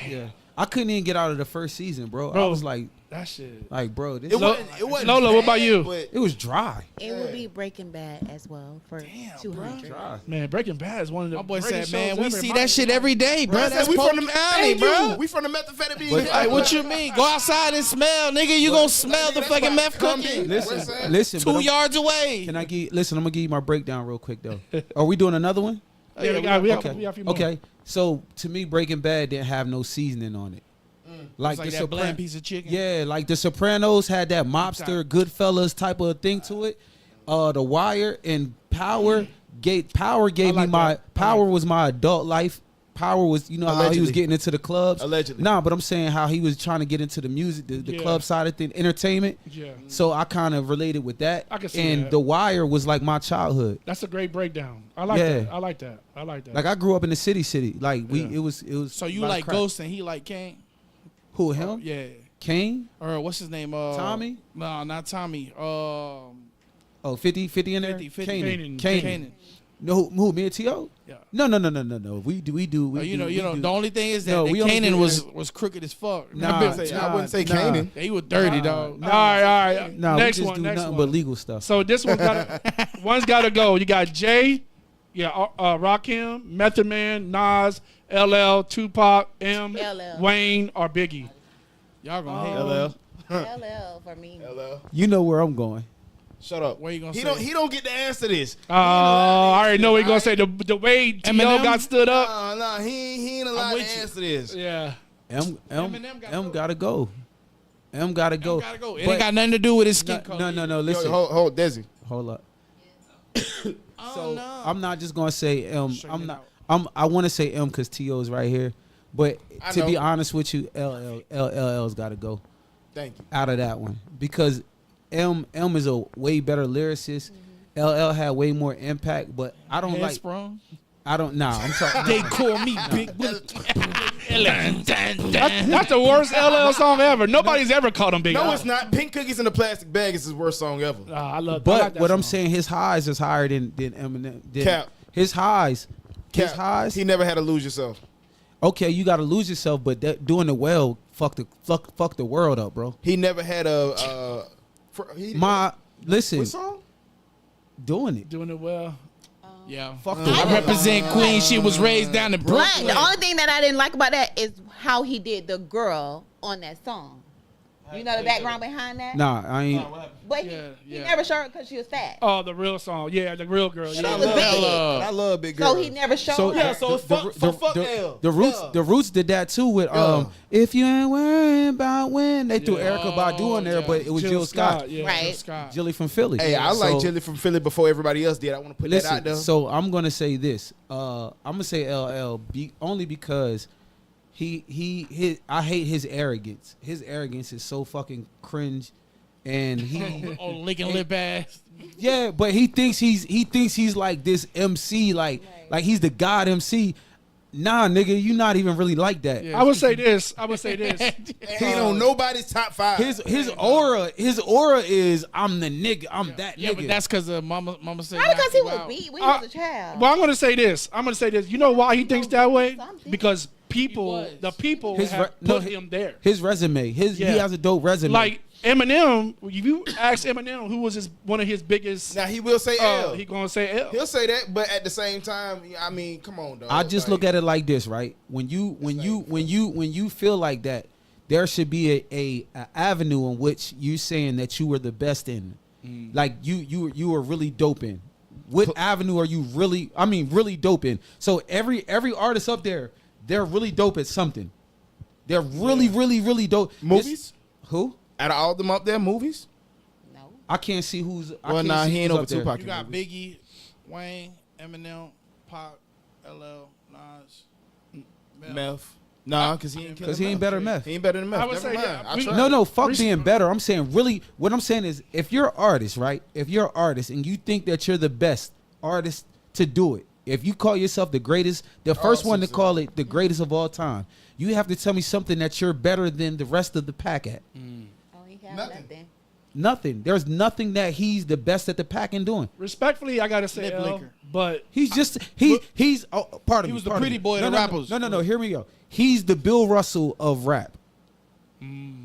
Yeah, I couldn't even get out of the first season, bro. I Bro, was like, that shit. bro, this It wasn't Lola, what about you? but it was dry. It would be Breaking Bad as well for 200. Dry. Man, Breaking Bad is one of the My boy greatest said, man, shows we ever. see My- that shit every day, bro. That's we from Polk the County, bro. We from the methamphetamine. But- Like, what you mean? Go outside and smell, nigga. You gonna smell the that's fucking why- meth come cooking. in. Listen, but 2 I'm- yards away. Can I give? Listen, I'm gonna give you my breakdown real quick though. Are we doing another one? Yeah, we got Okay. a few more. Okay. So to me, Breaking Bad didn't have no seasoning on it. Like the that bland piece of chicken. Yeah, like the Sopranos had that mobster, Goodfellas type of thing to it. The Wire and Power gave me like my that. Power was my adult life. Power was, you know, how he was Allegedly. getting into the clubs. Allegedly. Nah, but I'm saying how he was trying to get into the music, the Yeah. club side of thing, entertainment. Yeah. So I kind of related with that. I can see and that. The Wire was like my childhood. That's a great breakdown. I like Yeah. that. I like that. I like that. Like I grew up in the city. Like Yeah. it was. So you a lot of like crack. Ghost and he like Kane? Who, him? Yeah. Kane? Or what's his name? Tommy? No, not Tommy. Oh, 50 in there? 50. Kanan. Kanan. No, who? Me and T.O.? Yeah. No. We do. You know. do. The only thing is that No, we only Kanan do was crooked as fuck. Nah, I wouldn't say Kanan. He was dirty, dog. all right. Nah, Next we just one. do Next nothing one. but legal stuff. So this one's got to go. You got Jay, Rakim, Method Man, Nas, LL, Tupac, M, LL. Wayne, or Biggie. Y'all gonna hate. LL. LL for me. LL. You know where I'm going. Shut up. Where you gonna He say? don't get to answer this. I already know what you're going to say. The way T.O. Eminem? got stood up. Nah, he ain't allowed to with you. answer this. Yeah. M gotta go. M gotta go. Gotta go. It But- ain't got nothing to do with his skin No, color. no. Listen. Hold, Desi. Hold up. Oh, So no. I'm not just gonna say M. Straighten I'm it not. out. I want to say M because T.O. is right here. But I to be know. honest with you, LL's got to go Thank you. out of that one because M is a way better lyricist. LL had way more impact, but I don't like. Sprung. I don't. Nah, I'm talking. They call me Big Blue. That's the worst LL song ever. Nobody's ever called him Big No, L. it's not. Pink Cookies in a Plastic Bag is his worst song ever. I love. I But like that what I'm song. saying, his highs is higher than Eminem. Cap. His highs. His Cap, highs. He never had to lose yourself. Okay, you got to lose yourself, but doing it well, fuck the world up, bro. He never had Listen, what song? doing it. Doing it well. Yeah. Fuck the I represent Queen. She was raised down in But Brooklyn. the only thing that I didn't like about that is how he did the girl on that song. You know the background behind that? Nah, I ain't. But he never showed her because she was fat. Oh, the real song. Yeah, the real girl. She Yeah. was big. I love Big Girl. So he never showed So her. so fuck L. The Roots, Yeah. the Roots did that too with if you ain't worrying about when they threw Erica Badu in there, but it was Jill Scott, Yeah. Right. Scott. Jilly from Philly. Hey, I like So- Jilly from Philly before everybody else did. I want to put that out Listen, there. so I'm gonna say this. I'm gonna say LL only because I hate his arrogance. His arrogance is so fucking cringe, and he Oh, licking lip ass. yeah, but he thinks he's like this MC, like he's the god MC. Nah, nigga, you not even really like that. I would say this. He ain't on nobody's top 5. His aura is I'm the nigga, I'm that Yeah, nigga. but that's because mama said. Probably because he knock was you out. beat when he was a child. Well, I'm gonna say this. You know why he thinks that way? Something. Because He was. the people His have re- no, put hi- him there. His resume, he Yeah. has a dope resume. Like Eminem, if you ask Eminem who was one of his biggest, Now he will say L. he gonna say L. He'll say that, but at the same time, I mean, come on, dog. I just look at it like this, right? When you feel like that, there should be a avenue in which you saying that you were the best in, like you were really dope in. What avenue are you really? I mean, really dope in. So every artist up there, they're really dope at something. They're really dope. Movies? Who? Out of all of them up there, movies? No. I can't see who's. Well, nah, he ain't over Tupac. You got Biggie, Wayne, Eminem, Pac, LL, Nas, Meth. Nah, because he ain't Because he ain't better than Meth. He ain't better than Meth. I would Never say, mind. yeah, I we- tried. No, fuck being better. I'm saying really, what I'm saying is if you're an artist, right? If you're an artist and you think that you're the best artist to do it, If you call yourself the greatest, the first one to call it the greatest of all time, you have to tell me something that you're better than the rest of the pack at. Oh, he have nothing. Nothing. There's nothing that he's the best at the pack in doing. Respectfully, I gotta say, but he's just he's. Oh, pardon me. He was the pardon pretty me. boy of the rappers. No. Hear me go. He's the Bill Russell of rap.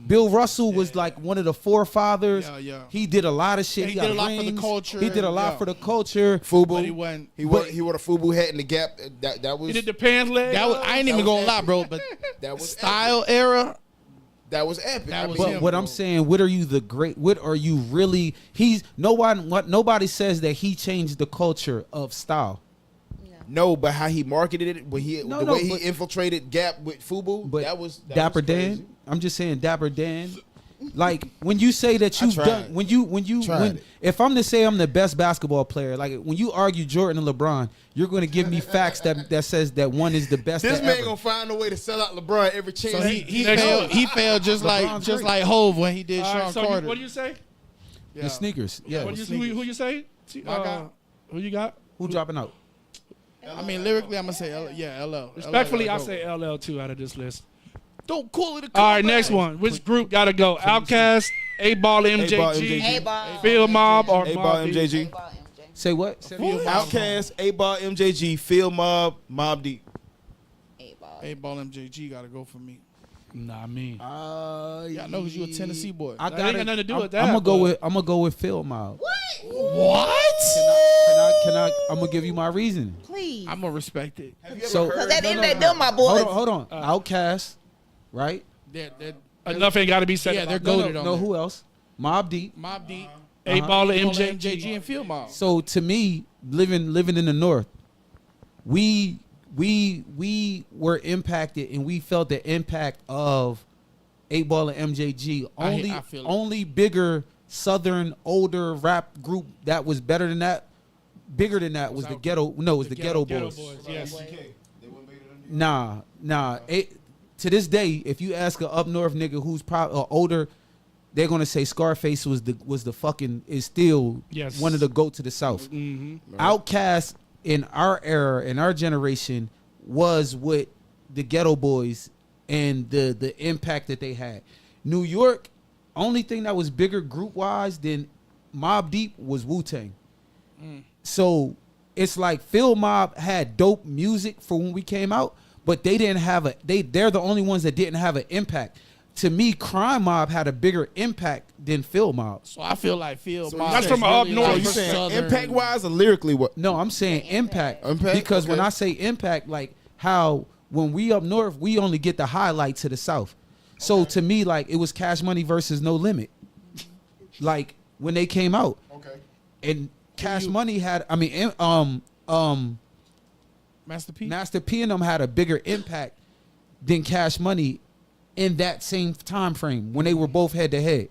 Bill Russell was like one of the forefathers. Yeah. He did a lot of shit. He did a lot for the culture. He did a lot Yeah. for the culture. FUBU. He wore a FUBU hat in the Gap. That was. he did the pants leg. That was, I ain't even gonna lie, bro. But That was style era. That was epic. That was But him, what bro. I'm saying, what are you the great? What are you really? He's no one. What nobody says that he changed the culture of style. No, but how he marketed it, when he No, the no, way he but- infiltrated Gap with FUBU, But that was Dapper crazy. Dan. I'm just saying Dapper Dan. Like when you say that you've tried. done, when if I'm to say I'm the best basketball player, like when you argue Jordan and LeBron, you're going to give me facts that says that one is the best. This that man ever. gonna find a way to sell out LeBron every chance. So he Next failed. one. He failed just LeBron's like great. Hove when he did All right, Sean so Carter. what do you say? Yeah. The sneakers. Yeah. Who you say? My guy. Who you got? Who dropping out? I mean, lyrically, I'm gonna say LL. Respectfully, LL I gotta say LL too out of this list. Don't call it a All right, next one. Which group gotta go? Outkast, 8-Ball MJG, A-Ball. Field Mob, or 8-Ball Mobb Deep? MJG. A-Ball, MJ. Say what? Outkast, 8-Ball MJG, Field Mob, Mobb Deep. A-Ball. A-Ball MJG gotta go for me. Nah, me. Yeah, I know because you a Tennessee boy. I That ain't got nothing to do with that. I'm gonna go but- with. I'm gonna go with Phil Mob. Can I? I'm gonna give you my reason. Please. I'm gonna respect it. So Because at the end of the day, them my boys. hold on. Outkast, right? They're Enough ain't got to be said. Yeah, they're about goated on No, there. who else? Mobb Deep. Mobb Deep, 8-Ball MJG, MJG. and Field Mob. So to me, living in the North, we were impacted and we felt the impact of 8-Ball and MJG. I feel it. Only bigger Southern older rap group that was better than that, bigger than that was the Ghetto. No, it was the Ghetto Boys. Yes. Nah. To this day, if you ask a up north nigga who's probably older, they're gonna say Scarface was the fucking is still Yes. one of the GOAT to the South. Outkast in our era, in our generation, was with the Ghetto Boys and the impact that they had. New York, only thing that was bigger group wise than Mobb Deep was Wu-Tang. So it's like Phil Mob had dope music for when we came out, but they didn't have they're the only ones that didn't have an impact. To me, Crime Mob had a bigger impact than Phil Mob. So I feel like Field Mob. that's from up north. So you saying impact wise or lyrically what? No, I'm saying impact. Impact? Because when Okay. I say impact, like how when we up north, we only get the highlight to the South. So to me, like it was Cash Money versus No Limit. Like when they came out. Okay. And Cash Money had, Master P. Master P and them had a bigger impact than Cash Money in that same time frame when they were both head to head.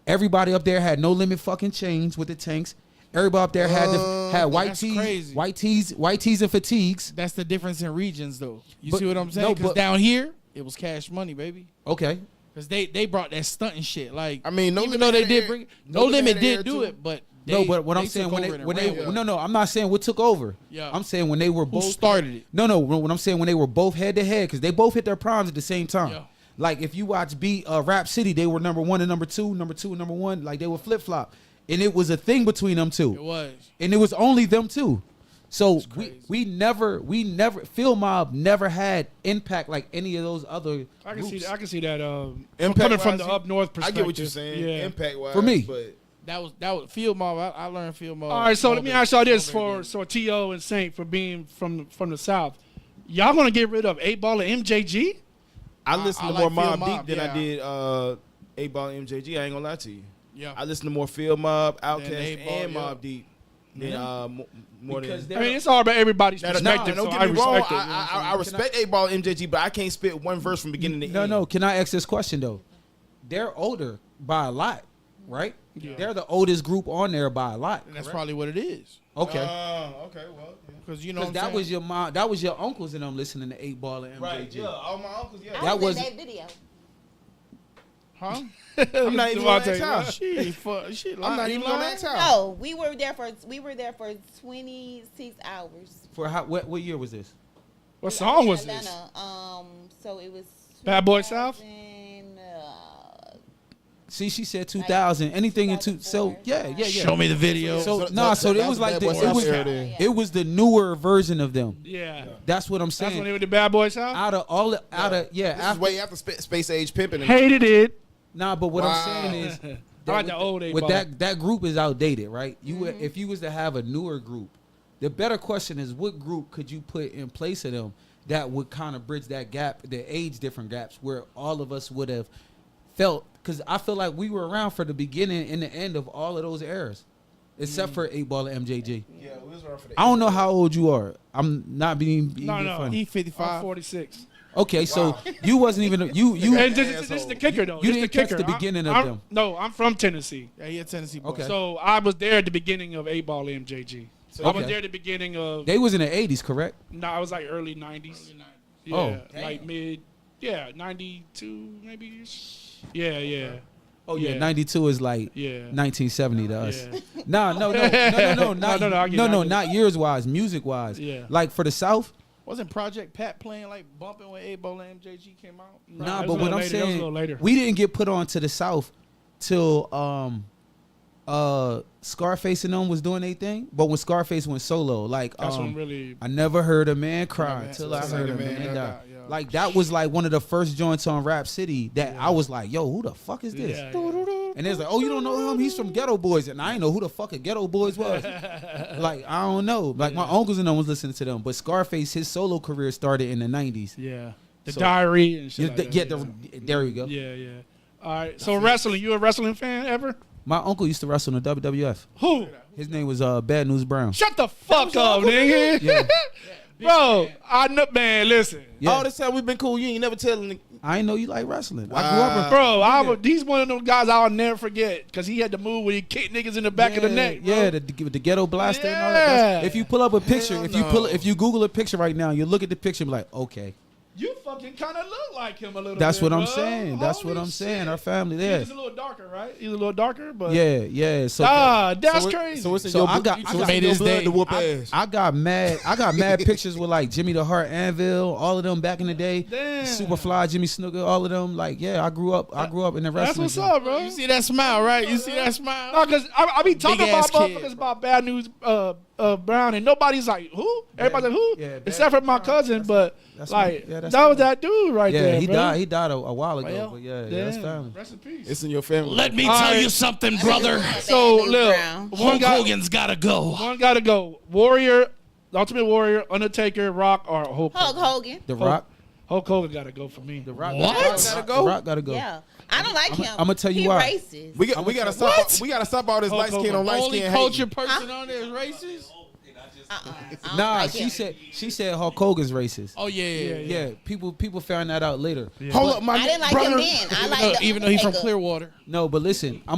Everybody up there had No Limit fucking chains with the tanks. Everybody up there had white that's tees, crazy. white tees and fatigues. That's the difference in regions, though. You But- see what I'm saying? no, Because but- down here, it was Cash Money, baby. Okay. Because they brought that stunting shit. Like, I mean, No even Limit though they had did air- bring No No Limit Limit had air did do too. it, but No, but what I'm took saying when over they and when ran they with it. no, I'm not saying what took over. Yeah. I'm saying when they were Who both started it? No, when I'm saying when they were both head to head because they both hit their primes at the same time. Yeah. Like if you watch Rap City, they were number 1 and number 2, number 2 and number 1. Like they were flip flop, and it was a thing between them two. It was. And it was only them two. So we never Phil Mob never had impact like any of those other I can groups. see. I can see that. Impact Coming from wise, the up north I perspective. get what you're saying. Yeah. Impact wise For me. but That was Field Mob. I learned Field Mob. All right, so let me ask y'all this over for T.O. and Saint for being from the South. Y'all gonna get rid of 8-Ball and MJG? I listened I to more like Field Mobb Deep Mob, than I yeah. did 8-Ball MJG. I ain't gonna lie to you. Yeah. I listened to more Field Mob, Then Outkast, 8-Ball, and yeah. Mobb Deep than more Because than. I mean, it's all about everybody's Now, perspective. don't so get I me wrong. respect it. you know what I'm saying? I respect 8-Ball MJG, but I can't spit one verse from beginning to end. No. Can I ask this question though? They're older by a lot, right? Yeah. They're the oldest group on there by a lot. And that's probably what it is. Okay. Okay, well. Because you know Because what I'm that saying? was your mom, that was your uncles and them listening to 8-Ball and MJG. Right, yeah, all my uncles, yeah. That I was was- in that video. Huh? I'm not even gonna ask how. I'm not even gonna ask how. No, we were there for 26 hours. For how? What year was this? What song was Atlanta. this? So it was Bad Boy South? See, she said 2000. Anything in two. So yeah. Show me the video. So So no, so that it was was like Bad Boy South era then. it was the newer version of them. Yeah. That's what I'm That's when saying. they were the Bad Boys South? Out of all, This is way after Space Age Pimpin'. Hated it. Nah, but what Wow. I'm saying is, I like the old with A-ball. that group is outdated, right? If you was to have a newer group, the better question is what group could you put in place of them that would kind of bridge that gap, the age different gaps, where all of us would have felt. Because I feel like we were around for the beginning and the end of all of those eras, except for 8 Ball and MJG. Yeah, we was around for I don't know how old you are. I'm not being No. funny. He 55. I'm 46. Okay, so you wasn't even you. And this is the kicker, though. You This didn't the catch kicker. the beginning of I'm, them. No, I'm from Tennessee. Yeah, he a Tennessee boy. Okay. So I was there at the beginning of 8 Ball MJG. I was Okay. there at the beginning of. They was in the 80s, correct? No, I was like early 90s. Yeah, Oh. like mid. Yeah, 92 maybe. Yeah. Oh yeah, Yeah. 92 is like Yeah. 1970 to us. Yeah. No, not No, I get it. not years wise, music wise. Yeah. Like for the South. Wasn't Project Pat playing like bumping when 8 Ball and MJG came out? Nah, it but was a what little I'm later. It was a saying, little later. we didn't get put on to the South till Scarface and them was doing their thing. But when Scarface went solo, like That's when really. I never heard a man cry man, till I till heard a a man man die. die. Yeah. Like that was like one of the first joints on Rap City that I was like, yo, who the fuck is this? Yeah, yeah. And it's like, oh, you don't know him? He's from Ghetto Boys. And I didn't know who the fuck a Ghetto Boys was. Like, I don't know. Like, my uncles and them was listening to them. But Scarface, his solo career started in the 90s. Yeah. The So- diary and shit. Yeah, like yeah, that, there you go. yeah. All right. So wrestling. You a wrestling fan ever? My uncle used to wrestle in the WWF. Who? His name was Bad News Brown. Shut the fuck up, nigga. Yeah. Bro, I know, man. Listen, Yeah. All this time we've been cool. You ain't never telling. I didn't know you like wrestling. I grew up in bro. He's one of those guys I'll never forget because he had the move where he kicked niggas in the back of the neck. Bro. Yeah, the ghetto blaster and all that. Yeah. If you pull up a picture, if you Google a picture right now, you look at the picture and be like, okay. You fucking kind of look like him a little That's bit. what I'm bro. saying. That's what Holy I'm saying. shit. Our family there. He's a little darker, right? He's a little darker, but Yeah. So that's So crazy. So it's in So your I got- so I it's got- in your his blood day. to whoop ass. I got mad pictures with like Jimmy the Heart Anvil, all of them back in the day. Damn. Superfly, Jimmy Snooker, all of them. Like, yeah, I grew up in the That's wrestling. what's up, bro. You see that smile, right? You see that smile? No, because I be talking Big about ass kid, motherfuckers about Bad News Brown, and nobody's like, who? Everybody's like, who? Yeah, Bad Except for my News cousin, but that's like, my- yeah, that's that was my- that dude right Yeah, there, he bro. died. He died a while ago. Well, But yeah, that's Damn. family. Rest in peace. It's in your family. Let me All tell right. you something, brother. So, Bad News look, Brown. one Hulk guy, Hogan's gotta go. one got to go. Warrior, the Ultimate Warrior, Undertaker, Rock, or Hulk Hulk Hogan. The Rock. Hulk Hogan got to go for me. The Rock. What? Gotta go. The Rock gotta go. Yeah. I don't like him. I'ma tell you he why. racist. We gotta stop. We gotta stop all this Hulk light skin Hogan. on light Only skin. culture person on there is racist. I don't Nah, like she him. said Hulk Hogan's racist. Oh yeah. Yeah, people found that out later. Hold up, my I didn't like brother. him then. I like Even though he's from Undertaker. Clearwater. No, but listen, I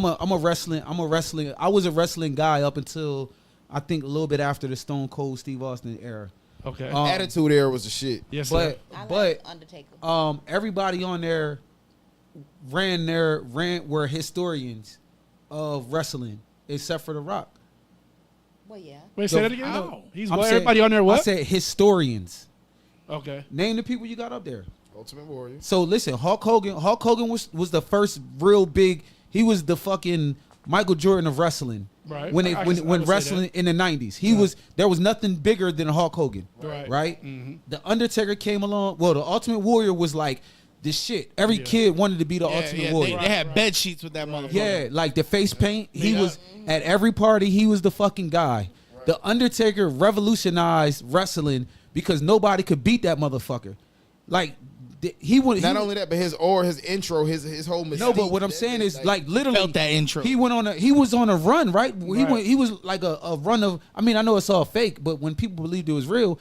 was a wrestling guy up until I think a little bit after the Stone Cold Steve Austin era. Okay. Attitude era was the shit. Yes, sir. But I like Undertaker. everybody on there were historians of wrestling except for The Rock. Well, yeah. Wait, say that again? Ow. He's I'm what? saying- Everybody on there what? I said historians. Okay. Name the people you got up there. Ultimate Warrior. So listen, Hulk Hogan was the first real big. He was the fucking Michael Jordan of wrestling. Right. When I would say wrestling in the 90s, there was nothing bigger than Hulk Hogan. Right. The Undertaker came along. Well, the Ultimate Warrior was like the shit. Every kid wanted to be the Ultimate Warrior. They had bed sheets with that motherfucker. Yeah, like the face paint. He was at every party. He was the fucking guy. The Undertaker revolutionized wrestling because nobody could beat that motherfucker. Like he would. Not only that, but his intro, his whole mystique. No, but what I'm saying is like literally Felt that intro. He was on a run, right? He was like a run of. I mean, I know it's all fake, but when people believed it was real,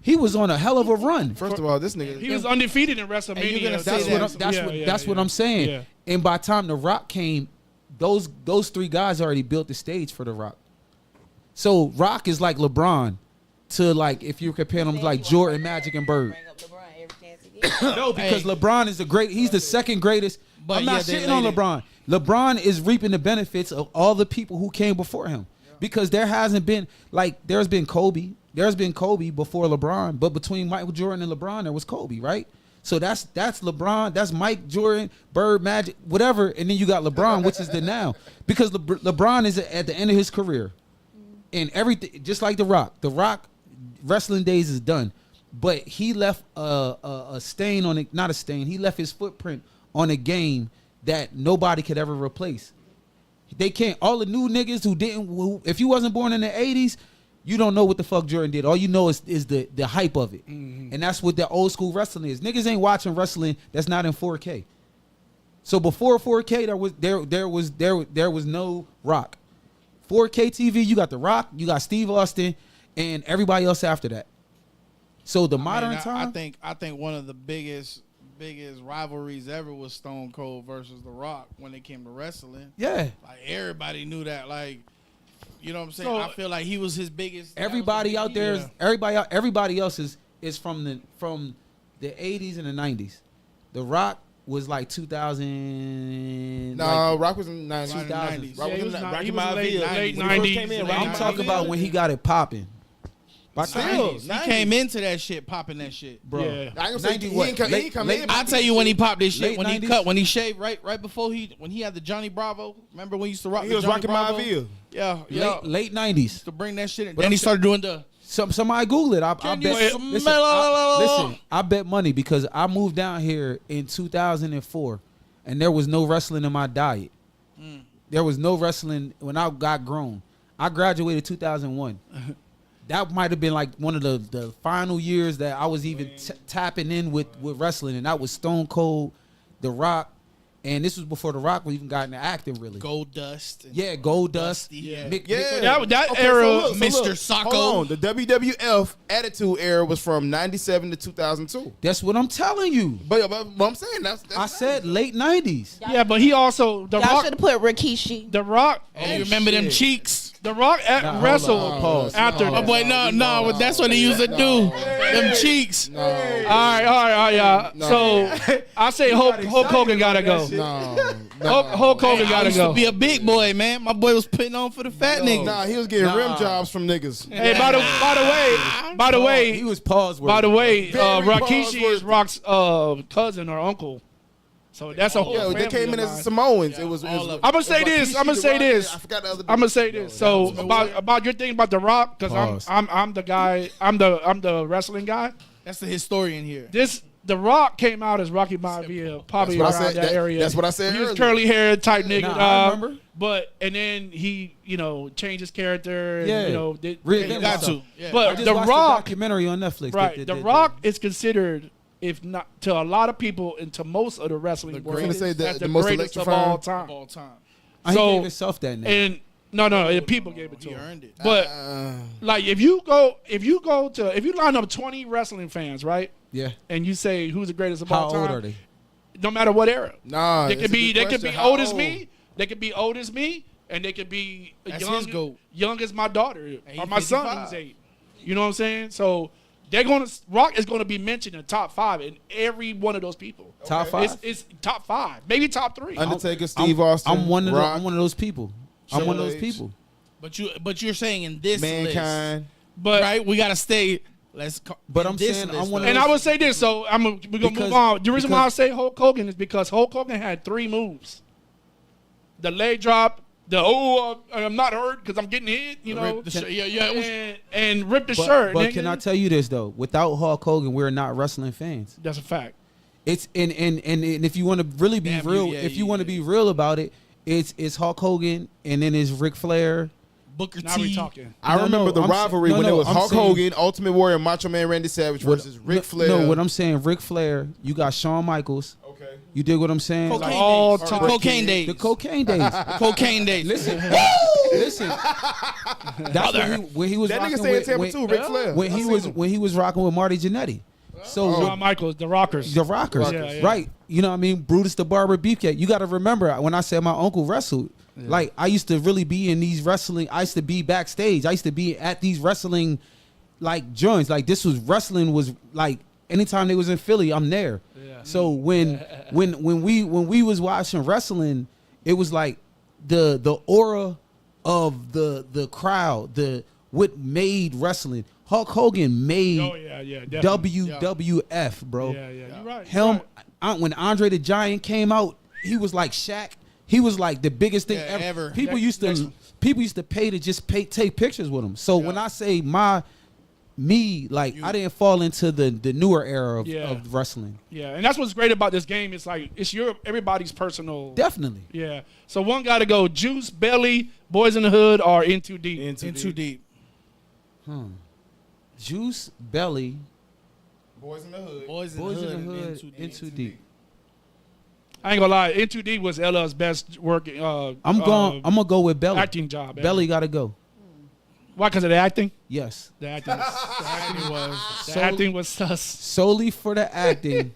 he was on a hell of a run. First of all, this nigga. He was undefeated in WrestleMania. you're gonna That's say what what I'm saying. Yeah. And by the time The Rock came, those three guys already built the stage for The Rock. So Rock is like LeBron to like if you're comparing him to like Jordan, Magic, and Bird. every chance he gets. No, because LeBron is he's the second greatest. But I'm not yeah, they shitting on laid it. LeBron. LeBron is reaping the benefits of all the people who came before him. Because there hasn't been, there's been Kobe. There's been Kobe before LeBron. But between Michael Jordan and LeBron, there was Kobe, right? So that's LeBron. That's Mike Jordan, Bird, Magic, whatever. And then you got LeBron, which is the now. Because LeBron is at the end of his career. And everything, just like The Rock. The Rock wrestling days is done. But he left a stain on it. Not a stain. He left his footprint on a game that nobody could ever replace. They can't. All the new niggas if you wasn't born in the 80s, you don't know what the fuck Jordan did. All you know is the hype of it. Mm-hmm. And that's what the old school wrestling is. Niggas ain't watching wrestling that's not in 4K. So before 4K, there was no Rock. 4K TV, you got The Rock, you got Steve Austin, and everybody else after that. So the modern time, I think one of the biggest rivalries ever was Stone Cold versus The Rock when it came to wrestling. Yeah, like everybody knew that. Like, you know what I'm saying? So, I feel like he was his biggest. Everybody out there, everybody else is from the 80s and the 90s. The Rock was like 2000. No, Rock was in the 90s. 2000s. Rock Yeah, was in he was Rocky late Maivia. 90s. When he first came in, Late Rocky I'm 90s. talking about when he got it popping. Still, He came into that shit, popping that shit, Bro. Yeah. I ain't gonna say 90 he what? ain't come in. I tell you when he popped this shit, Late 90s? when he shaved right before when he had the Johnny Bravo. Remember when he used to rock? He the was Johnny rocking Bravo? Maivia. Yeah. Late 90s. To bring that shit in. But Then I'm he started doing the. Somebody Google it. I Can bet. you Listen, smell- listen, I bet money because I moved down here in 2004, and there was no wrestling in my diet. There was no wrestling when I got grown. I graduated 2001. That might have been like one of the final years that I was even tapping in with wrestling, and that was Stone Cold, The Rock, and this was before The Rock even got into acting really. Gold Dust. Yeah, Gold Dust. Dusty, yeah. That era, Mr. Socko. Hold on. The WWF Attitude Era was from 97 to 2002. That's what I'm telling you. But I'm saying that's I said late 90s. Yeah, but he also Y'all Rock. should have put Rikishi. The Rock. Oh, you remember them cheeks? The Rock wrestled Pause. after. Oh boy, no, that's what he used to do. Them cheeks. All right, y'all. So I say Hulk Hogan gotta go. Hulk Hogan I gotta used go. to be a big boy, man. My boy was putting on for the fat niggas. Nah, he was getting rim jobs from niggas. Hey, by the way, He was paused. by the way, Very Rikishi is Paulsworthy. Rock's cousin or uncle. So that's a whole Yeah, family they came in of as mine. Samoans. It was. I'm gonna say this. I forgot the other. I'm gonna say this. So about your thing about The Rock, because Pause. I'm the guy. I'm the wrestling guy. That's the historian here. The Rock came out as Rocky Maivia, probably That's what I around said. that area. That's what I said He was earlier. curly hair type nigga. Nah, I remember. But and then he, changed his character. And, Yeah. did, Reinvented you got himself. to. Yeah. I But just The watched Rock, documentary on Netflix. right? The Rock is considered, if not to a lot of people and to most of the wrestling world, greatest. Gonna say as the the most greatest of electrifying all time. Of all time. He So- gave himself that name. And no, the people gave it to He him. earned it. But like if you line up 20 wrestling fans, right? Yeah. And you say who's the greatest of How all time? old are they? No matter what era. Nah, They it's could a be good old question. How as old? me. They could be old as me, and they could be That's his goat. young as my daughter or he's my son 55. who's 8. You know what I'm saying? So Rock is gonna be mentioned in top 5 in every one of those people. Top 5? It's top 5, maybe top 3. Undertaker, Steve Austin. I'm one of Rock, those people. I'm one of those Triple H. people. But you're saying in this Mankind. But list, right? We gotta stay. But in I'm this saying list, I'm one of and those- I would say this, so we're gonna Because- move on. The reason why I because- say Hulk Hogan is because Hulk Hogan had 3 moves: the leg drop, I'm not hurt because I'm getting hit, Rip the shirt. Yeah. and rip the shirt. But nigga. can I tell you this though? Without Hulk Hogan, we're not wrestling fans. That's a fact. It's and if you want to really be Damn, real, yeah, if you yeah, want to yeah. be real about it, it's Hulk Hogan and then it's Ric Flair. Booker Now we T. talking. I remember the I'm rivalry saying- when it was I'm Hulk saying- Hogan, Ultimate Warrior, Macho Man Randy Savage versus Ric Flair. No, what I'm saying, Ric Flair. You got Shawn Michaels. Okay. You dig what I'm saying? Cocaine Like, all days. time. The cocaine days. the cocaine days. Cocaine days. Listen, listen. That's when he was That rocking nigga stay in with Tampa too, Ric Flair. when he was rocking with Marty Jannetty. So Shawn Michaels, the Rockers. the Rockers, Yeah, yeah. right? You know what I mean? Brutus the Barber Beefcake. You got to remember when I said my uncle wrestled. Like I used to really be in these wrestling. I used to be backstage. I used to be at these wrestling like joints. Like this was wrestling was like anytime they was in Philly, I'm there. Yeah. So when we was watching wrestling, it was like the aura of the crowd, what made wrestling. Hulk Hogan made WWF, bro. Yeah, you're right. When Andre the Giant came out, he was like Shaq. He was like the biggest thing ever. People used to pay to take pictures with him. So when I say I didn't fall into the newer era of wrestling. Yeah, and that's what's great about this game. It's like everybody's personal. Definitely. Yeah. So one got to go Juice, Belly, Boys in the Hood, or In Too Deep. In Too Deep. Juice, Belly, Boys in the Hood. Boys in the Hood. In Too Deep. I ain't gonna lie, In Too Deep was LL's best work. I'm gonna go with Belly. Acting job. Belly got to go. Why? Because of the acting? Yes. The acting was sus. Solely for the acting.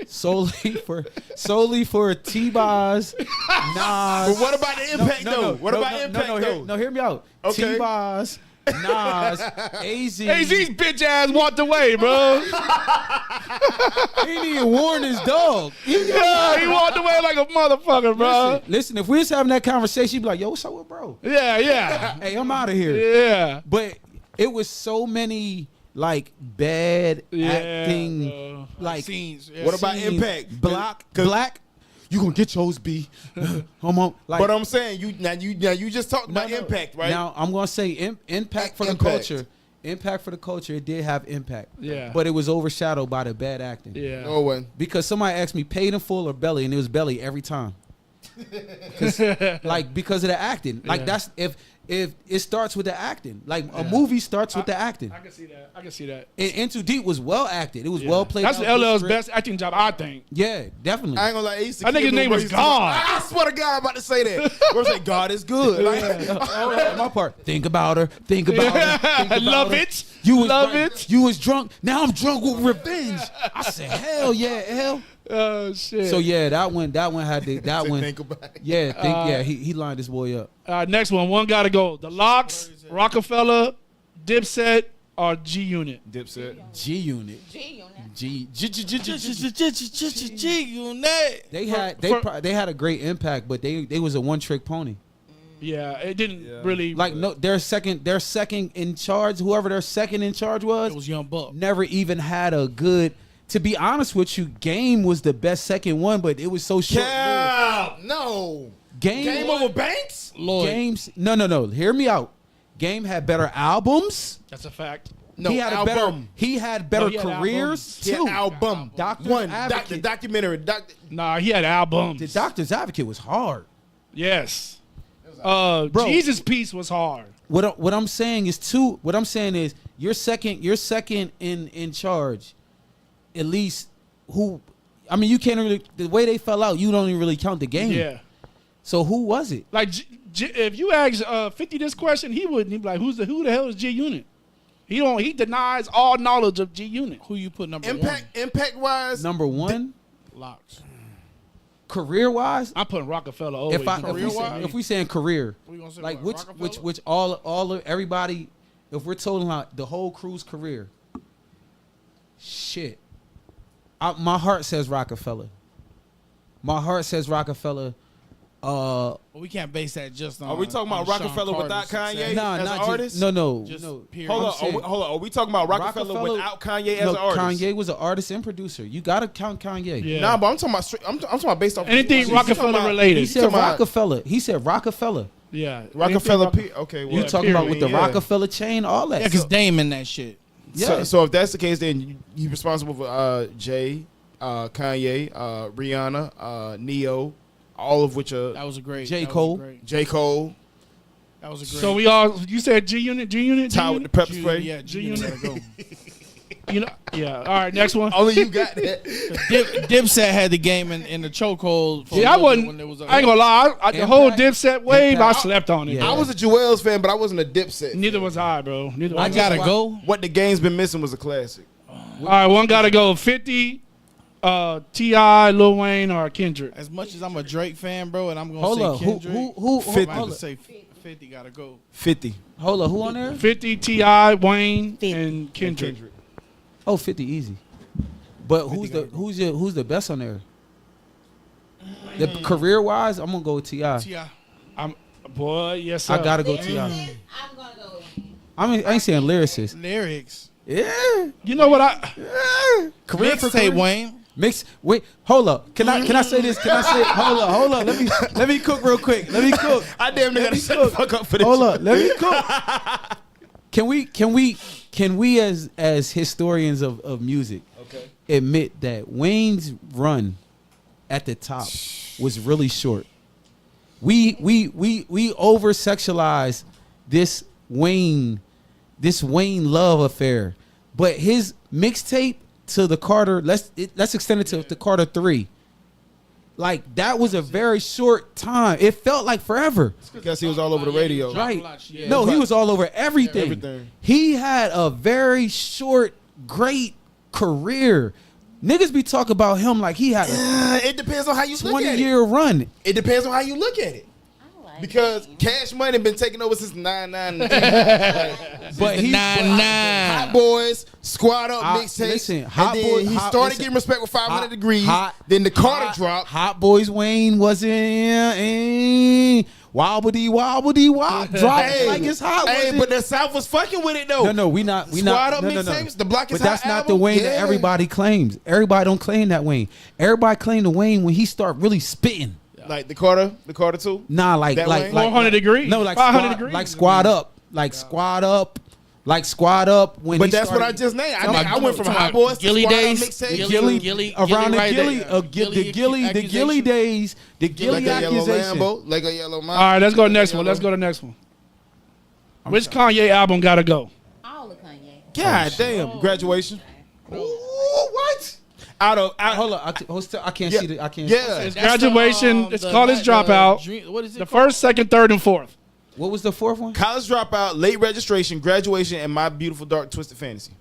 solely for T-Boz, Nas. But what about the impact though? What about impact though? No, hear me out. Okay. T-Boz, Nas, AZ's bitch ass walked away, bro. He didn't even warn his dog. He walked away like a motherfucker, bro. Listen, if we was having that conversation, you'd be like, yo, what's up with bro? Yeah. Hey, I'm out of here. Yeah. But it was so many like bad acting bro. like scenes. What about impact? Black. You gonna get yours, B. But I'm saying you just talked about impact, right? Now I'm gonna say impact for the culture. Impact for the culture. It did have impact. Yeah. But it was overshadowed by the bad acting. Yeah. No way. Because somebody asked me paid in full or Belly, and it was Belly every time. Because of the acting. Like that's if it starts with the acting. Like a movie starts with the acting. I can see that. In Too Deep was well acted. It was well played. That's LL's best acting job, I think. Yeah, definitely. I ain't gonna lie. I think his name was God. I swear to God, I'm about to say that. We're saying God is good. My part. Think about her. Think about her. Think about Love her. it. Love it. You was drunk. Now I'm drunk with revenge. I said, hell yeah, hell. Oh shit. So yeah, that one had that one. Think about it. Yeah, he lined this boy up. Next one gotta go. The Locks, Rockefeller, Dipset, or G Unit. Dipset. G Unit. G Unit. They had a great impact, but they was a one trick pony. Yeah, it didn't really like their second in charge. Whoever their second in charge was, it was Young Buck. Never even had a good. To be honest with you, Game was the best second one, but it was so short. No. Game over Banks? Lloyd. Games. No. Hear me out. Game had better albums. That's a fact. No, he had better careers He too. had album. The documentary. Nah, he had albums. The Doctor's Advocate was hard. Yes. Bro, Jesus Piece was hard. What I'm saying is you're second in charge. At least you can't really, the way they fell out, you don't even really count the game. Yeah. So who was it? Like if you ask 50 this question, he'd be like, who the hell is G Unit? He denies all knowledge of G Unit. Who you put number one? Impact wise, number one. Locks. Career wise, I'm putting Rockefeller over. If we saying career, like which all of everybody, if we're talking about the whole crew's career, shit. My heart says Rockefeller. We can't base that just on. Are we talking about Rockefeller without Kanye as an artist? No. Hold on. Are we talking about Rockefeller without Kanye as an artist? Kanye was an artist and producer. You gotta count Kanye. Yeah. Nah, but I'm talking about I'm talking about based off anything Rockefeller related. He said Rockefeller. Yeah. Rockefeller. Okay. You talking about with the Rockefeller chain, all that. Yeah, because Dame in that shit. Yeah. So if that's the case, then you responsible for Jay, Kanye, Rihanna, Neo, all of which are that was a great J. Cole. That was a great. So you said G Unit. Tied with the pepper spray. Yeah, G Unit. Go. Yeah. All right, next one. Only you got that. Dipset had the game in the chokehold. Yeah, I ain't gonna lie. The whole Dipset wave, I slept on it. Yeah. I was a Joel's fan, but I wasn't a Dipset. Neither was I, bro. I gotta go. What the game's been missing was a classic. All right, one gotta go. 50, T.I., Lil Wayne, or Kendrick. As much as I'm a Drake fan, bro, and I'm gonna say Kendrick. Who 50 say 50 gotta go. 50. Hold on, who on there? 50, T.I., Wayne, and Kendrick. Oh, 50 easy. But who's the best on there? The career wise, I'm gonna go with T.I. Boy, yes sir. I gotta go T.I. I'm gonna go with. I ain't saying lyricist. Lyrics. Yeah. You know what Career for career. Wayne. Wait, hold up. Can I say this? Can I say? Hold up. Let me cook real quick. Let me cook. I damn near gotta shut the fuck up for this. Hold up. Let me cook. Can we as historians of music admit that Wayne's run at the top was really short? We over sexualize this Wayne love affair, but his mixtape to the Carter, let's extend it to the Carter 3. Like, that was a very short time. It felt like forever. Because he was all over the radio. Right. No, he was all over everything. He had a very short, great career. Niggas be talking about him like he had a it depends on how you look at it. 20-year run. It depends on how you look at it. Because Cash Money been taking over since 99. But he's Hot Boys, Squad Up mixtape. He started getting respect with 500 Degrees. Then the Carter dropped. Hot Boys Wayne wasn't wobbly wop. Dropped like it's hot. Hey, but the South was fucking with it though. No, we not. Squad Up mixtapes. The Block is But that's not the Wayne that everybody claims. Everybody don't claim that Wayne. Everybody claim the Wayne when he start really spitting. Like the Carter 2? Nah, like 400 degrees. No, like 500 degrees. Like Squad Up. Like Squad Up when But that's what I just named. I went from Hot Boys to Gilly Squad days. Up mixtape. The Gilly days, the Gilly accusation. Like a yellow Lambo. All right, let's go to the next one. Which Kanye album gotta go? All of Kanye. God damn. Graduation. What? Hold on, I can't see the. I can't. Yeah, it's Graduation. It's College Dropout. What is it? The first, second, third, and fourth. What was the fourth one? College Dropout, Late Registration, Graduation, and My Beautiful Dark Twisted Fantasy.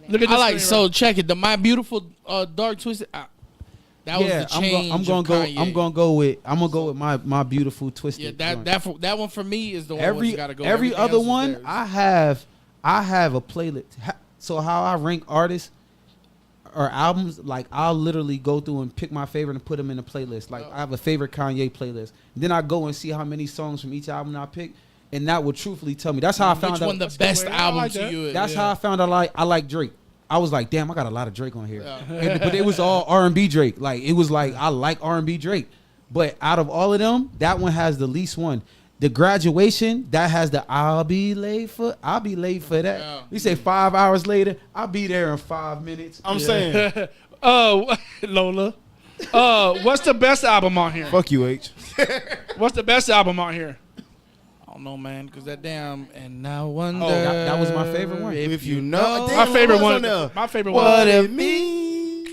Look at this. Check it. The My Beautiful Dark Twisted. That was the change. I'm gonna go with my Beautiful Twisted. Yeah, that one for me is the one that's gotta go. Every other one, I have a playlist. So how I rank artists or albums, like I'll literally go through and pick my favorite and put them in a playlist. Like I have a favorite Kanye playlist. Then I go and see how many songs from each album I pick, and that will truthfully tell me. That's how I found out. Which one the best album to you? That's how I found out I like Drake. I was like, damn, I got a lot of Drake on here. But it was all R&B Drake. Like it was like I like R&B Drake. But out of all of them, that one has the least one. The Graduation, that has the I'll be late for that. Yeah. We say 5 hours later, I'll be there in 5 minutes. I'm saying. Lola. What's the best album on here? Fuck you, H. What's the best album on here? I don't know, man, because that damn and now wonder. Oh, that was my favorite one. If you know, my favorite one. My favorite one. What it means.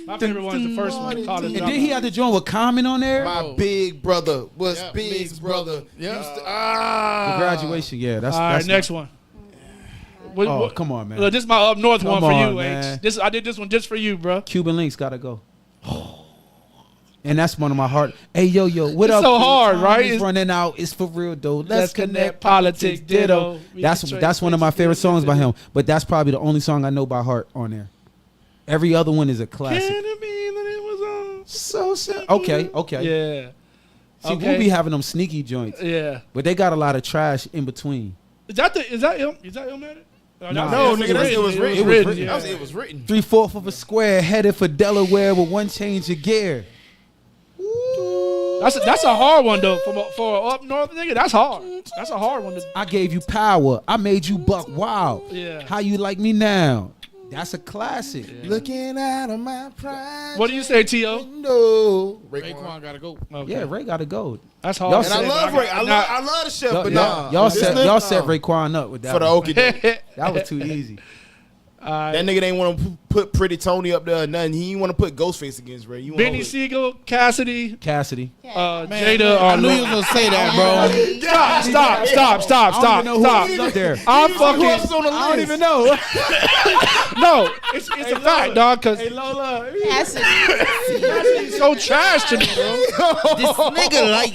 My favorite one is the first one. And then he had to join with Common on there. My big brother was Big's brother. Yeah. The Graduation, yeah. That's all right. that's Next one. Come on, man. Look, this is my up north one for you, man. H. I did this one just for you, bro. Cuban Links gotta go. And that's one of my heart. Hey, yo, what up? It's so hard, right? It's running out. It's for real, though. Let's connect. Politics, ditto. That's one of my favorite songs by him. But that's probably the only song I know by heart on there. Every other one is a classic. Can it be that it was on? So simple. Okay. Yeah. See, we'll be having them sneaky joints. Yeah. But they got a lot of trash in between. Is that him? Is that him at it? No, nigga, it was written. It was written. 3/4 of a square headed for Delaware with one change of gear. That's a hard one though for up north nigga. That's hard. That's a hard one. I gave you power. I made you buck wild. Yeah. How you like me now? That's a classic. Yeah. Looking out of my pride. What do you say, T.O.? No. Raekwon gotta go. Okay. Yeah, Ray gotta go. That's hard. And I love Ray. I love the chef, but y'all set Raekwon up with that. For the okie doke. That was too easy. That nigga didn't want to put Pretty Tony up there or nothing. He didn't want to put Ghostface against Ray. Benny Siegel, Cassidy, Cassidy. Jada. I knew you was gonna say that, bro. Stop. There. I'm Who fucking. else is on the list? I don't even know. No, it's a fact, dog. Because Lola. Cassidy's so trash to me, bro. This nigga, like,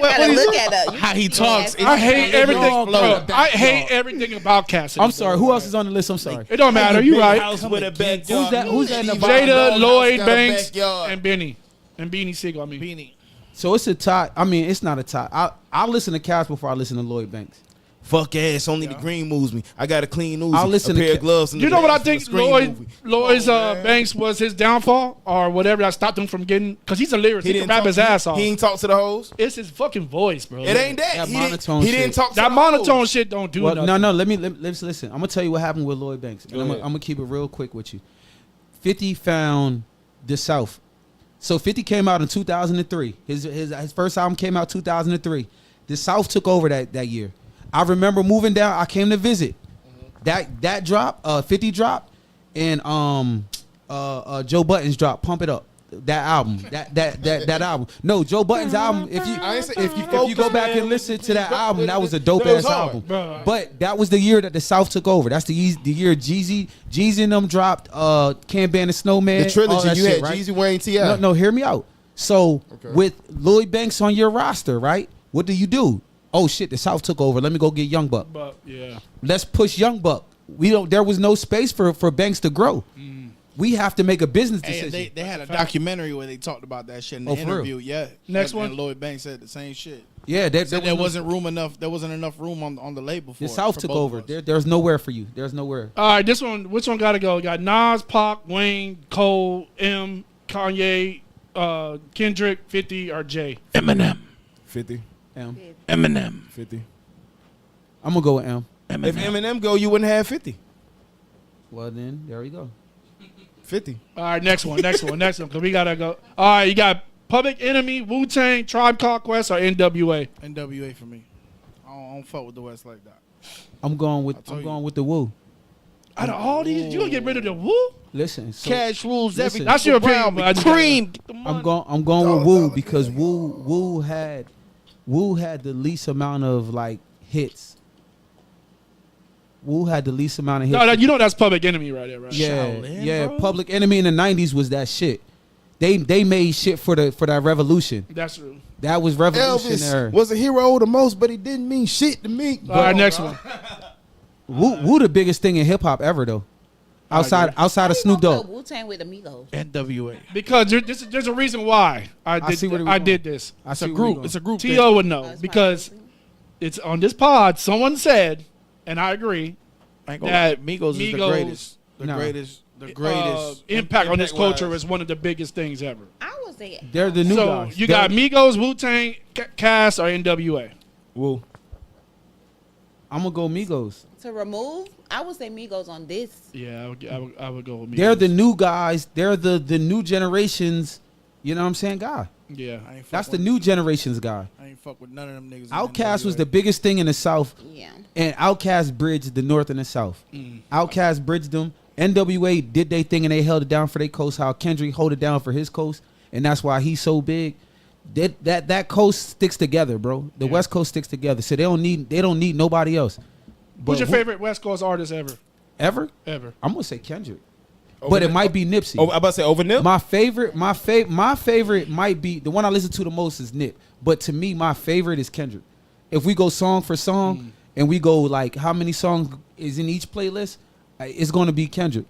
Gotta look at her. How he talks. I hate everything. Dog, Bro, I hate everything about Cassidy. I'm sorry. Who else is on the list? I'm sorry. It don't matter. You right. House with a backyard. Who's that? Who's that in the Steve bottom? Jada, Doghouse Lloyd got a Banks, backyard. and Benny. And Beanie Siegel, I mean. Beanie. So it's a tie. I mean, it's not a tie. I listen to Cass before I listen to Lloyd Banks. Fuck ass, only the green moves me. I got a clean Uzi, I'll listen a to pair of gloves. And You the know what I bangs from the think Scream movie. Lloyd's Banks was his downfall or whatever that stopped him from getting, because he's a lyricist. He can rap his ass off. He ain't talk to the hoes. It's his fucking voice, bro. It ain't that. That He monotone didn't shit. talk to That the monotone hoes. shit don't do Well, nothing. no. Let's listen. I'm gonna tell you what happened with Lloyd Banks. And I'm gonna keep it real quick with you. 50 found the South. So 50 came out in 2003. His first album came out 2003. The South took over that year. I remember moving down. I came to visit. That drop, 50 drop, and Joe Budden's drop. Pump It Up. That album. That album. No, Joe Budden's album. If you go back and listen to that album, that was a dope ass album. But that was the year that the South took over. That's the year Jeezy and them dropped. Can't Ban the Snowman. The trilogy. all that You shit, had right? Jeezy, Wayne, T.I. No, hear me out. So with Lloyd Banks on your roster, right? What do? Oh shit, the South took over. Let me go get Young Buck. But yeah, Let's push Young Buck. There was no space for Banks to grow. We have to make a business decision. Hey, they had a documentary where they talked about that shit in the Oh, for real? interview. Yeah. Next and, one. And Lloyd Banks said the same shit. Yeah, There wasn't room enough. There wasn't enough room on the label for the South for took both over. of us. There's nowhere for you. There's nowhere. all right. This one, which one gotta go? We got Nas, Pac, Wayne, Cole, M, Kanye, Kendrick, 50, or Jay. Eminem. 50. M. Eminem. 50. I'm gonna go with M. If Eminem go, you wouldn't have 50. Well then, there we go. 50. All right, next one. Because we gotta go. All right, you got Public Enemy, Wu-Tang, Tribe Called Quest, or NWA. NWA for me. I don't fuck with the West like that. I'm going with the Woo. Out of all these, you gonna get rid of the Wu? Listen, so Cash rules listen. everything. That's your opinion. But I just Cream. I'm going with Woo because Woo had the least amount of like hits. Woo had the least amount of hits. No, you know that's Public Enemy right there, right? Yeah. Public Enemy in the 90s was that shit. They made shit for that revolution. That's true. That was revolutionary. Elvis was a hero the most, but he didn't mean shit to me. All right, next one. Woo the biggest thing in hip hop ever though. Outside of Snoop Dogg. Wu-Tang with Amigos. NWA. Because there's a reason why I did this. It's a group. It's a group. T.O. would know because it's on this pod. Someone said, and I agree, that Migos is the greatest. The greatest impact on this culture is one of the biggest things ever. I would say They're the new So guys. you got Migos, Wu-Tang, Cass, or NWA. Woo. I'm gonna go Migos. to remove. I would say Migos on this. Yeah, I would go with Migos. They're the new guys. They're the new generation's. You know what I'm saying? Guy. Yeah, That's the new generation's guy. I ain't fuck with none of them niggas. Outkast was the biggest thing in the South. Yeah. And Outkast bridged the North and the South. Outkast bridged them. NWA did their thing and they held it down for their coast. How Kendrick hold it down for his coast, and that's why he's so big. That coast sticks together, bro. The West Coast sticks together, so they don't need nobody else. Who's your favorite West Coast artist ever? Ever? I'm gonna say Kendrick, but it might be Nipsey. I'm about to say over Nip. My favorite might be the one I listen to the most is Nip, but to me, my favorite is Kendrick. If we go song for song and we go like how many songs is in each playlist, it's gonna be Kendrick.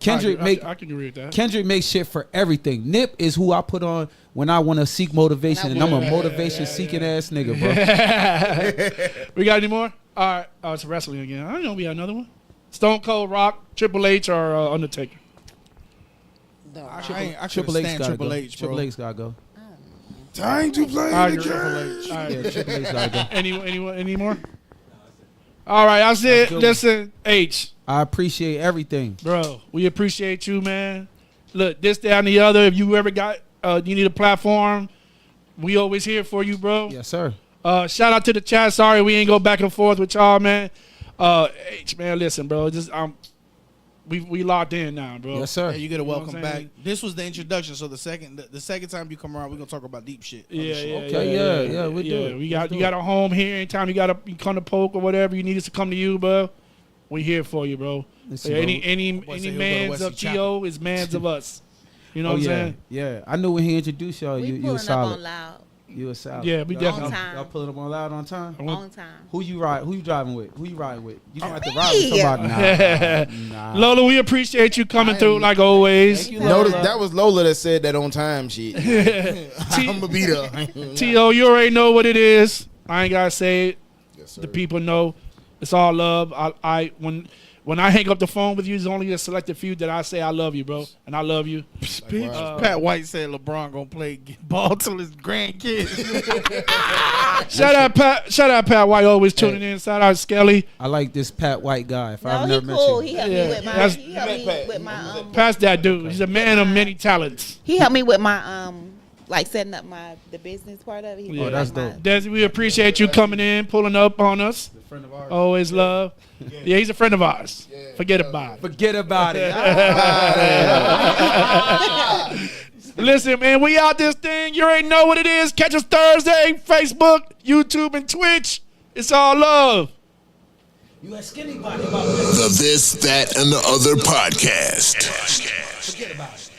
I can agree with that. Kendrick makes shit for everything. Nip is who I put on when I want to seek motivation, and I'm a motivation seeking ass nigga, bro. We got any more? All right. Oh, it's wrestling again. I don't know. We got another one. Stone Cold, Rock, Triple H, or Undertaker. I couldn't Triple H stand gotta Triple go. H, bro. Triple H gotta go. Time to play I the agree. game. All right. Yeah, Triple H gotta go. Any more? All right. That's it. good. Listen, H. I appreciate everything, Bro, we appreciate you, man. Look, this, that, and the other. If you ever got, you need a platform, we always here for you, bro. Yes, sir. Shout out to the chat. Sorry we ain't go back and forth with y'all, man. H, man, listen, bro. we locked in now, bro. Yes, sir. Hey, you get a You know what welcome I'm back. saying? This was the introduction. So the second time you come around, we're gonna talk about deep shit. Yeah, we do it. We got you got a home here. Anytime you come to Poke or whatever, you need us to come to you, bro. We here for you, bro. Listen, Any boy say he'll go to mans Wesley of T.O. is mans of us. You know what I'm saying? Yeah, I knew when he introduced y'all, We you pulling was up solid. on loud. You was solid. Yeah, we Y'all- definitely. time. Y'all pulling up on loud on time. On time. Who you driving with? Who you riding with? You don't have to Me. ride with somebody. Nah. Lola, we appreciate you coming through like always. Thank you, Notice Lola. that was Lola that said that on time shit. I'm gonna be there. T.O., you already know what it is. I ain't gotta say it. Yes, sir. The people know. It's all love. When I hang up the phone with you, it's only a selected few that I say I love you, bro, and I love you. Pat White said LeBron gonna play ball till his grandkids. Shout out Pat White, always tuning in. Shout out Skelly. I like this Pat White guy. If I've No, never he met cool. you. He helped Yeah, me with my. that's- He helped me with my. Pass that dude. He's a man of many talents. He helped me with my like setting up the business part of it. He Yeah. did, that's like, dope. Desi, we appreciate you coming in, pulling up on us. A friend of ours. Always love. Yeah, he's a friend of ours. Forget about it. Forget about it. Listen, man, we out this thing. You already know what it is. Catch us Thursday, Facebook, YouTube, and Twitch. It's all love. You had skinny body about The This, That, and the Other podcast. Forget about it.